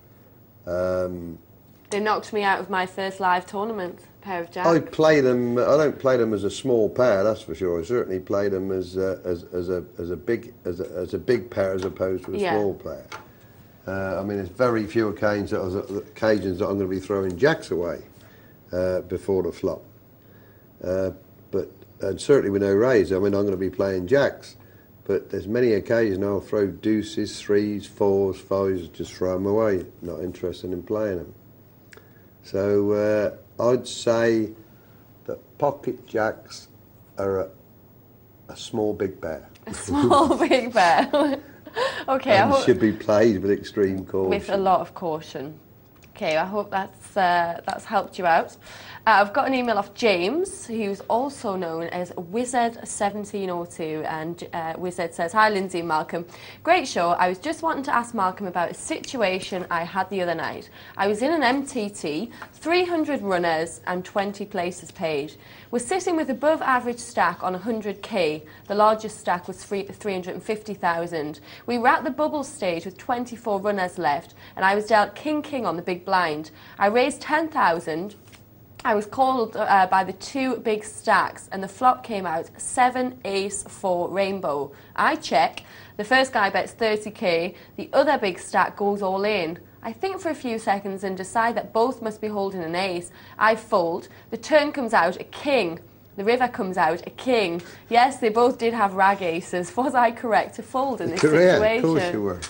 They knocked me out of my first live tournament. Pair of jacks. I play them. I don't play them as a small pair, that's for sure. I certainly play them as a big pair as opposed to a small pair. I mean, there's very few occasions that I'm going to be throwing jacks away before the flop. And certainly with no raise, I mean, I'm going to be playing jacks. But there's many occasions I'll throw deuces, threes, fours, fives, just throw them away. Not interested in playing them. So I'd say that pocket jacks are a small big pair. A small big pair. Okay, and should be played with extreme caution. With a lot of caution. Okay, I hope that's helped you out. I've got an email off James, who's also known as Wizard1702, and Wizard says, "Hi Lindsay and Malcolm, great show. I was just wanting to ask Malcolm about a situation I had the other night. I was in an MTT, 300 runners and 20 places paid. We're sitting with above average stack on 100k. The largest stack was 350,000. We were at the bubble stage with 24 runners left, and I was dealt king-king on the big blind. I raised 10,000. I was called by the two big stacks, and the flop came out 7 ace 4 rainbow. I check. The first guy bets 30k. The other big stack goes all in. I think for a few seconds and decide that both must be holding an ace. I fold. The turn comes out a king. The river comes out a king. Yes, they both did have rag aces. Was I correct to fold in this situation?" Of course you were.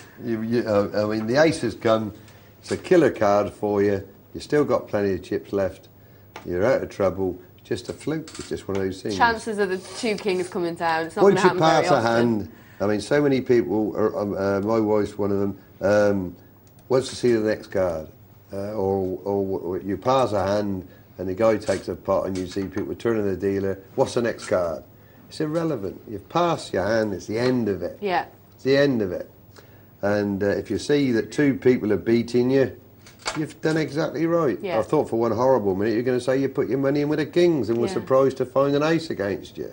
I mean, the ace has gone. It's a killer card for you. You've still got plenty of chips left. You're out of trouble. It's just a fluke. It's just one of those things. Chances of the two kings coming down. It's not going to happen very often. Once you pass a hand, I mean, so many people, my wife's one of them, wants to see the next card. Or you pass a hand and the guy takes a pot and you see people turning the dealer, what's the next card? It's irrelevant. You've passed your hand, it's the end of it. Yeah. It's the end of it. And if you see that two people are beating you, you've done exactly right. Yeah. I thought for one horrible minute you're going to say you put your money in with the kings and were surprised to find an ace against you.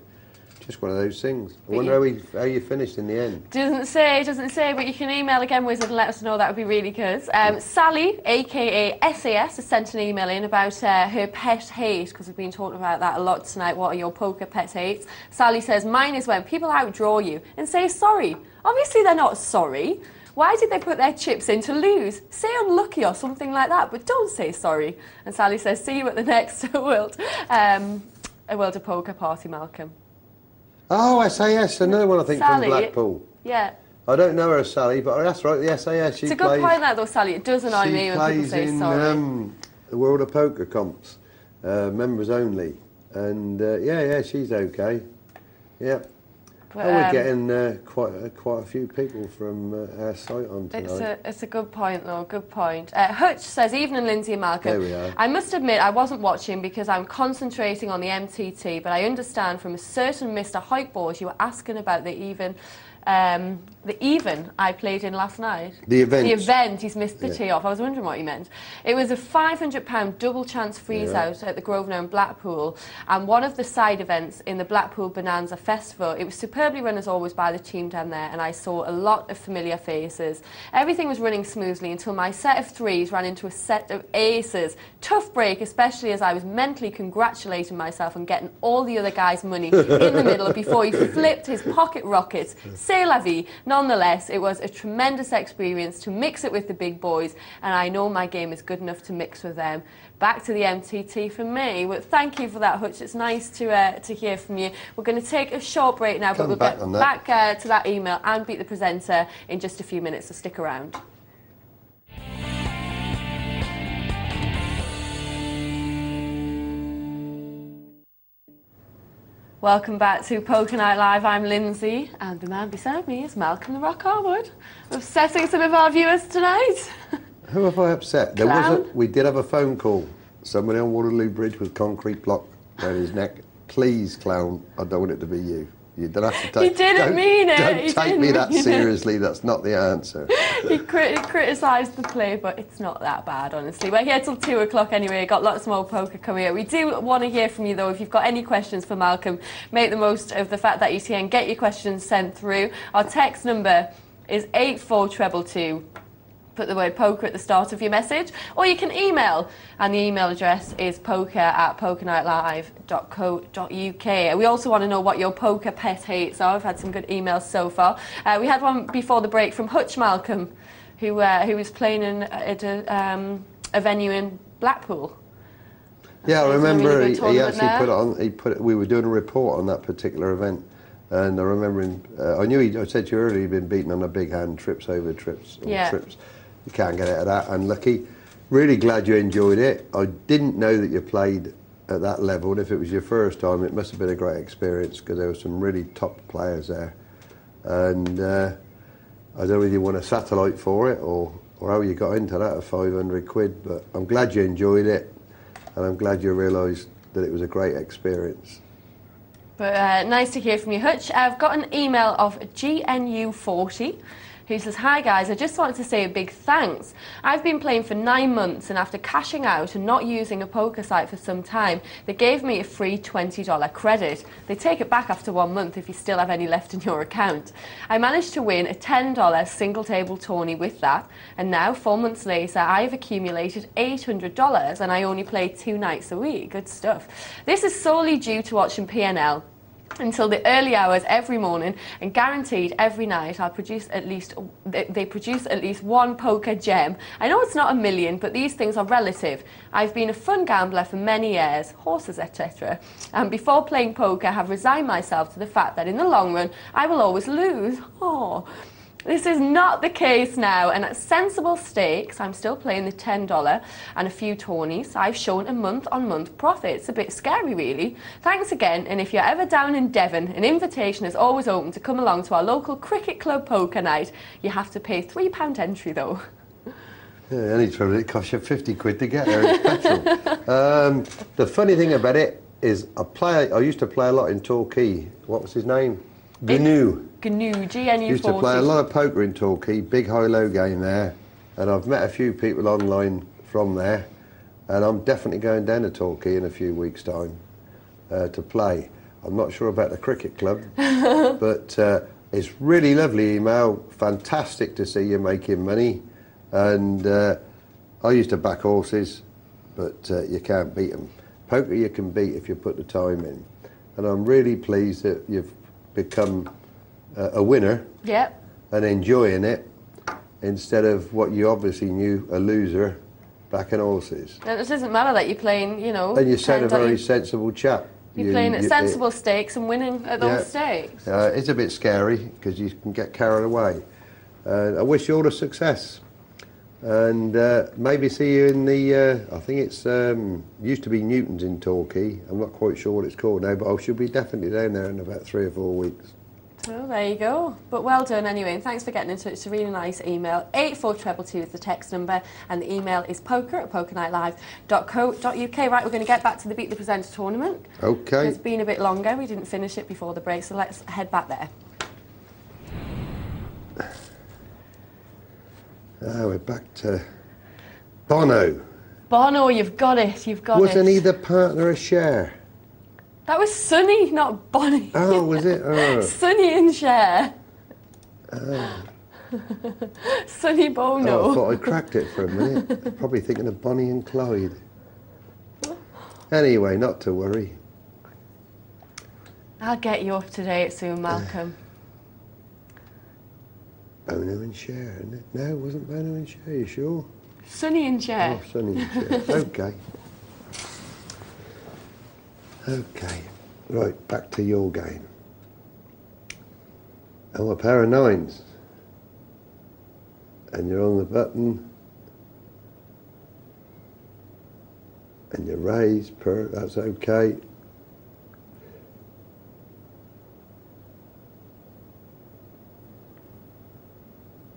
Just one of those things. I wonder how you finished in the end. Doesn't say, but you can email again, Wizard, and let us know. That would be really good. Sally, a.k.a. SAS, has sent an email in about her pet hate, because we've been talking about that a lot tonight. What are your poker pet hates? Sally says, "Mine is when people outdraw you and say sorry. Obviously they're not sorry. Why did they put their chips in to lose? Say unlucky or something like that, but don't say sorry." And Sally says, "See you at the next World of Poker party, Malcolm." Oh, SAS, another one I think Sally, from Blackpool. Yeah. I don't know her, Sally, but that's right, the SAS. It's a good point that though, Sally. It does annoy me when people say sorry. The World of Poker comps, members only. And yeah, she's okay. Yeah. But, we're getting quite a few people from our site on tonight. It's a good point, though. Good point. Hutch says, "Evening, Lyndsay and Malcolm. There we are. I must admit I wasn't watching because I'm concentrating on the MTT, but I understand from a certain Mr. Hoikbors you were asking about the even I played in last night. The event. The event. He's missed the tee off. I was wondering what he meant. It was a £500 double chance freeze out at the Grosvenor in Blackpool, and one of the side events in the Blackpool Bonanza Festival. It was superbly run as always by the team down there, and I saw a lot of familiar faces. Everything was running smoothly until my set of threes ran into a set of aces. Tough break, especially as I was mentally congratulating myself on getting all the other guys' money in the middle before he flipped his pocket rockets. C'est la vie. Nonetheless, it was a tremendous experience to mix it with the big boys, and I know my game is good enough to mix with them. Back to the MTT for me. But thank you for that, Hutch. It's nice to hear from you. We're going to take a short break now, but we'll get back to that email and beat the presenter in just a few minutes, so stick around. Welcome back to Poker Night Live. I'm Lindsay, and the man beside me is Malcolm the Rock Harwood, upsetting some of our viewers tonight. Who have I upset? We did have a phone call. Somebody on Waterloo Bridge with concrete block around his neck. Please, clown, I don't want it to be you. You don't have to take. He didn't mean it. Don't take me that seriously. That's not the answer. He criticised the play, but it's not that bad, honestly. We're here till 2 o'clock anyway. Got lots more poker coming up. We do want to hear from you, though. If you've got any questions for Malcolm, make the most of the fact that he's here and get your questions sent through. Our text number is 84222. put the word poker at the start of your message, or you can email, and the email address is poker@pokernightlive.co.uk. We also want to know what your poker pet hates are. I've had some good emails so far. We had one before the break from Hutch Malcolm, who was playing at a venue in Blackpool. Yeah, I remember really he actually put it on. We were doing a report on that particular event, and I remember him. I knew I said to you earlier he'd been beaten on a big hand, trips over trips, trips. You can't get out of that. Unlucky. Really glad you enjoyed it. I didn't know that you played at that level, and if it was your first time, it must have been a great experience because there were some really top players there. And I don't know whether you want a satellite for it or how you got into that at 500 quid, but I'm glad you enjoyed it. And I'm glad you realised that it was a great experience. But nice to hear from you, Hutch. I've got an email of GNU40 who says, "Hi guys, I just wanted to say a big thanks. I've been playing for 9 months, and after cashing out and not using a poker site for some time, they gave me a free $20 credit. They take it back after 1 month if you still have any left in your account. I managed to win a $10 single table tourney with that, and now 4 months later I've accumulated $800 and I only play 2 nights a week." Good stuff. "This is solely due to watching PNL until the early hours every morning, and guaranteed every night they produce at least one poker gem. I know it's not a million, but these things are relative. I've been a fun gambler for many years, horses, etc. And before playing poker, have resigned myself to the fact that in the long run, I will always lose. Oh. This is not the case now, and at sensible stakes, I'm still playing the $10 and a few tourneys. I've shown a month-on-month profit. It's a bit scary, really. Thanks again, and if you're ever down in Devon, an invitation is always open to come along to our local cricket club poker night. You have to pay £3 entry, though." Yeah, only trouble, it costs you 50 quid to get there, it's petrol. The funny thing about it is I used to play a lot in Torquay. What was his name? GNU. GNU40. Used to play a lot of poker in Torquay, big high-low game there, and I've met a few people online from there, and I'm definitely going down to Torquay in a few weeks' time to play. I'm not sure about the cricket club, but it's really lovely email, fantastic to see you making money, and I used to back horses, but you can't beat them. Poker you can beat if you put the time in, and I'm really pleased that you've become a winner. Yep. And enjoying it instead of what you obviously knew, a loser backing horses. And it doesn't matter that you're playing, you know. And you sound a very sensible chap. You're playing at sensible stakes and winning at those stakes. It's a bit scary because you can get carried away. I wish you all the success. And maybe see you in the, I think it's, used to be Newton's in Torquay. I'm not quite sure what it's called now, but I should be definitely down there in about 3 or 4 weeks. Well, there you go. But well done anyway, and thanks for getting in touch. It's a really nice email. 84222 is the text number, and the email is poker@pokernightlive.co.uk. Right, we're going to get back to the Beat the Presenter tournament. Okay. It's been a bit longer. We didn't finish it before the break, so let's head back there. We're back to Bono. Bono, you've got it. You've got it. Wasn't he the partner of Cher? That was Sonny, not Bonnie. Oh, was it? Oh. Sonny and Cher. Oh. Sonny Bono. Oh, I thought I cracked it for a minute. Probably thinking of Bonnie and Clyde. Anyway, not to worry. I'll get you up to date soon, Malcolm. Bono and Cher, isn't it? No, it wasn't Bono and Cher, you sure? Sonny and Cher. Oh, Sonny and Cher. Okay. Okay. Right, back to your game. Oh, a pair of 9s. And you're on the button. And you raise, that's okay.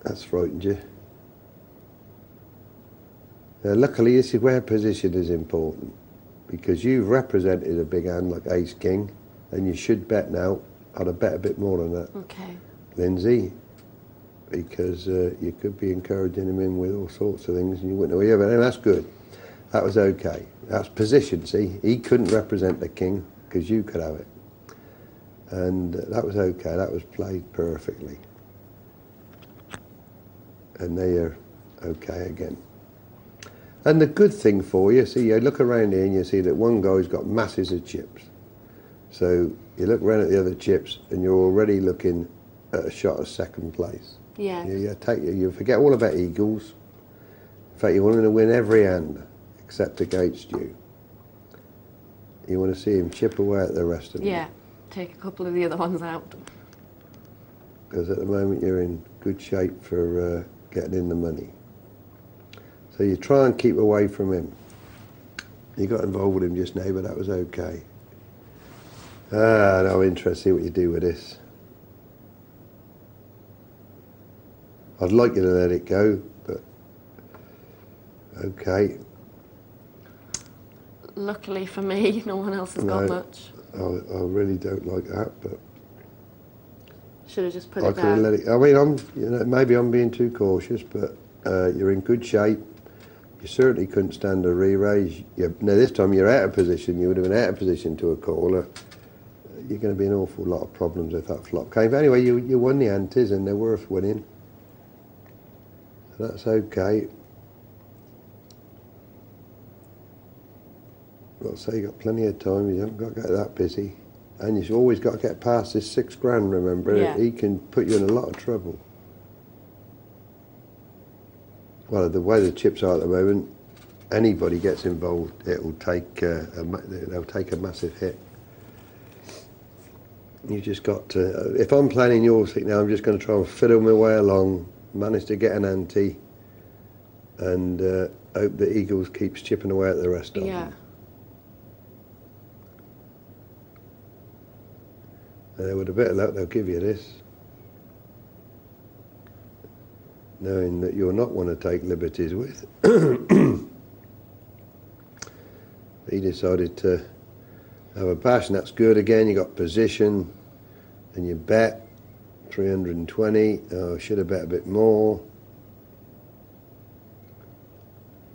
That's frightened you. Now, luckily, this is where position is important, because you've represented a big hand like Ace King, and you should bet now. I'd have bet a bit more than that. Okay. Lyndsay, because you could be encouraging him in with all sorts of things, and you wouldn't know. Yeah, but that's good. That was okay. That's position, see? He couldn't represent the king, because you could have it. And that was okay. That was played perfectly. And now you're okay again. And the good thing for you, see, you look around here and you see that one guy's got masses of chips. So you look around at the other chips and you're already looking at a shot of second place. Yeah. You forget all about eagles. In fact, you want him to win every hand except against you. You want to see him chip away at the rest of them. Yeah, take a couple of the other ones out. Because at the moment you're in good shape for getting in the money. So you try and keep away from him. You got involved with him just now, but that was okay. Now I'm interested to see what you do with this. I'd like you to let it go, but okay. Luckily for me, no one else has got much. I really don't like that, but should have just put I it could have down. let it. I mean, maybe I'm being too cautious, but you're in good shape. You certainly couldn't stand a re-raise. Now this time you're out of position. You would have been out of position to a caller. You're going to be an awful lot of problems if that flop came. But anyway, you won the antes and they're worth winning. So that's okay. I'll say you've got plenty of time. You haven't got to get that busy. And you've always got to get past this £6,000, remember? Yeah. He can put you in a lot of trouble. Well, the way the chips are at the moment, anybody gets involved, it'll take they'll take a massive hit. You just got to. If I'm planning your seat now, I'm just going to try and fiddle my way along, manage to get an ante, and hope the Eagles keeps chipping away at the rest of them. With a bit of luck, they'll give you this, knowing that you're not one to take liberties with. He decided to have a bash, and that's good again. You got position, and you bet 320. Oh, should have bet a bit more,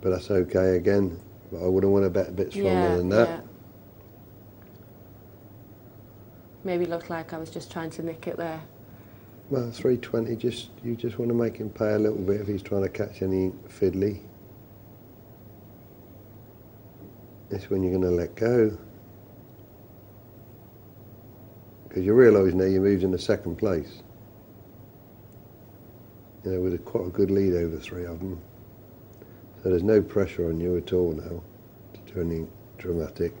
but that's okay again. But I would have wanted to bet a bit stronger than that. Yeah. Maybe looked like I was just trying to nick it there. Well, 320, you just want to make him pay a little bit if he's trying to catch any fiddly. That's when you're going to let go. Because you realise now you moved into second place. You know, with quite a good lead over three of them. So there's no pressure on you at all now to do anything dramatic.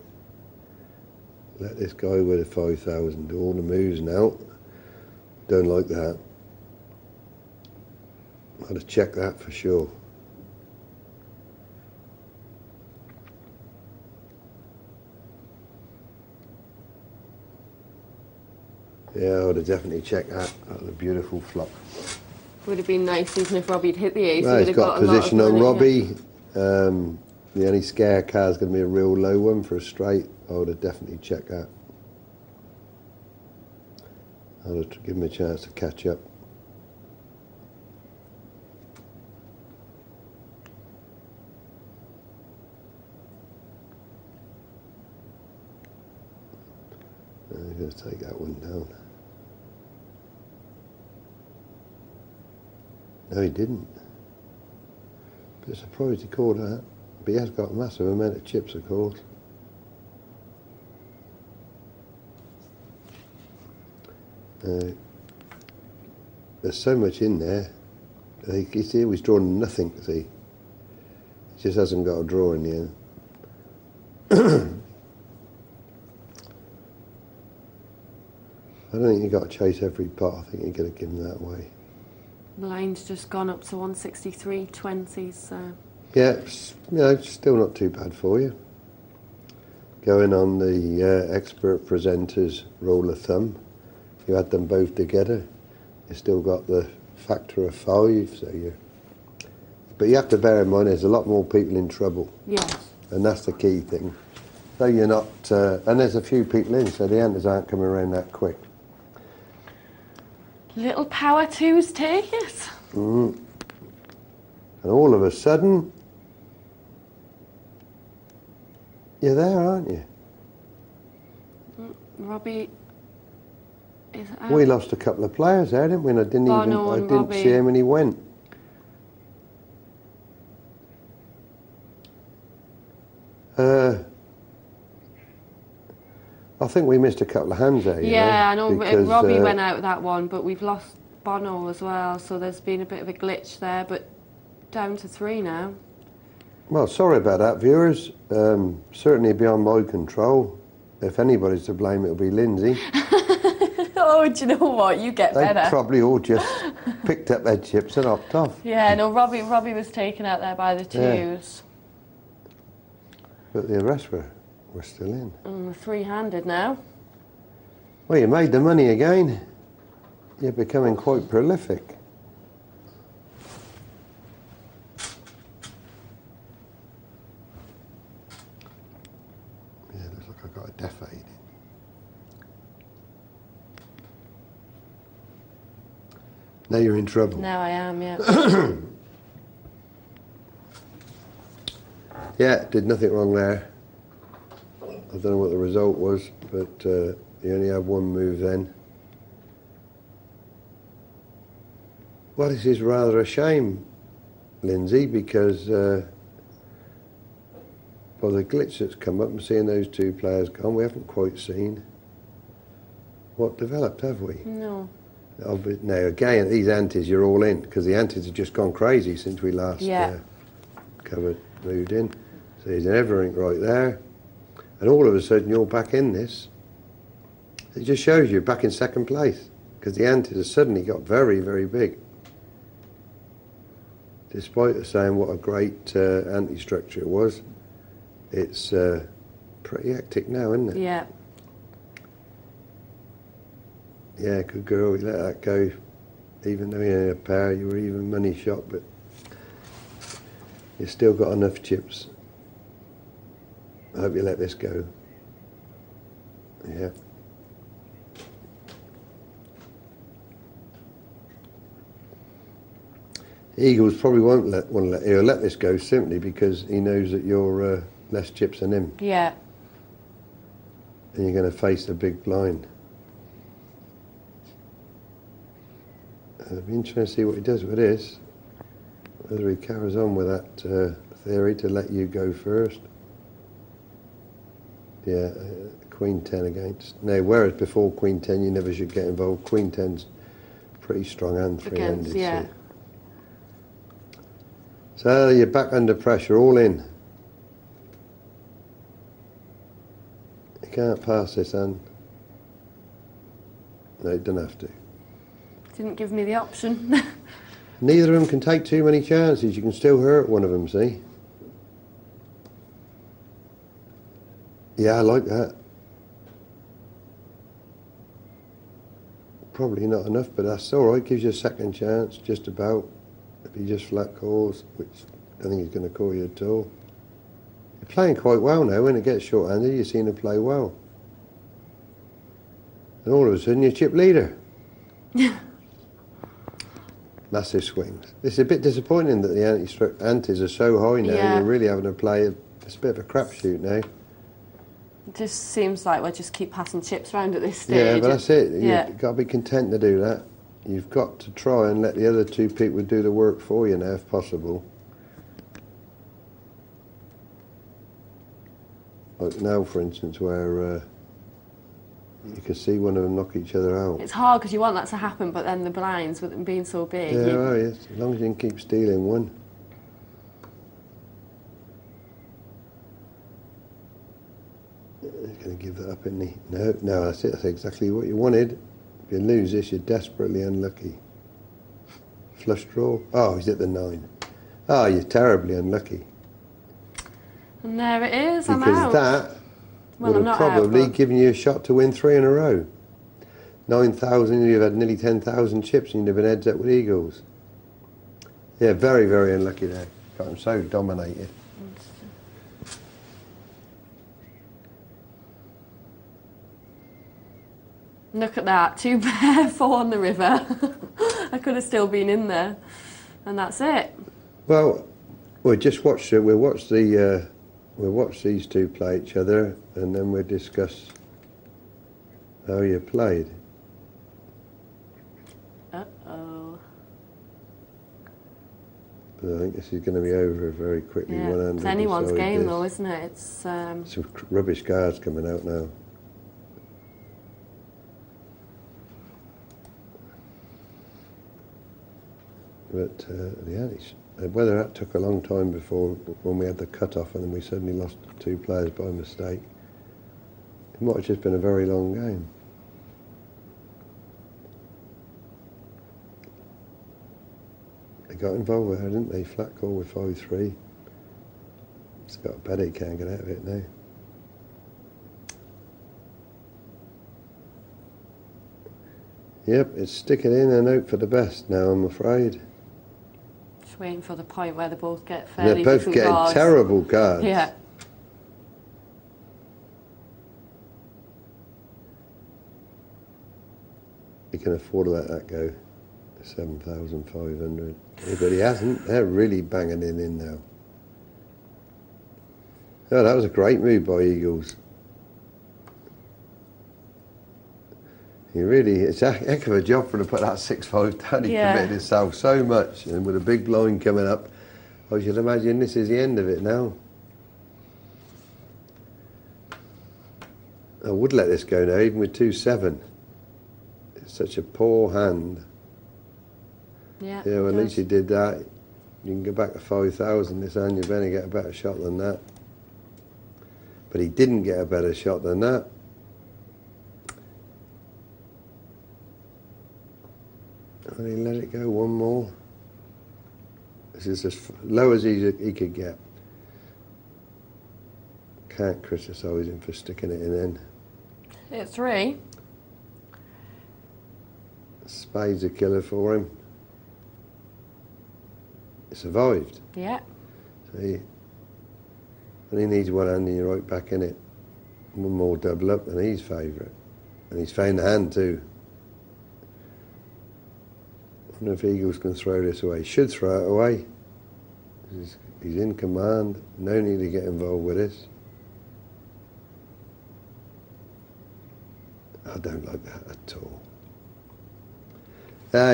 Let this guy with a 5,000 do all the moves now. Don't like that. I'd have checked that for sure. Yeah, I would have definitely checked that. That was a beautiful flop. Would have been nice even if Robbie'd hit the ace. Well, he's got position on Robbie. Yeah. The only scare card is going to be a real low one for a straight. I would have definitely checked that. I would have given him a chance to catch up. I'm going to take that one down. No, he didn't. Bit surprised he called that. But he has got a massive amount of chips, of course. There's so much in there. He's always drawn nothing, see. He just hasn't got a draw in the end. I don't think you've got to chase every pot. I think you've got to give him that away. Blind's just gone up to 163.20, so... Yeah, still not too bad for you. Going on the expert presenters' rule of thumb, you add them both together, you still got the factor of 5, so you... But you have to bear in mind there's a lot more people in trouble. Yes. And that's the key thing. So you're not... and there's a few people in, so the antlers aren't coming around that quick. Little power twos take it. And all of a sudden, you're there, aren't you? Robbie is out. We lost a couple of players there, didn't we? And I didn't Bono and see Robbie. how many went. I think we missed a couple of hands there. Yeah, you know, I know because, Robbie went out that one, but we've lost Bono as well, so there's been a bit of a glitch there, but down to 3 now. Well, sorry about that, viewers. Certainly beyond my control. If anybody's to blame, it'll be Lyndsay. Oh, do you know what? You get They better. probably all just picked up their chips and hopped off. Yeah, no, Robbie was taken out there by the twos. But the rest were still in. Three-handed now. Well, you made the money again. You're becoming quite prolific. Yeah, looks like I've got a deaf aid. Now you're in trouble. Now I am, yeah. Yeah, did nothing wrong there. I don't know what the result was, but you only had one move then. Well, this is rather a shame, Lyndsay, because well, the glitch that's come up and seeing those two players gone, we haven't quite seen what developed, have we? No. Now, again, these antis, you're all in, because the antis have just gone crazy since we last moved in. So there's everything right there. And all of a sudden, you're back in this. It just shows you're back in second place, because the antis have suddenly got very, very big. Despite us saying what a great anti-structure it was, it's pretty hectic now, isn't it? Yeah. Yeah, good girl, you let that go. Even though you had a pair, you were even money shot, but you've still got enough chips. I hope you let this go. Yeah. Eagles probably won't he'll let this go simply because he knows that you're less chips than him. Yeah. And you're going to face a big blind. It'll be interesting to see what he does with this. Whether he carries on with that theory to let you go first. Yeah, Queen 10 against. No, whereas before Queen 10 you never should get involved. Queen 10's pretty strong and three-handed. Yeah. So you're back under pressure, all in. You can't pass this, Anne. No, you don't have to. Didn't give me the option. Neither of them can take too many chances. You can still hurt one of them, see? Yeah, I like that. Probably not enough, but that's all right. Gives you a second chance, just about. If he just flat calls, which I think he's going to call you at all. You're playing quite well now. When it gets short-handed, you seem to play well. And all of a sudden, you're chip leader. Massive swings. It's a bit disappointing that the antis are so high now. Yeah. You're really having to play. It's a bit of a crapshoot now. It just seems like we'll just keep passing chips around at this stage. Yeah, but that's it. Yeah. You've got to be content to do that. You've got to try and let the other two people do the work for you now, if possible. Like now, for instance, where you can see one of them knock each other out. It's hard because you want that to happen, but then the blinds, with them being so big. Yeah, well, yes. As long as you can keep stealing one. He's going to give that up, isn't he? No, no, that's it. That's exactly what you wanted. If you lose this, you're desperately unlucky. Flush draw. Oh, he's at the 9. Oh, you're terribly unlucky. And there it is, I'm because out. that Well, would have probably given you a shot to win 3 in a row. 9,000, you've had nearly 10,000 chips and you'd have been heads up with Eagles. Yeah, very, very unlucky there. Got him so dominated. Look at that, 2 pair, 4 on the river. I could have still been in there. And that's it. Well, we'll just watch it. We'll watch these two play each other and then we'll discuss how you played. Uh-oh. I think this is going to be over very quickly. Yeah, 100 it's anyone's game this. though, isn't it? It's Some rubbish cards coming out now. But whether that took a long time before when we had the cut-off and then we suddenly lost 2 players by mistake. It might have just been a very long game. They got involved with her, didn't they? Flat call with 5-3. It's got a bet he can't get out of it now. Yep, it's sticking in and hope for the best now, I'm afraid. just waiting for the point where they both get fairly They're both getting cards. terrible cards. Yeah. He can afford to let that go. 7,500. But he hasn't. They're really banging it in now. Oh, that was a great move by Eagles. He really, it's a heck of a job for him to put that 6-5 down. He committed himself so much, and with a big line coming up, I should imagine this is the end of it now. I would let this go now, even with 2-7. It's such a poor hand. Yeah, well, at least he did that. You can go back to 5,000 this hand, you better get a better shot than that. But he didn't get a better shot than that. And he let it go one more. This is as low as he could get. Can't criticise him for sticking it in. It's 3. Spade's a killer for him. He survived. Yeah. So and he needs one hand and you're right back in it. One more double up and he's favourite. And he's found the hand too. I wonder if Eagles can throw this away. He should throw it away. He's in command. No need to get involved with this. I don't like that at all.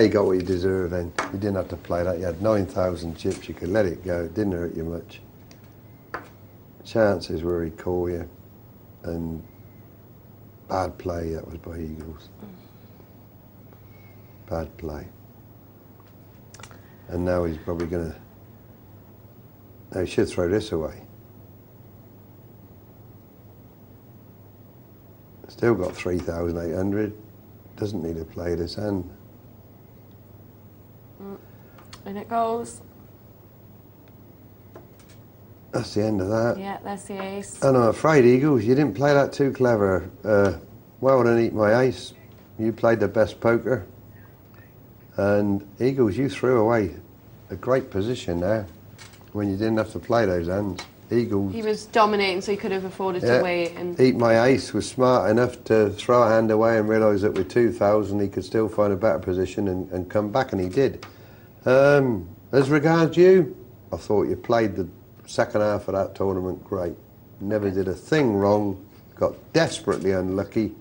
You got what you deserve then. You didn't have to play that. You had 9,000 chips. You could let it go. It didn't hurt you much. Chances where he'd call you. And bad play, that was by Eagles. Bad play. And now he's probably going to... No, he should throw this away. Still got 3,800. Doesn't need to play this hand. In it goes. That's the end of that. Yeah, there's the ace. And I'm afraid, Eagles, you didn't play that too clever. Well done, eat my ace. You played the best poker. And Eagles, you threw away a great position there when you didn't have to play those hands. Eagles. He was dominating, so he could have afforded to wait. And Eat my ace was smart enough to throw a hand away and realise that with 2,000 he could still find a better position and come back, and he did. As regards you, I thought you played the second half of that tournament great. Never did a thing wrong, got desperately unlucky,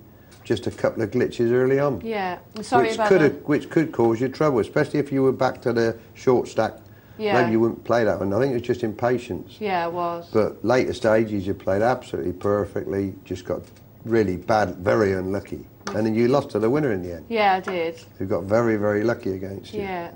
just a couple of glitches early on. Yeah, I'm sorry about that. Which could cause you trouble, especially if you were back to the short stack. Yeah. Maybe you wouldn't play that one. I think it was just impatience. Yeah, it was. But later stages, you played absolutely perfectly, just got really bad, very unlucky. And then you lost to the winner in the end. Yeah, I did. Who got very, very lucky against you. Yeah.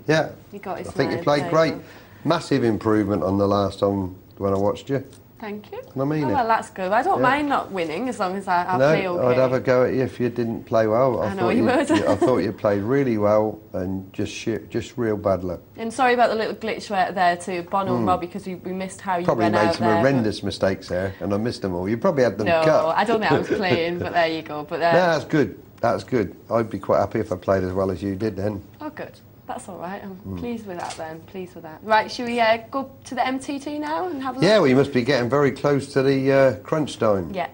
Yeah. You got his I think you night played there, great. so. Massive improvement on the last time when I watched you. Thank you. I mean oh, it. well, that's good. I don't Yeah. mind not winning as long as I play okay. I'd have a go at you if you didn't play well. I know you would. I thought you played really well and just real bad luck. And sorry about the little glitch there to Bono and Robbie, because we missed how you Probably went out made some there, horrendous mistakes there, and I missed them all. You probably had them No, cut. I don't think I was playing, but there you go. But No, that's good. That's good. I'd be quite happy if I played as well as you did then. Oh, good. That's all right. I'm pleased with that then. Pleased with that. Right, should we go to the MTT now and have a look? Yeah, well, you must be getting very close to the crunch time. Yeah.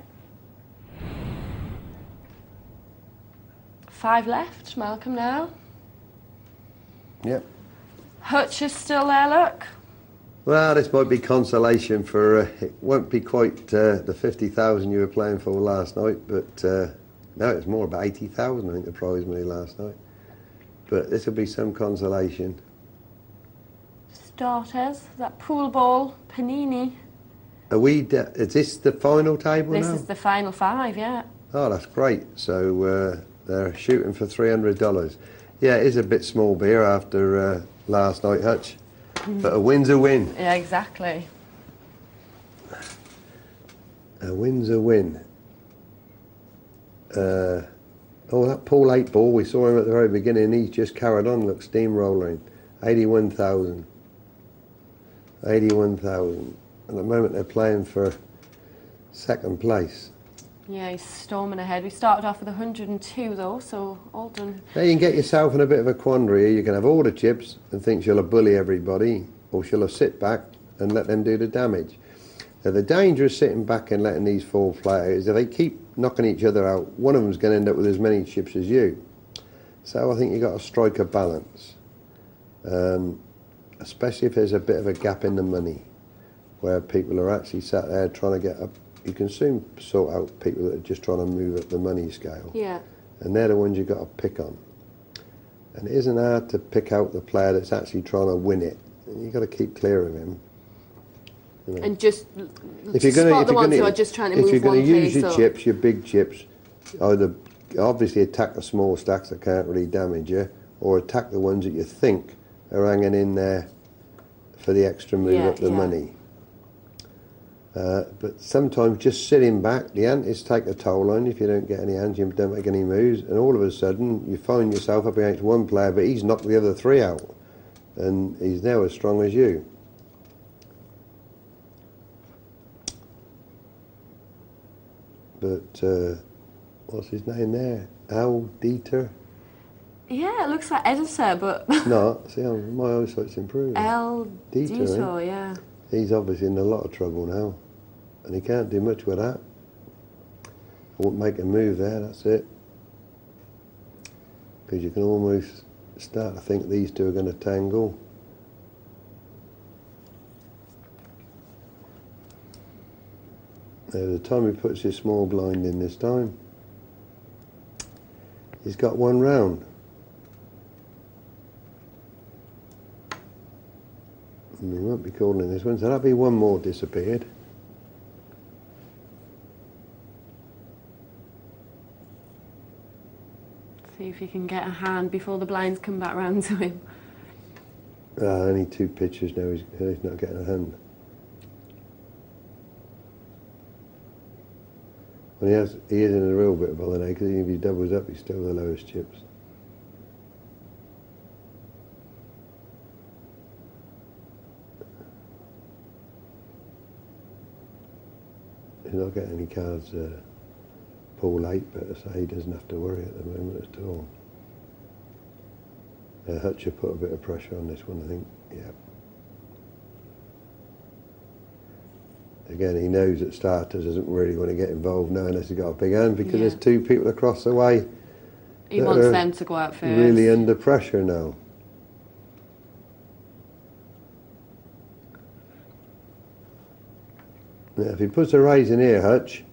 5 left. Malcolm now. Yep. Hutch is still there, look. Well, this might be consolation for, it won't be quite the 50,000 you were playing for last night, but no, it's more, about 80,000 I think the prize money last night. But this will be some consolation. Just starters. That pool ball, panini. Is this the final table now? This is the final 5, yeah. Oh, that's great. So they're shooting for $300. Yeah, it is a bit small beer after last night, Hutch. But a win's a win. Yeah, exactly. A win's a win. That Paul 8 ball, we saw him at the very beginning. He's just carried on, look, steamrolling. 81,000. 81,000. At the moment, they're playing for second place. Yeah, he's storming ahead. We started off with 102 though, so all done. Now you can get yourself in a bit of a quandary here. You can have all the chips and think she'll have bully everybody, or she'll have sit back and let them do the damage. Now the danger of sitting back and letting these fall flat is if they keep knocking each other out, one of them's going to end up with as many chips as you. So I think you've got to strike a balance, especially if there's a bit of a gap in the money, where people are actually sat there trying to get up. You can soon sort out people that are just trying to move up the money scale. Yeah. And they're the ones you've got to pick on. And it isn't hard to pick out the player that's actually trying to win it. And you've got to keep clear of him. You know. And just spot the ones who are just trying to move one If you're going to use place your up. chips, your big chips, either obviously attack the small stacks that can't really damage you, or attack the ones that you think are hanging in there for the extra move up the money. But sometimes just sitting back, the antis take a toll on you. If you don't get any hands, you don't make any moves, and all of a sudden you find yourself up against one player, but he's knocked the other 3 out, and he's now as strong as you. But what's his name there? Al Dieter? Yeah, it looks like editor, but... No, see, my eyesight's improving. Al Dieter, yeah. He's obviously in a lot of trouble now. And he can't do much with that. I won't make a move there, that's it. Because you can almost start to think these two are going to tangle. Now, the time he puts his small blind in this time, he's got 1 round. And he won't be calling this one, so that'll be 1 more disappeared. See if he can get a hand before the blinds come back round to him. Only 2 pitches now, he's not getting a hand. Well, he is in a real bit of holiday, because if he doubles up, he's still the lowest chips. He's not getting any cards Paul 8, but I say he doesn't have to worry at the moment at all. Hutcher put a bit of pressure on this one, I think. Yeah. Again, he knows that starters doesn't really want to get involved now unless he's got a big hand, because there's 2 people across the way. He wants them to go out first. Really under pressure now. Now, if he puts a raise in here, Hutch,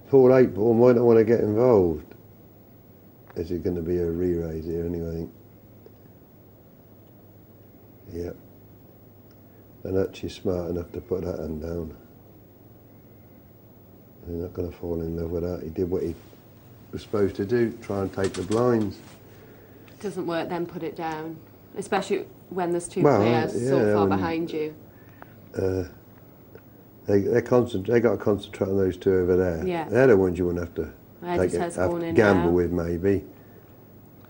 Paul 8 ball might not want to get involved. This is going to be a re-raise here anyway, I think. Yep. And Hutch is smart enough to put that hand down. He's not going to fall in love with that. He did what he was supposed to do, try and take the blinds. If it doesn't work, then put it down. Especially when there's 2 players so far behind you. They got to concentrate on those 2 over there. Yeah. They're the ones you wouldn't have to Take a gamble with, maybe.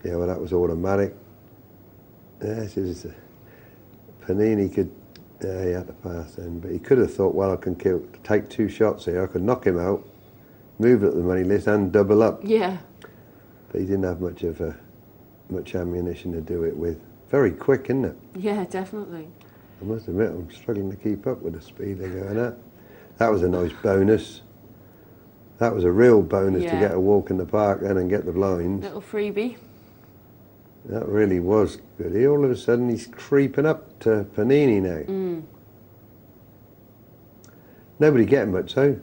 Yeah, well, that was automatic. This is Panini could. He had to pass then, but he could have thought, well, I can take 2 shots here. I could knock him out, move up the money list, and double up. Yeah. But he didn't have much ammunition to do it with. Very quick, isn't it? Yeah, definitely. I must admit, I'm struggling to keep up with the speed they're going at. That was a nice bonus. That was a real bonus to get a walk in the park then and get the blinds. Little freebie. That really was good. All of a sudden, he's creeping up to Panini now. Nobody getting much, so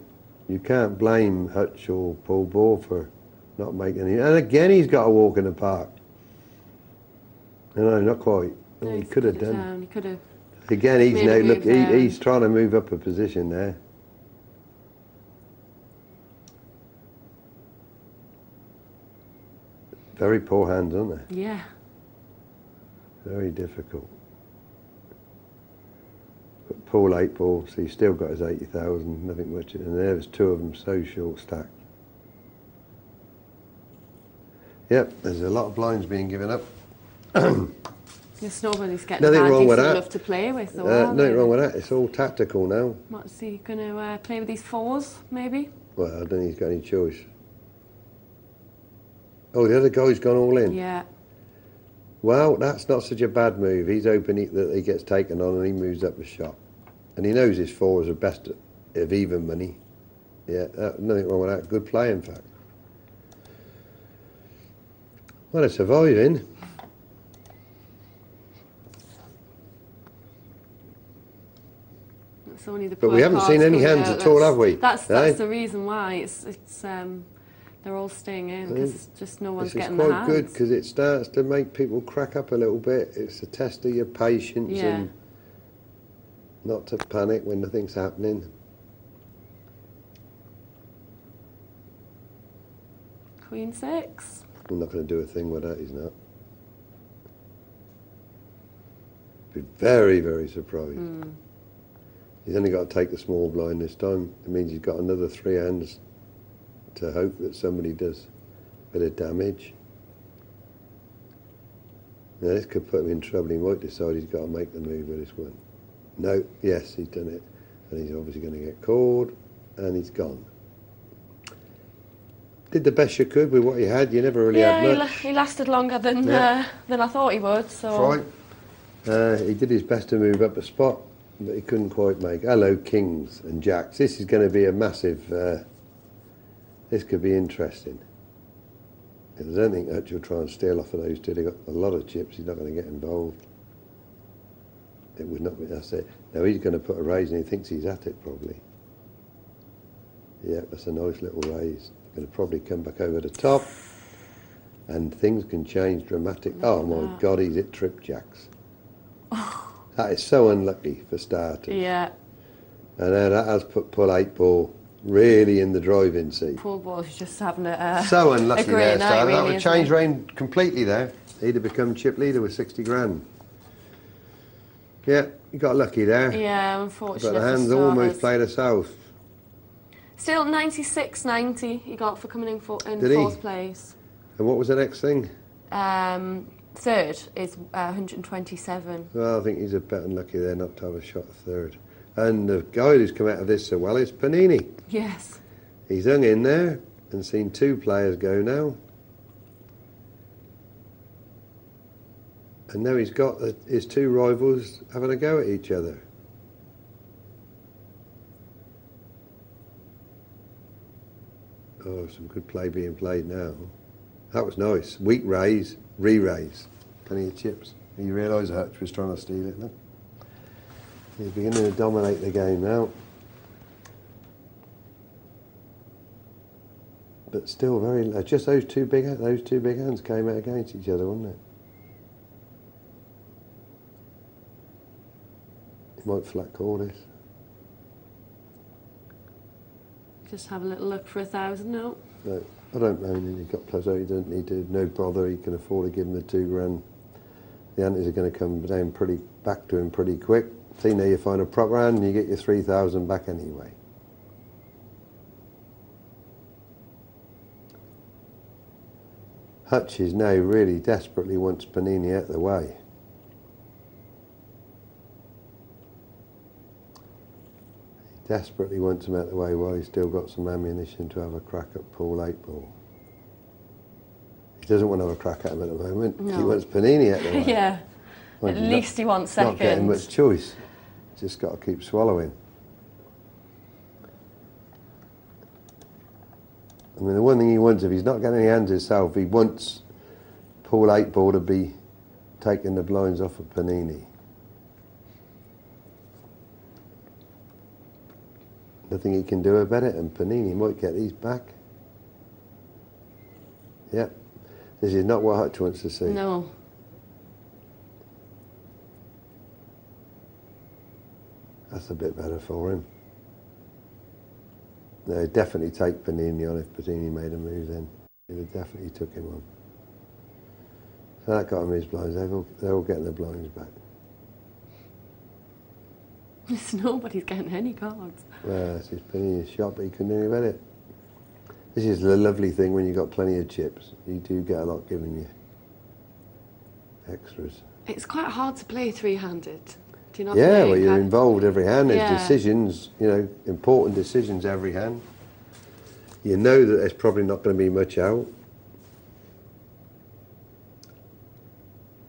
you can't blame Hutch or Paul Ball for not making any. And again, he's got a walk in the park. No, not quite. No, he could have done. He could have Again, he's Made now a look. move, He's trying to move up a position there. Very poor hands, aren't they? Yeah. Very difficult. But Paul 8 ball, so he's still got his 80,000, nothing much. And there was two of them so short stacked. Yep, there's a lot of blinds being given up. Yes, nobody's getting Nothing a wrong with decent that. enough to play with, though, are Nothing they? wrong with that. It's all tactical now. What's he going to play with these fours, maybe? Well, I don't think he's got any choice. Oh, the other guy's gone all in. Yeah. Well, that's not such a bad move. He's hoping that he gets taken on and he moves up a shot. And he knows his fours are best of even money. Yeah, nothing wrong with that. Good play, in fact. Well, they're surviving. It's only the But we haven't seen any hands at all, have we? That's the reason why it's they're all staying in, because just no one's getting the hands. This is quite good because it starts to make people crack up a little bit. It's a test of your patience and not to panic when nothing's happening. Queen 6. I'm not going to do a thing with that, he's not. Be very, very surprised. He's only got to take the small blind this time. It means he's got another 3 hands to hope that somebody does a bit of damage. Now this could put him in trouble. He might decide he's got to make the move with this one. No, yes, he's done it. And he's obviously going to get called, and he's gone. Did the best you could with what you had. You never really had much. He lasted longer than I thought he would. So. Right. He did his best to move up a spot, but he couldn't quite make. Hello, kings and jacks. This is going to be a massive. This could be interesting. I don't think Hutch will try and steal off of those two. They've got a lot of chips. He's not going to get involved. It would not be. That's it. Now he's going to put a raise, and he thinks he's at it probably. Yeah, that's a nice little raise. Going to probably come back over the top, and things can change dramatically. Oh my God, he's hit trip jacks. That is so unlucky for starters. Yeah. And that has put Paul 8 ball really in the driving seat. Poor boy's just having a so unlucky a great there, night, starter. really, That would change reign completely there. He'd have become chip leader with 60 grand. Yeah, he got lucky there. Yeah, unfortunately. But the hands almost played us out. Still 96.90 he got for coming in fourth place. And what was the next thing? Third is 127. Well, I think he's a bit unlucky there not to have a shot at third. And the guy who's come out of this so well is Panini. Yes. He's hung in there and seen 2 players go now. And now he's got his 2 rivals having a go at each other. Oh, some good play being played now. That was nice. Weak raise, re-raise. Plenty of chips. You realise Hutch was trying to steal it, no? He's beginning to dominate the game now. But still very low. Just those two big hands came out against each other, wasn't it? He might flat call this. Just have a little look for 1,000 now. No, I don't know. He's got pleasure. He doesn't need to. No bother. He can afford to give him the 2 grand. The antes are going to come down back to him pretty quick. See, now you find a proper hand and you get your 3,000 back anyway. Hutch is now really desperately wants Panini out of the way. He desperately wants him out of the way while he's still got some ammunition to have a crack at Paul 8 ball. He doesn't want to have a crack at him at the moment. No. He wants Panini out of the way. Yeah, at least he wants second. Not getting much choice. Just got to keep swallowing. I mean, the one thing he wants, if he's not getting any hands himself, he wants Paul 8 ball to be taking the blinds off of Panini. Nothing he can do about it, and Panini might get these back. Yep. This is not what Hutch wants to see. No. That's a bit better for him. No, he'd definitely take Panini on if Panini made a move then. He would definitely took him on. So that got him his blinds. They're all getting their blinds back. Nobody's getting any cards. Well, this is Panini's shot, but he couldn't do any it. This is the lovely thing when you've got plenty of chips. You do get a lot given you. Extras. It's quite hard to play three-handed. Do you not Yeah, think? well, you're involved every hand. There's Yeah. decisions, you know, important decisions every hand. You know that there's probably not going to be much out.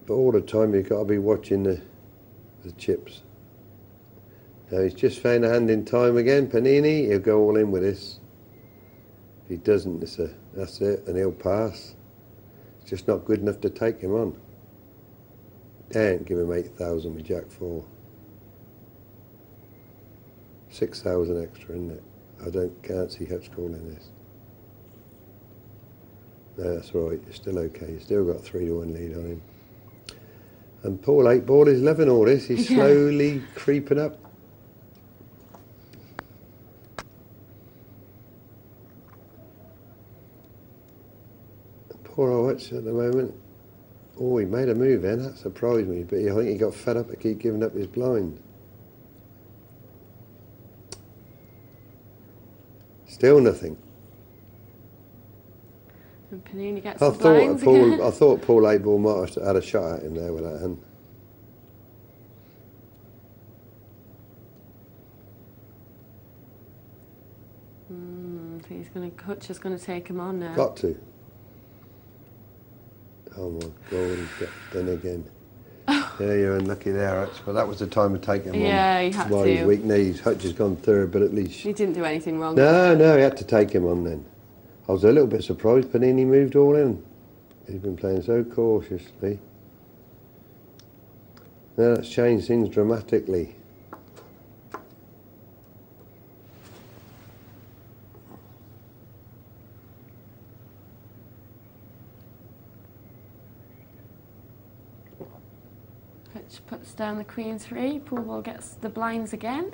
But all the time you've got to be watching the chips. Now he's just found a hand in time again, Panini. He'll go all in with this. If he doesn't, that's it, and he'll pass. It's just not good enough to take him on. Don't give him 8,000 with Jack 4. 6,000 extra, isn't it? Can't see Hutch calling this. No, that's right, you're still okay. You've still got 3-1 lead on him. And Paul 8 Ball is loving all this. He's slowly creeping up. Poor old Hutch at the moment. Oh, he made a move then. That surprised me. But I think he got fed up to keep giving up his blind. Still nothing. And Panini gets the blinds again. I thought Paul 8 Ball might have had a shot at him there with that hand. I think Hutch is going to take him on now. Got to. Oh my God, he's got done again. Yeah, you're unlucky there, Hutch. But that was the time to take him on. Yeah, he had While to. he's weak knees. Hutch has gone third, but at least... He didn't do anything wrong. No, he had to take him on then. I was a little bit surprised Panini moved all in. He's been playing so cautiously. Now that's changed things dramatically. Hutch puts down the Queen 3. Pool ball gets the blinds again.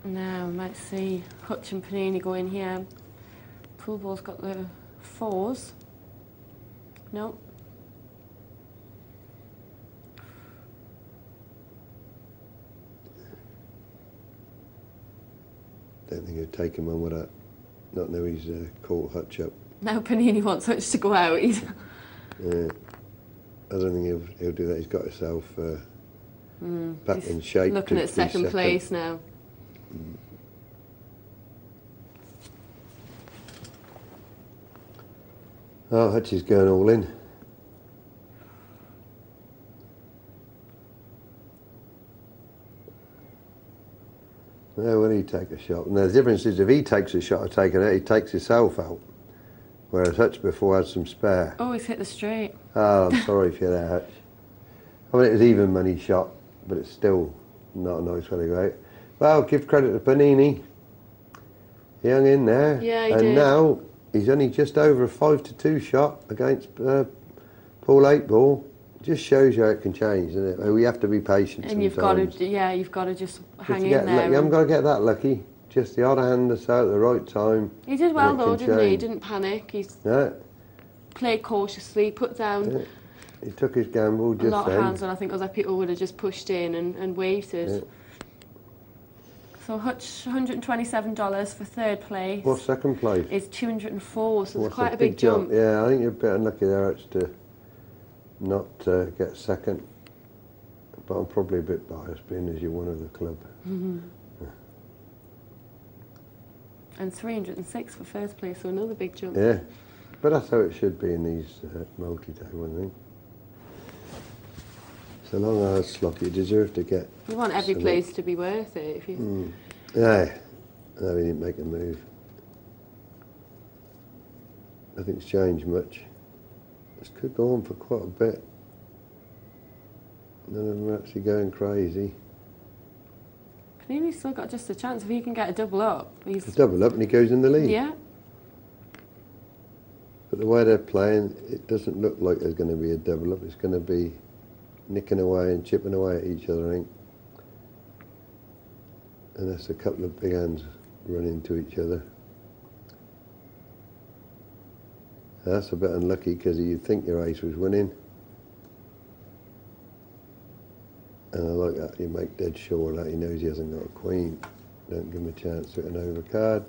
Now we might see Hutch and Panini go in here. Pool ball's got the 4s. No. Don't think he'll take him on with that. Not know he's caught Hutch up. Now Panini wants Hutch to go out. Yeah. I don't think he'll do that. He's got himself back in shape. Looking at second place now. Oh, Hutch is going all in. Now will he take a shot? And the difference is if he takes a shot of taking it, he takes himself out. Whereas Hutch before had some spare. Oh, he's hit the straight. Oh, I'm sorry for you there, Hutch. I mean, it was even money shot, but it's still not a nice way to go out. Well, give credit to Panini. He hung in there. Yeah, he did. And now he's only just over a 5-2 shot against Paul 8 Ball. Just shows you how it can change, doesn't it? We have to be patient And sometimes. you've got to just hang in there. You haven't got to get that lucky. Just the odd hand that's out at the right time. He did well though, didn't he? He didn't panic. He played cautiously, put down. Yeah. He took his gamble just a lot then. of hands, and I think other people would have just pushed in and waited. Yeah. So Hutch, $127 for third place. What's second place? Is 204, so it's quite a big big jump. Yeah, I think you're a bit unlucky there, Hutch, to not get second. But I'm probably a bit biased, being as you're one of the club. Mm-hmm. And 306 for first place, so another big jump. Yeah, but that's how it should be in these multi-day one thing. It's a long, hard slog. You deserve to get. You want every place to be worth it. If you. Yeah, no, he didn't make a move. Nothing's changed much. This could go on for quite a bit. None of them are actually going crazy. Panini's still got just a chance if he can get a double up. He's a double up and he goes in the lead. Yeah. But the way they're playing, it doesn't look like there's going to be a double up. It's going to be nicking away and chipping away at each other, I think. And that's a couple of big hands run into each other. That's a bit unlucky because you'd think your ace was winning. And I like that, you make dead sure that he knows he hasn't got a queen. Don't give him a chance to hit an overcard.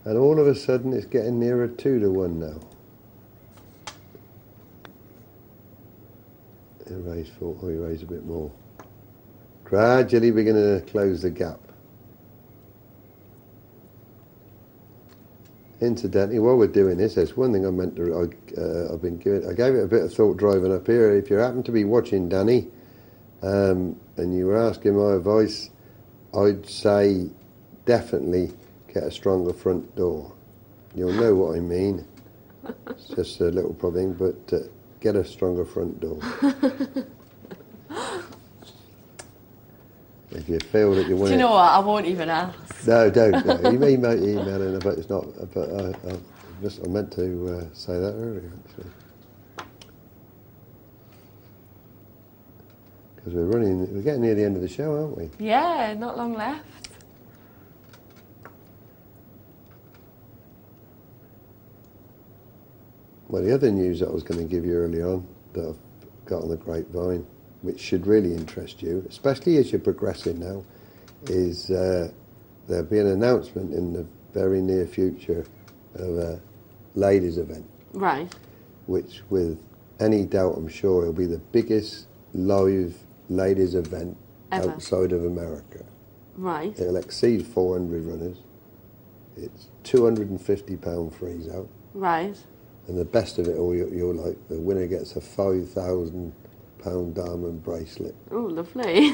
And all of a sudden it's getting nearer 2 to 1 now. He raised 4, oh, he raised a bit more. Gradually beginning to close the gap. Incidentally, while we're doing this, there's one thing I meant to, I gave it a bit of thought driving up here. If you happen to be watching Danny, and you were asking my advice, I'd say definitely get a stronger front door. You'll know what I mean. It's just a little problem, but get a stronger front door. If you feel that you want. Do you know what? I won't even ask. No, don't. No. You may email in, but it's not. But I meant to say that earlier, actually. Because we're getting near the end of the show, aren't we? Yeah, not long left. Well, the other news that I was going to give you early on that I've got on the grapevine, which should really interest you, especially as you're progressing now, is there'll be an announcement in the very near future of a ladies' event. Right. Which, with any doubt, I'm sure, will be the biggest live ladies' event ever outside of America. Right. It'll exceed 400 runners. It's £250 freeze out. Right. And the best of it all, you're like, the winner gets a £5,000 diamond bracelet. Oh, lovely.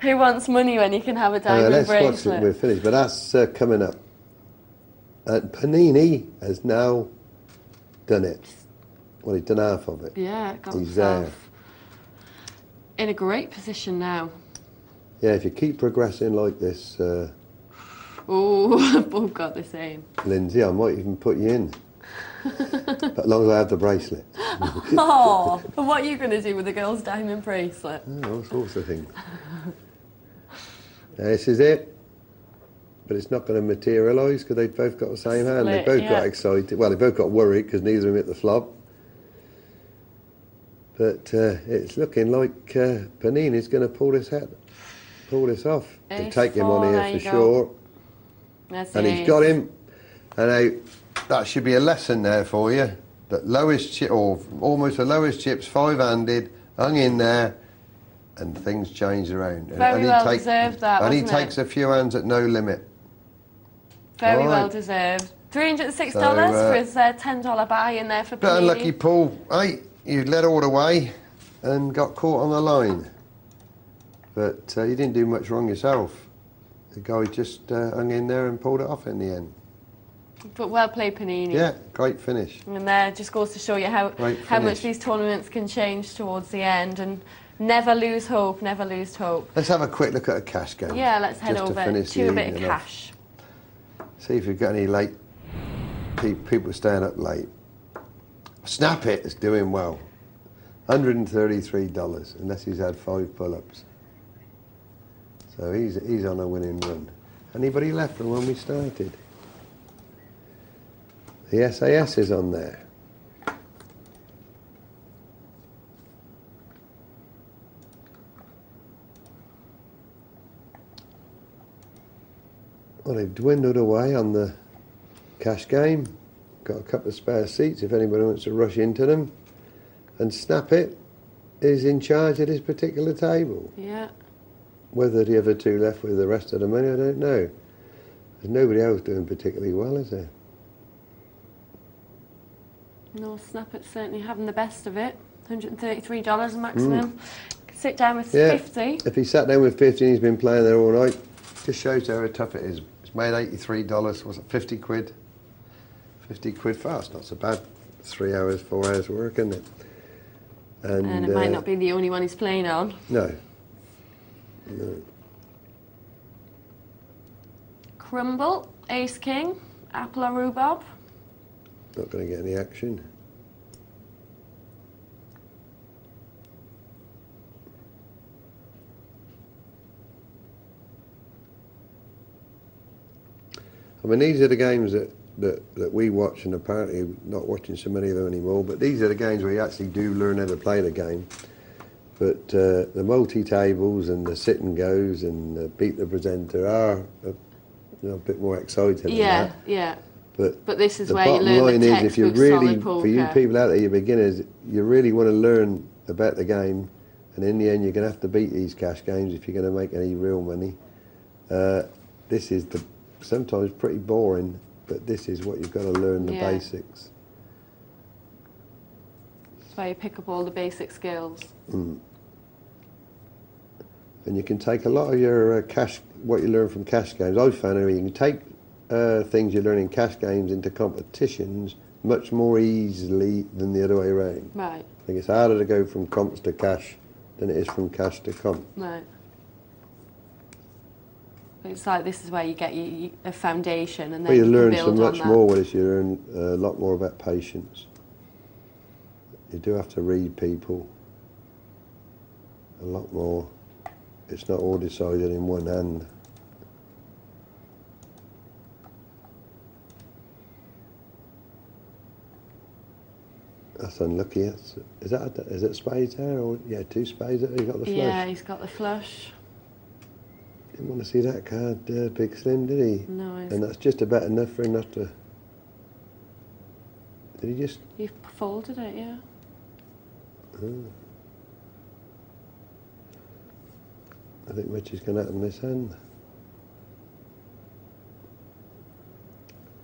Who wants money when you can have a diamond bracelet? Let's watch it, we're finished. But that's coming up. Panini has now done it. Well, he's done half of it. Yeah, got he's there. In a great position now. Yeah, if you keep progressing like this... oh, I've both got the same. Lyndsay, I might even put you in. But as long as I have the bracelet. Oh, but what are you going to do with the girl's diamond bracelet? Oh, all sorts of things. This is it. But it's not going to materialise because they've both got the same hand. They both got excited. Well, they both got worried because neither of them hit the flop. But it's looking like Panini's going to pull this off. To take him on here for sure. And he's got him. And that should be a lesson there for you. That lowest chip, or almost the lowest chips, 5-handed, hung in there, and things changed around. Very well deserved that, and he wasn't takes a few hands at no limit. Very well deserved. $306 for his $10 buy in there for Panini. Bit unlucky, Paul. Hey, you led all the way and got caught on the line. But you didn't do much wrong yourself. The guy just hung in there and pulled it off in the end. But well played, Panini. Yeah, great finish. And there just goes to show you how much these tournaments can change towards the end. And never lose hope, never lose hope. Let's have a quick look at a cash game. Yeah, let's head over to a bit of off. cash. See if we've got any late people staying up late. Snap It is doing well. $133, unless he's had 5 pull-ups. So he's on a winning run. Anybody left from when we started? The SAS is on there. Well, they've dwindled away on the cash game. Got a couple of spare seats if anybody wants to rush into them. And Snap It is in charge at this particular table. Yeah. Whether the other two left with the rest of the money, I don't know. There's nobody else doing particularly well, is there? No, Snap It certainly having the best of it. $133 maximum. Sit down with 50. If he sat down with 50 and he's been playing there all night, just shows how tough it is. It's made $83. Was it 50 quid? 50 quid fast, not so bad. 3 hours, 4 hours work, isn't it? And it might not be the only one he's playing on. No. No. Crumble, Ace King, Apple or Rhubarb. Not going to get any action. I mean, these are the games that we watch, and apparently not watching so many of them anymore, but these are the games where you actually do learn how to play the game. But the multi-tables and the sit and goes and the beat the presenter are a bit more exciting than that. Yeah. But this is the where you bottom learn line the is, if you textbook really, solid poker. for you people out there, you beginners, you really want to learn about the game, and in the end you're going to have to beat these cash games if you're going to make any real money. This is sometimes pretty boring, but this is what you've got to learn, the basics. That's where you pick up all the basic skills. And you can take a lot of your what you learn from cash games. I've found you can take things you learn in cash games into competitions much more easily than the other way around. Right. I think it's harder to go from comps to cash than it is from cash to comp. Right. It's like this is where you get a foundation, and then you learn build so on much that. more with this. You learn a lot more about patience. You do have to read people a lot more. It's not all decided in one hand. That's unlucky. Is it spades there? Or, yeah, 2 spades there. He's got the flush. Yeah, he's got the flush. Didn't want to see that card, Big Slim, did he? No. And that's just about enough for him not to... Did he just... He folded it, yeah. Oh. I think Mitch is going to happen this hand.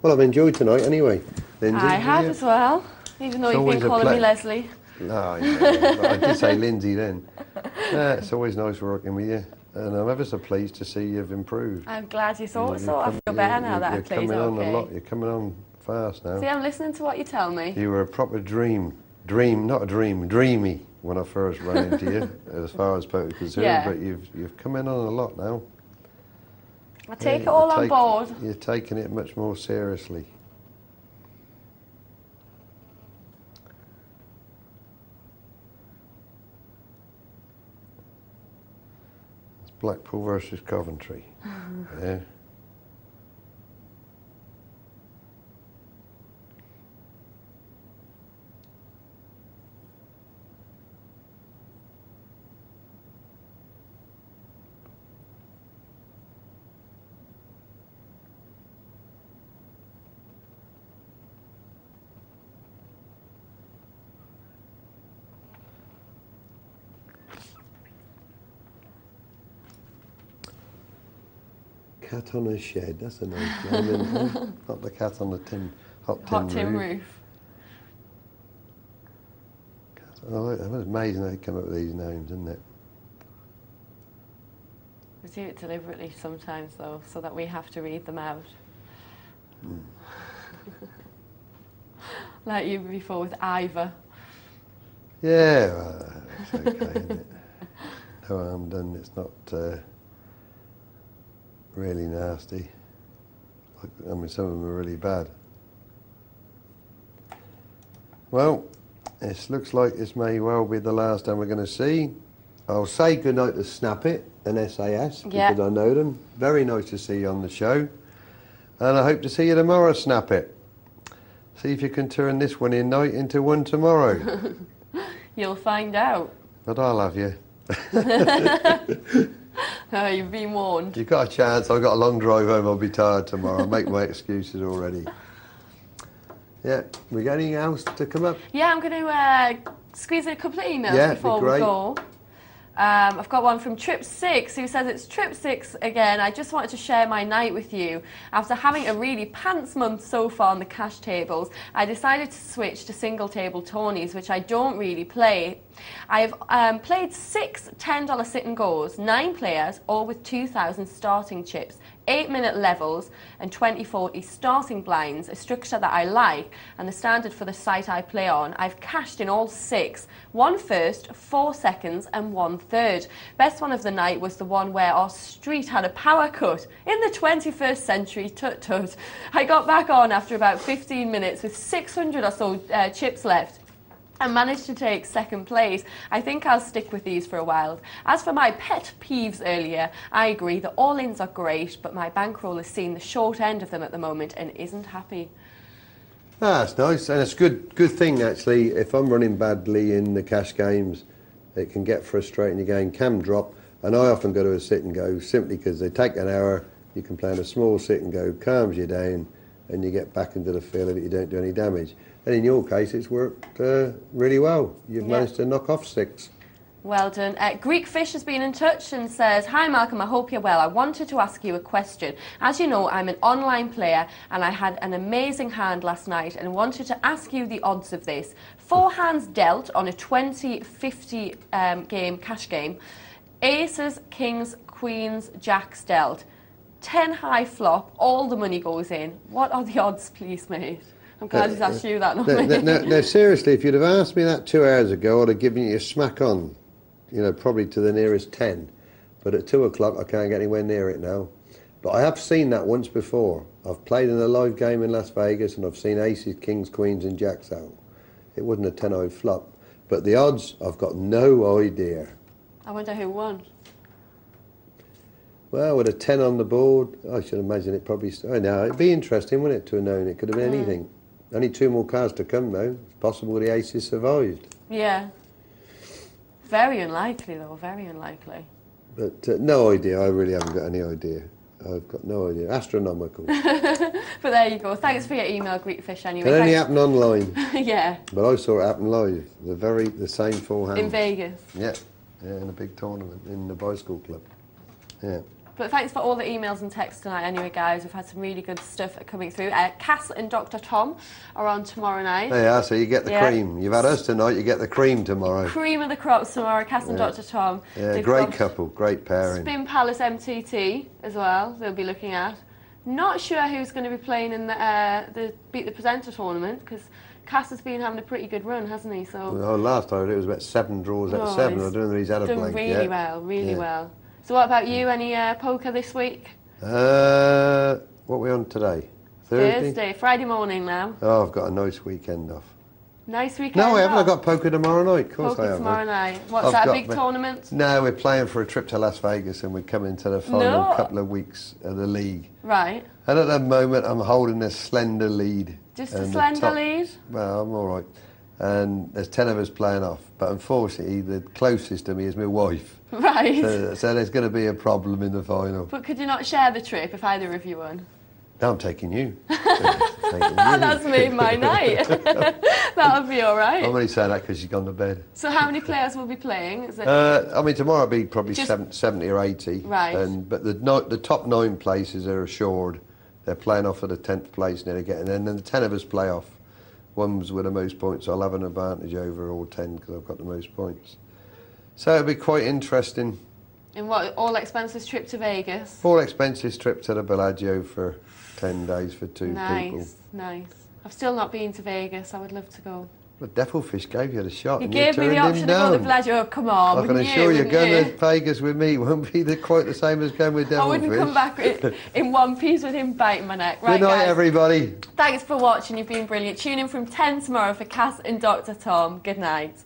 Well, I've enjoyed tonight anyway, Lyndsay. I have as well, even though you've been calling me Leslie. No, yeah, I did say Lyndsay then. It's always nice working with you, and I'm ever so pleased to see you've improved. I'm glad you thought so. I feel better now that I played okay. You're coming on a lot. You're coming on fast now. See, I'm listening to what you tell me. You were a proper dreamy when I first ran into you, as far as poker is concerned. But you've come in on a lot now. I take it all on board. You're taking it much more seriously. It's Blackpool versus Coventry. Yeah. Cat on a shed, that's a nice name, isn't it? Not the cat on the hot tin roof. Oh, it was amazing how they come up with these names, isn't it? We do it deliberately sometimes, though, so that we have to read them out. Like you before with Ivor. Yeah, well, it's okay, isn't it? No harm done, it's not... really nasty. I mean, some of them are really bad. Well, it looks like this may well be the last time we're going to see. I'll say goodnight to Snap It and SAS, because I know them. Very nice to see you on the show. And I hope to see you tomorrow, Snap It. See if you can turn this one in night into one tomorrow. You'll find out. But I'll have you. You've been warned. You've got a chance. I've got a long drive home. I'll be tired tomorrow. I'll make my excuses already. Yeah. We got anything else to come up? Yeah, I'm going to squeeze in a couple of emails before we go. I've got one from Trip6 who says, it's Trip6 again. I just wanted to share my night with you. After having a really pants month so far on the cash tables, I decided to switch to single table tourneys, which I don't really play. I've played 6 $10 sit and goes, 9 players, all with 2,000 starting chips, 8-minute levels and 20/40 starting blinds, a structure that I like and the standard for the site I play on. I've cashed in all 6, 1 first, 4 seconds and 1 third. Best one of the night was the one where our street had a power cut in the 21st century, tut tut. I got back on after about 15 minutes with 600 or so chips left. and managed to take second place. I think I'll stick with these for a while. As for my pet peeves earlier, I agree that all-ins are great, but my bankroll has seen the short end of them at the moment and isn't happy. Ah, that's nice, and it's a good thing actually. If I'm running badly in the cash games, it can get frustrating. Your game can drop, and I often go to a sit and go simply because they take an hour. You can play in a small sit and go, calms you down, and you get back into the feel of it. You don't do any damage. And in your case, it's worked really well. You've managed to knock off 6. Well done. Greek Fish has been in touch and says, "Hi Malcolm, I hope you're well. I wanted to ask you a question. As you know, I'm an online player and I had an amazing hand last night and wanted to ask you the odds of this. 4 hands dealt on a 20-50 game cash game. Aces, kings, queens, jacks dealt. 10 high flop, all the money goes in. What are the odds, please, mate?" I'm glad he's asked you that, not me. No, seriously, if you'd have asked me that 2 hours ago, I'd have given you a smack on, you know, probably to the nearest 10. But at 2 o'clock, I can't get anywhere near it now. But I have seen that once before. I've played in a live game in Las Vegas, and I've seen aces, kings, queens, and jacks out. It wasn't a 10-0 flop. But the odds, I've got no idea. I wonder who won. Well, with a 10 on the board, I should imagine it probably... Oh, no, it'd be interesting, wouldn't it, to have known it could have been anything. Only 2 more cards to come, though. It's possible the aces survived. Yeah. Very unlikely, though, very unlikely. But no idea. I really haven't got any idea. I've got no idea. Astronomical. But there you go. Thanks for your email, Greek Fish, anyway. Can only happen online. Yeah. But I saw it happen live. The same 4 hands. In Vegas. Yeah. Yeah, in a big tournament in the bicycle club. Yeah. But thanks for all the emails and texts tonight anyway, guys. We've had some really good stuff coming through. Cass and Dr. Tom are on tomorrow night. Yeah, so you get the cream. You've had us tonight, you get the cream tomorrow. Cream of the crops tomorrow, Cass and Dr. Tom. Yeah, They've great couple, great pairing. Spin Palace MTT as well, they'll be looking at. Not sure who's going to be playing in the Beat the Presenter tournament, because Cass has been having a pretty good run, hasn't he? So. Well, last time it was about 7 draws out of 7. I don't know that he's had a blank really yet. well, really well. So what about you? Any poker this week? What are we on today? Thursday, Friday morning now. Oh, I've got a nice weekend off. Nice weekend. No, I haven't. I've got poker tomorrow night. Of course poker I have. Tomorrow night. What's that, a big tournament? No, we're playing for a trip to Las Vegas and we're coming to the final couple of weeks of the league. Right. And at the moment I'm holding a slender lead. Just a slender lead? Well, I'm all right. And there's 10 of us playing off. But unfortunately, the closest to me is my wife. Right. So there's going to be a problem in the final. But could you not share the trip if either of you won? No, I'm taking you. That's made my night. That'll be all right. I'm only saying that because she's gone to bed. So how many players will be playing? Is it I mean, tomorrow will be probably 70 or 80. Right. But the top 9 places are assured. They're playing off at the 10th place nearly getting, and then the 10 of us play off. One's with the most points, so I'll have an advantage over all 10 because I've got the most points. So it'll be quite interesting. And what, all expenses trip to Vegas? All expenses trip to the Bellagio for 10 days for 2 people. Nice. I've still not been to Vegas. I would love to go. But Devilfish gave you the shot. You gave me the option to go to the Bellagio. Come on, I can assure you, going to Vegas with me won't be quite the same as going with Devilfish. I wouldn't come back in one piece with him biting my neck. Right, Good night, guys. everybody. Thanks for watching. You've been brilliant. Tune in from 10 tomorrow for Cass and Dr. Tom. Good night.